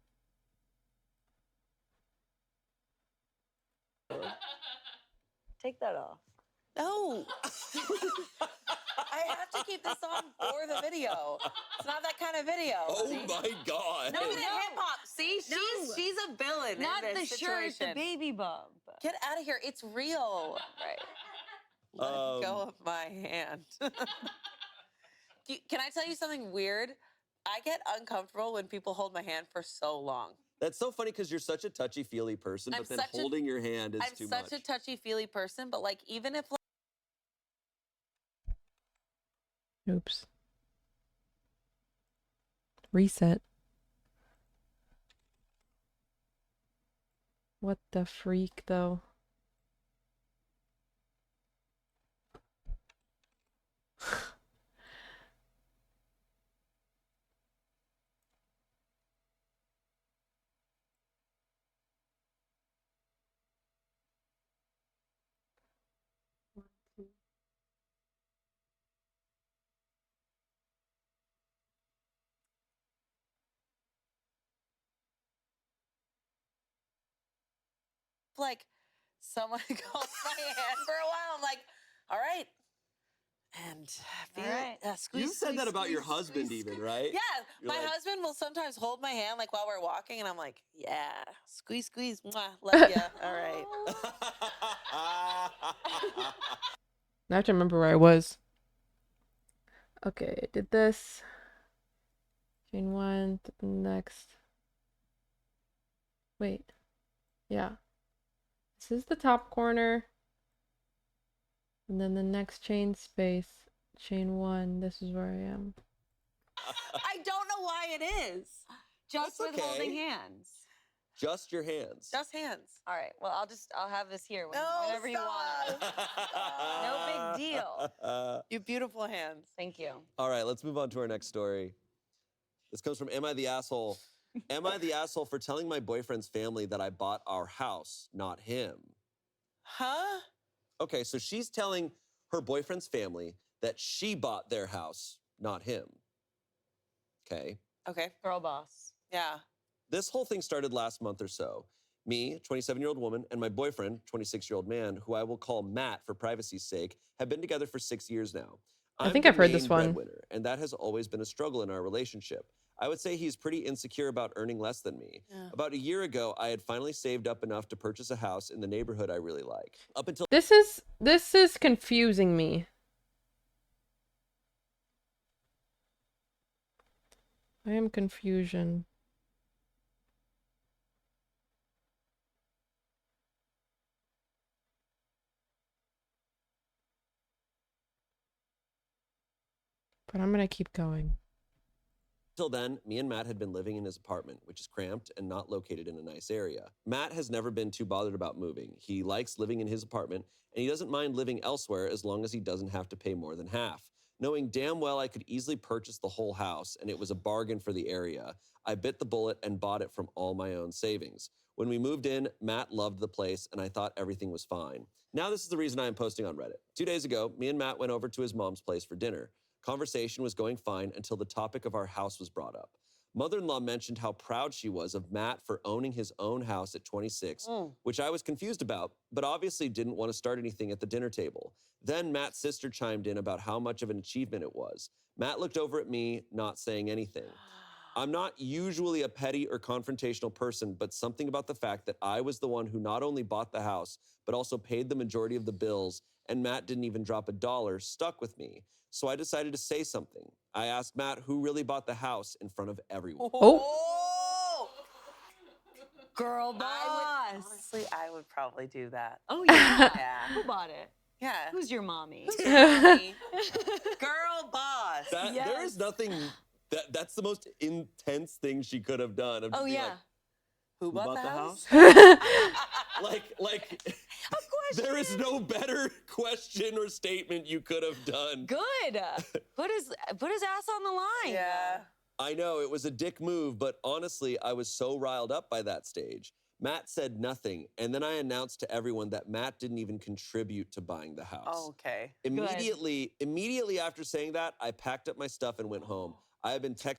Take that off. No. I have to keep this on for the video. It's not that kind of video. Oh See? my God. Look at hip hop. See, she's a villain. Not in the this shirt, the situation. baby bump. Get out of here. It's real. Right. Let go of my hand. Can I tell you something weird? I get uncomfortable when people hold my hand for so long. That's so funny because you're such a touchy-feely person, I'm but then such a- holding your hand is I'm too such much. a touchy-feely person, but like even if like, Oops. Reset. What the freak, though? like someone holds my hand for a while, I'm like, all right. And feel All right. it. Squeeze, You've said squeeze, that about your squeeze, husband squeeze, even, squeeze. right? Yeah, You're my like- husband will sometimes hold my hand like while we're walking, and I'm like, yeah, squeeze, squeeze, mwah, love ya. All right. Now I have to remember where I was. Okay, I did this. Chain 1, to the next. Wait. Yeah. This is the top corner. And then the next chain space. Chain 1. This is where I am. I don't know why it is. Just That's with holding okay. hands. Just your hands. Just hands. All right. Well, I'll have this here No, whenever you want. No big deal. You beautiful hands. Thank you. All right, let's move on to our next story. This comes from Am I the Asshole? Am I the asshole for telling my boyfriend's family that I bought our house, not him? Huh? Okay, so she's telling her boyfriend's family that she bought their house, not him. Okay. Okay. Girl boss. Yeah. This whole thing started last month or so. Me, 27-year-old woman, and my boyfriend, 26-year-old man, who I will call Matt for privacy's sake, have been together for 6 years now. I I'm think the I've heard this main one. breadwinner, and that has always been a struggle in our relationship. I would say he's pretty insecure about earning less than me. Yeah. About a year ago, I had finally saved up enough to purchase a house in the neighborhood I really like. Up until This is confusing me. I am confusion. But I'm gonna keep going. Till then, me and Matt had been living in his apartment, which is cramped and not located in a nice area. Matt has never been too bothered about moving. He likes living in his apartment, and he doesn't mind living elsewhere as long as he doesn't have to pay more than half. Knowing damn well I could easily purchase the whole house, and it was a bargain for the area, I bit the bullet and bought it from all my own savings. When we moved in, Matt loved the place, and I thought everything was fine. Now this is the reason I am posting on Reddit. 2 days ago, me and Matt went over to his mom's place for dinner. Conversation was going fine until the topic of our house was brought up. Mother-in-law mentioned how proud she was of Matt for owning his own house at 26, which I was confused about, but obviously didn't want to start anything at the dinner table. Then Matt's sister chimed in about how much of an achievement it was. Matt looked over at me, not saying anything. I'm not usually a petty or confrontational person, but something about the fact that I was the one who not only bought the house, but also paid the majority of the bills, and Matt didn't even drop a dollar, stuck with me. So I decided to say something. I asked Matt who really bought the house in front of everyone. Oh. Girl boss. Honestly, I would probably do that. Oh yeah. Yeah. Who bought it? Yeah. Who's your mommy? Mommy? Girl boss. There is nothing, that's the most intense thing she could have done. Of just Oh being yeah. like, Who bought the house? like there is no better question or statement you could have done. Good. Put his ass on the line. Yeah. I know, it was a dick move, but honestly, I was so riled up by that stage. Matt said nothing, and then I announced to everyone that Matt didn't even contribute to buying the house. Oh, okay. Immediately after saying that, I packed up my stuff and went home. I have been texting.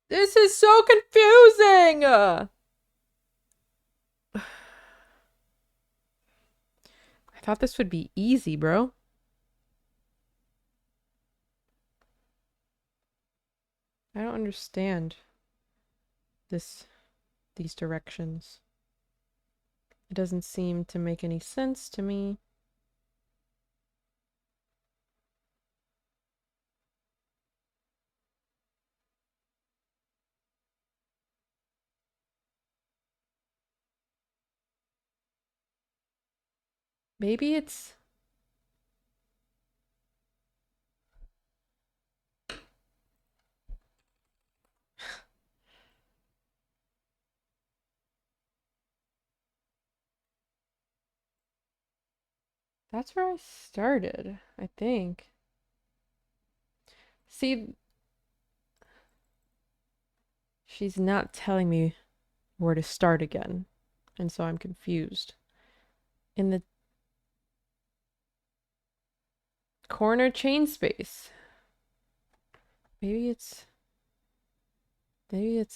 This is so confusing. I thought this would be easy, bro. I don't understand these directions. It doesn't seem to make any sense to me. Maybe it's... That's where I started, I think. See, she's not telling me where to start again, and so I'm confused. In the corner chain space. Maybe it's... I'm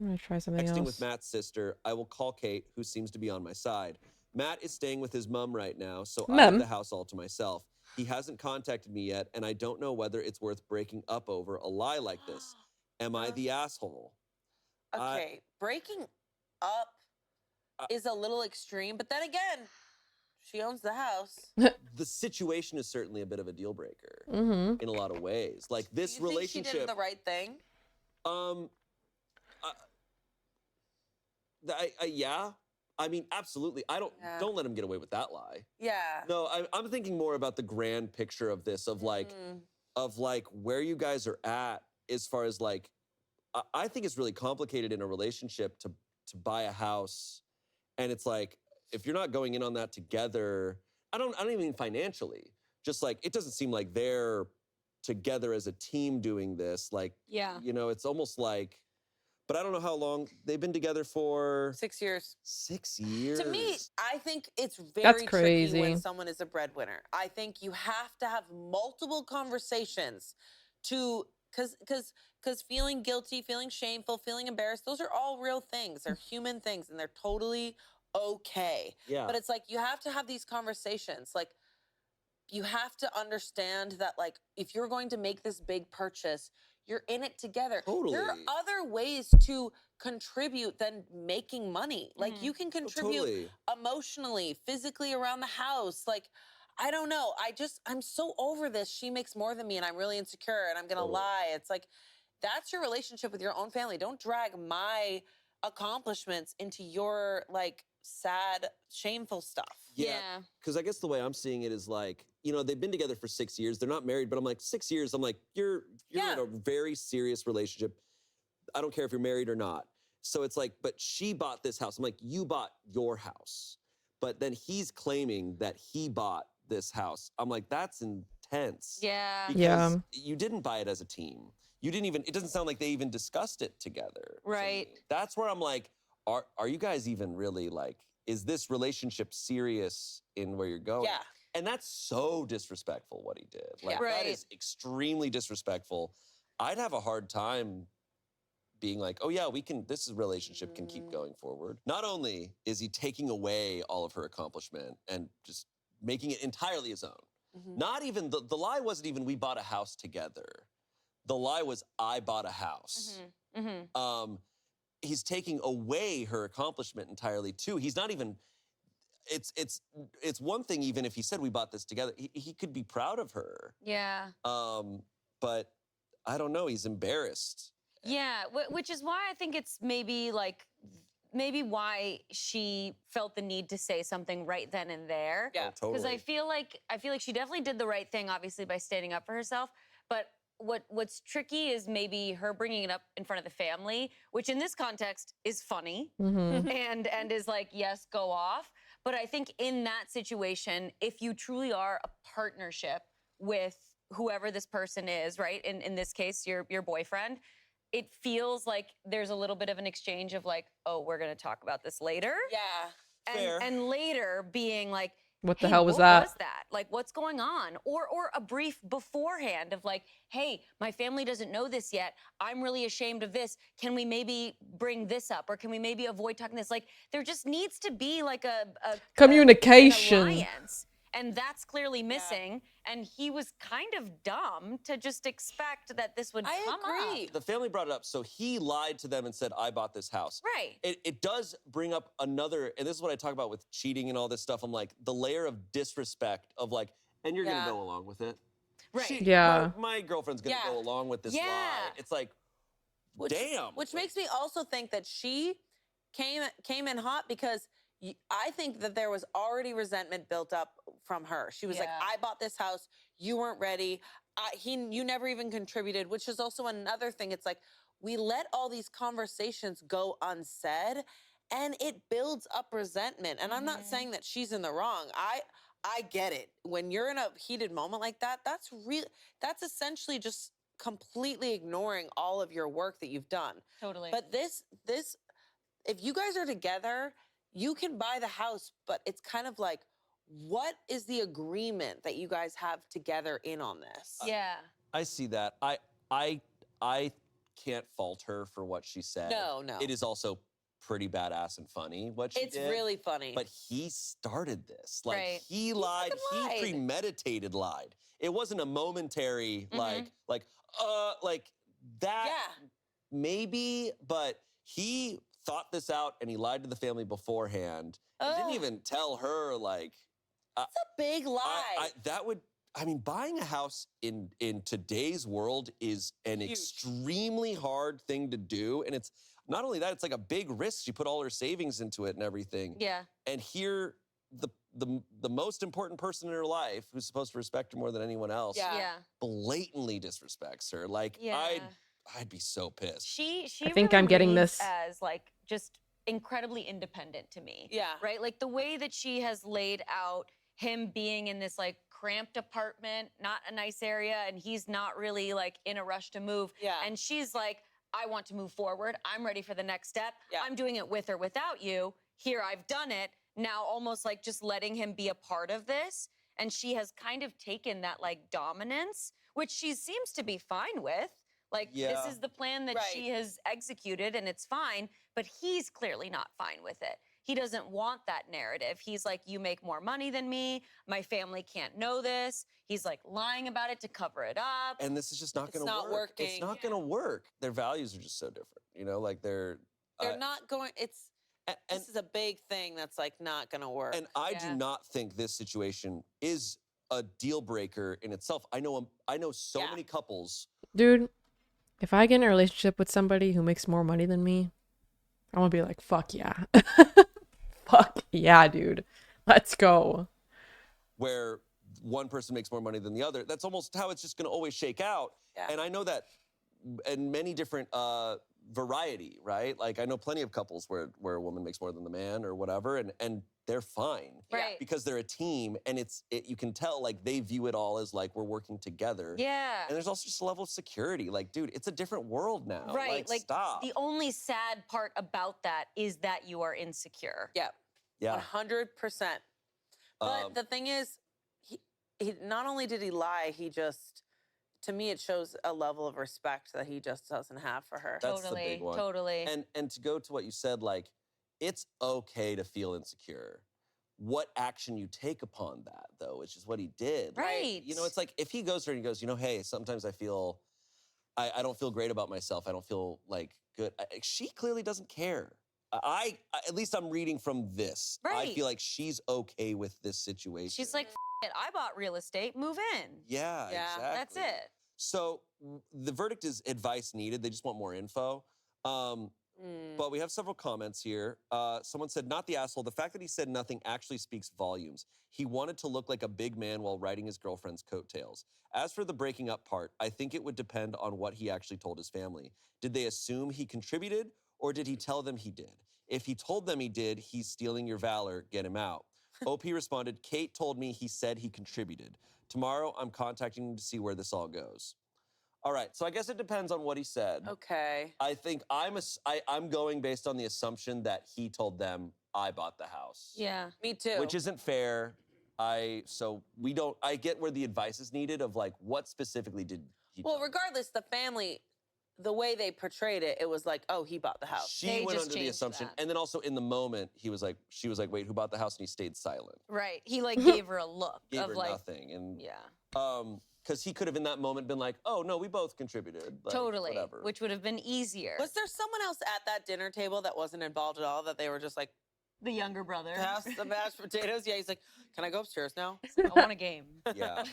gonna try something Texting else. with Matt's sister, I will call Kate, who seems to be on my side. Matt is staying with his mom right now, so I have the house all to myself. He hasn't contacted me yet, and I don't know whether it's worth breaking up over a lie like this. Am I the asshole? Okay, breaking up is a little extreme, but then again, she owns the house. The situation is certainly a bit of a deal breaker in a lot of ways. Like this Do you relationship. think she did the right thing? Yeah. I mean, absolutely. Don't let him get away with that lie. Yeah. No, I'm thinking more about the grand picture of this, of like where you guys are at as far as like, I think it's really complicated in a relationship to buy a house, and it's like if you're not going in on that together, I don't even mean financially. Just like it doesn't seem like they're together as a team doing this. Like, Yeah. you know, it's almost like. But I don't know how long they've been together for. 6 years. 6 years. To me, I think it's That's very tricky crazy. when someone is a breadwinner. I think you have to have multiple conversations to, because feeling guilty, feeling shameful, feeling embarrassed, those are all real things. They're human things, and they're totally okay. Yeah. But it's like you have to have these conversations. Like you have to understand that, like, if you're going to make this big purchase, you're in it together. Totally. There are other ways to contribute than making money. Like you can contribute Totally. emotionally, physically around the house. Like, I don't know. I'm so over this. She makes more than me and I'm really insecure and I'm going to lie. It's like, that's your relationship with your own family. Don't drag my accomplishments into your like sad, shameful stuff. Yeah. Because I guess the way I'm seeing it is like, you know, they've been together for 6 years. They're not married, but I'm like, 6 years. I'm like, you're in a very serious relationship. I don't care if you're married or not. So it's like, but she bought this house. I'm like, you bought your house. But then he's claiming that he bought this house. I'm like, that's intense. Yeah. Because Yeah. you didn't buy it as a team. You didn't even, it doesn't sound like they even discussed it together. to Right. me. That's where I'm like, are you guys even really like, is this relationship serious in where you're going? Yeah. And that's so disrespectful what he did. Like, Yeah. that Right. is extremely disrespectful. I'd have a hard time being like, oh yeah, this relationship can keep going forward. Not only is he taking away all of her accomplishment and just making it entirely his own. Not even, the lie wasn't even we bought a house together. The lie was I bought a house. He's taking away her accomplishment entirely too. He's not even, it's one thing even if he said we bought this together, he could be proud of her. Yeah. But I don't know, he's embarrassed. Yeah, which is why I think it's maybe why she felt the need to say something right then and there. Yeah. Because Totally. I feel like she definitely did the right thing, obviously by standing up for herself. But what's tricky is maybe her bringing it up in front of the family, which in this context is funny and is like, yes, go off. But I think in that situation, if you truly are a partnership with whoever this person is, right? In this case, your boyfriend. It feels like there's a little bit of an exchange of like, oh, we're gonna talk about this later. Yeah. Fair. And later being like, What the hey, hell was what that? was that? Like, what's going on? Or a brief beforehand of like, hey, my family doesn't know this yet. I'm really ashamed of this. Can we maybe bring this up? Or can we maybe avoid talking this? Like, there just needs to be like an Communication. alliance. And that's clearly missing. And he was kind of dumb to just expect that this would come I agree. up. The family brought it up, so he lied to them and said, I bought this house. Right. It does bring up another, and this is what I talk about with cheating and all this stuff. I'm like, the layer of disrespect of like, and you're Yeah. gonna go along with it. Right. Yeah. My girlfriend's gonna Yeah. go along with this lie. Yeah. It's like, damn. Which makes me also think that she came in hot because I think that there was already resentment built up from her. She was like, Yeah. I bought this house, you weren't ready. You never even contributed, which is also another thing. It's like we let all these conversations go unsaid and it builds up resentment. And I'm not saying that she's in the wrong. I get it. When you're in a heated moment like that, that's essentially just completely ignoring all of your work that you've done. Totally. But this if you guys are together, you can buy the house, but it's kind of like, what is the agreement that you guys have together in on this? yeah. I see that. I can't fault her for what she said. No. It is also pretty badass and funny what she It's did. really funny. But he started this. Like Right. he lied. fucking lied. He premeditated lied. It wasn't a momentary like that. Yeah. Maybe, but he thought this out and he lied to the family beforehand. And Ugh. didn't even tell her like It's a big lie. buying a house in today's world is an Huge. extremely hard thing to do. And it's not only that, it's like a big risk. She put all her savings into it and everything. Yeah. And here, the most important person in her life, who's supposed to respect her more than anyone else, Yeah. Yeah. blatantly disrespects her. Like, Yeah. I'd be so pissed. She I think really I'm getting reads this. as like just incredibly independent to me. Yeah. Right? Like the way that she has laid out him being in this like cramped apartment, not a nice area, and he's not really like in a rush to move. Yeah. And she's like, I want to move forward. I'm ready for the next step. Yeah. I'm doing it with or without you. Here, I've done it. Now almost like just letting him be a part of this. And she has kind of taken that like dominance, which she seems to be fine with. Like, Yeah. this is the plan that she has executed and it's fine, but he's clearly not fine with it. He doesn't want that narrative. He's like, you make more money than me. My family can't know this. He's like lying about it to cover it up. And this is just not It's going to not work. It's working. not going to work. Their values are just so different. You know, like they're not going, this is a big thing that's like not gonna work. And I Yeah. do not think this situation is a deal breaker in itself. I know so Yeah. many couples. Dude, if I get in a relationship with somebody who makes more money than me, I'm gonna be like, fuck yeah. Fuck yeah, dude. Let's go. Where one person makes more money than the other. That's almost how it's just going to always shake out. Yeah. And I know that in many different variety, right? Like I know plenty of couples where a woman makes more than the man or whatever, and they're fine. Right. Because they're a team, and you can tell like they view it all as like we're working together. Yeah. And there's also just a level of security. Like, dude, it's a different world now. Right. Like stop. The only sad part about that is that you are insecure. Yeah. Yeah. 100%. But the thing is, he not only did he lie, he just, to me, it shows a level of respect that he just doesn't have for her. That's the big one. Totally. And to go to what you said, like, it's okay to feel insecure. What action you take upon that, though, which is what he did. Right. You know, it's like if he goes to her and he goes, you know, hey, sometimes I feel, I don't feel great about myself. I don't feel like good. She clearly doesn't care. At least I'm reading from this. I Right. feel like she's okay with this situation. She's like, it, I bought real estate, move in. Yeah, exactly. That's it. So the verdict is advice needed. They just want more info. But we have several comments here. Someone said, not the asshole. The fact that he said nothing actually speaks volumes. He wanted to look like a big man while riding his girlfriend's coattails. As for the breaking up part, I think it would depend on what he actually told his family. Did they assume he contributed, or did he tell them he did? If he told them he did, he's stealing your valor, get him out. OP responded, Kate told me he said he contributed. Tomorrow, I'm contacting him to see where this all goes. All right, so I guess it depends on what he said. Okay. I think I'm going based on the assumption that he told them I bought the house. Yeah. Me too. Which isn't fair. I get where the advice is needed of like what specifically did he Well, tell them? regardless, the family, the way they portrayed it, it was like, oh, he bought the house. She They went just under the changed assumption, that. and then also in the moment, she was like, wait, who bought the house? And he stayed silent. Right. He like gave her a look Gave of her like, nothing. And yeah. because he could have in that moment been like, oh no, we both contributed. Like, Totally. Whatever. Which would have been easier. Was there someone else at that dinner table that wasn't involved at all, that they were just like, the younger brother? pass the mashed potatoes? Yeah, he's like, can I go upstairs now? I want a game. Yeah.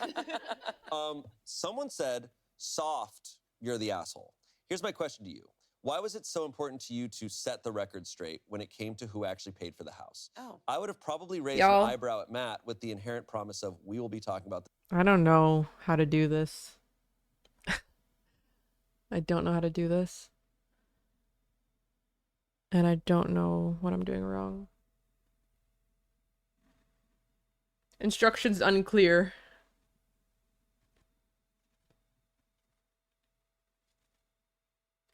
Someone said, soft, you're the asshole. Here's my question to you. Why was it so important to you to set the record straight when it came to who actually paid for the house? Oh. I would have probably raised Y'all. an eyebrow at Matt with the inherent promise of, we will be talking about I don't know how to do this. I don't know how to do this. And I don't know what I'm doing wrong. Instructions unclear.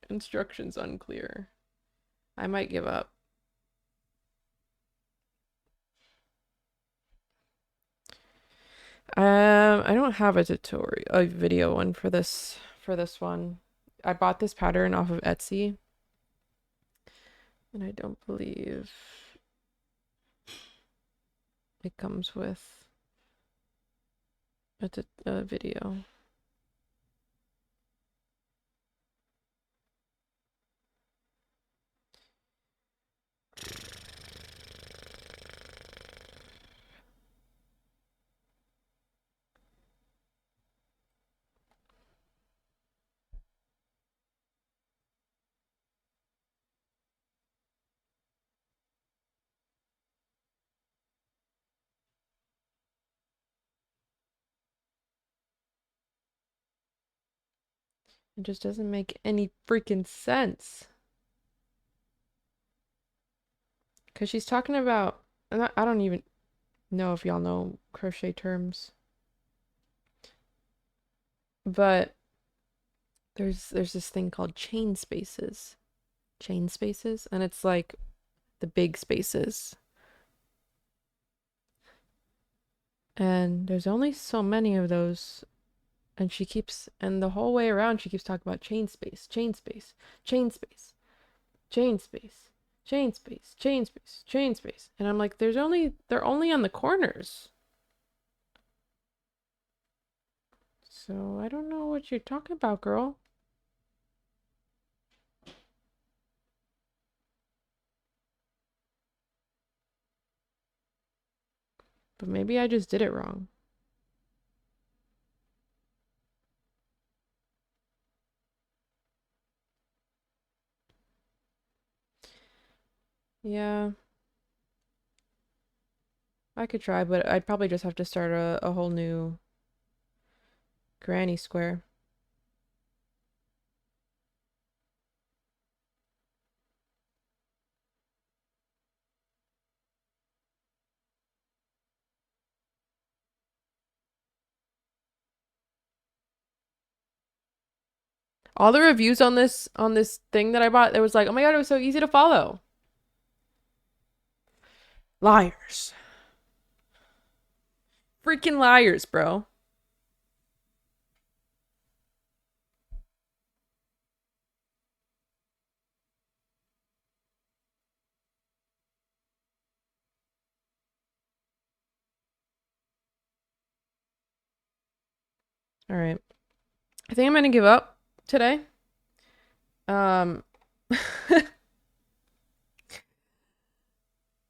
Instructions unclear. I might give up. I don't have a tutorial, a video one for this one. I bought this pattern off of Etsy, and I don't believe it comes with a video. It just doesn't make any freaking sense. Because she's talking about, and I don't even know if y'all know crochet terms. But there's this thing called chain spaces. Chain spaces, and it's like the big spaces. And there's only so many of those. And she keeps, and the whole way around, she keeps talking about chain space, chain space, chain space, chain space, chain space, chain space, chain space. And I'm like, they're only on the corners. So I don't know what you're talking about, girl. But maybe I just did it wrong. Yeah. I could try, but I'd probably just have to start a whole new granny square. All the reviews on this thing that I bought, it was like, oh my god, it was so easy to follow. Liars. Freaking liars, bro. All right. I think I'm gonna give up today. Um,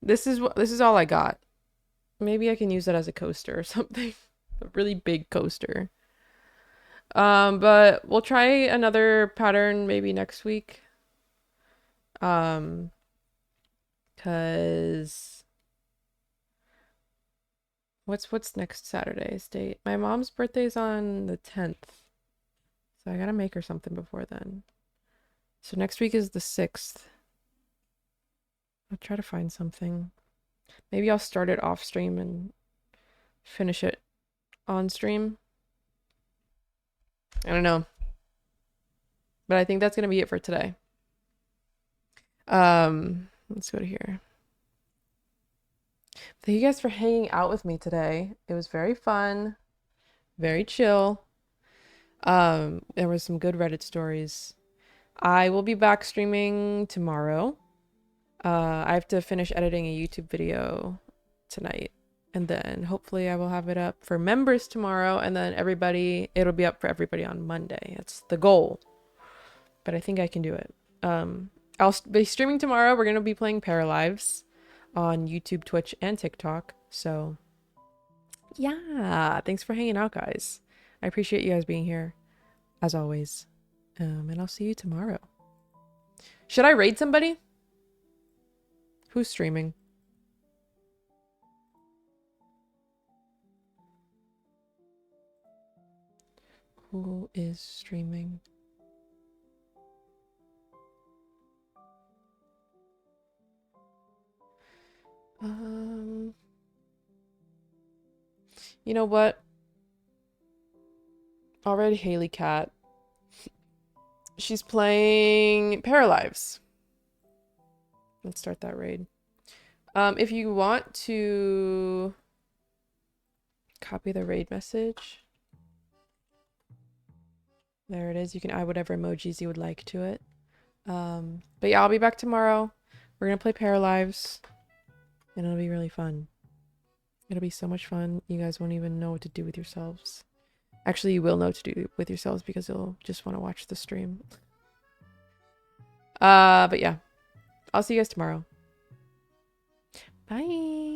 this is all I got. Maybe I can use it as a coaster or something. A really big coaster. But we'll try another pattern maybe next week. Cause what's next Saturday's date? My mom's birthday's on the 10th. So I gotta make her something before then. So next week is the 6th. I'll try to find something. Maybe I'll start it off stream and finish it on stream. I don't know. But I think that's gonna be it for today. Let's go to here. Thank you guys for hanging out with me today. It was very fun, very chill. There was some good Reddit stories. I will be back streaming tomorrow. I have to finish editing a YouTube video tonight, and then hopefully I will have it up for members tomorrow, and then it'll be up for everybody on Monday. That's the goal, but I think I can do it. I'll be streaming tomorrow. We're gonna be playing Paralives on YouTube, Twitch, and TikTok. So yeah, thanks for hanging out, guys. I appreciate you guys being here, as always. And I'll see you tomorrow. Should I raid somebody? Who's streaming? Who is streaming? You know what? I'll raid Haley Cat. She's playing Paralives. Let's start that raid. If you want to copy the raid message, there it is. You can add whatever emojis you would like to it. But yeah, I'll be back tomorrow. We're gonna play Paralives, and it'll be really fun. It'll be so much fun. You guys won't even know what to do with yourselves. Actually, you will know what to do with yourselves because you'll just want to watch the stream. But yeah, I'll see you guys tomorrow. Bye.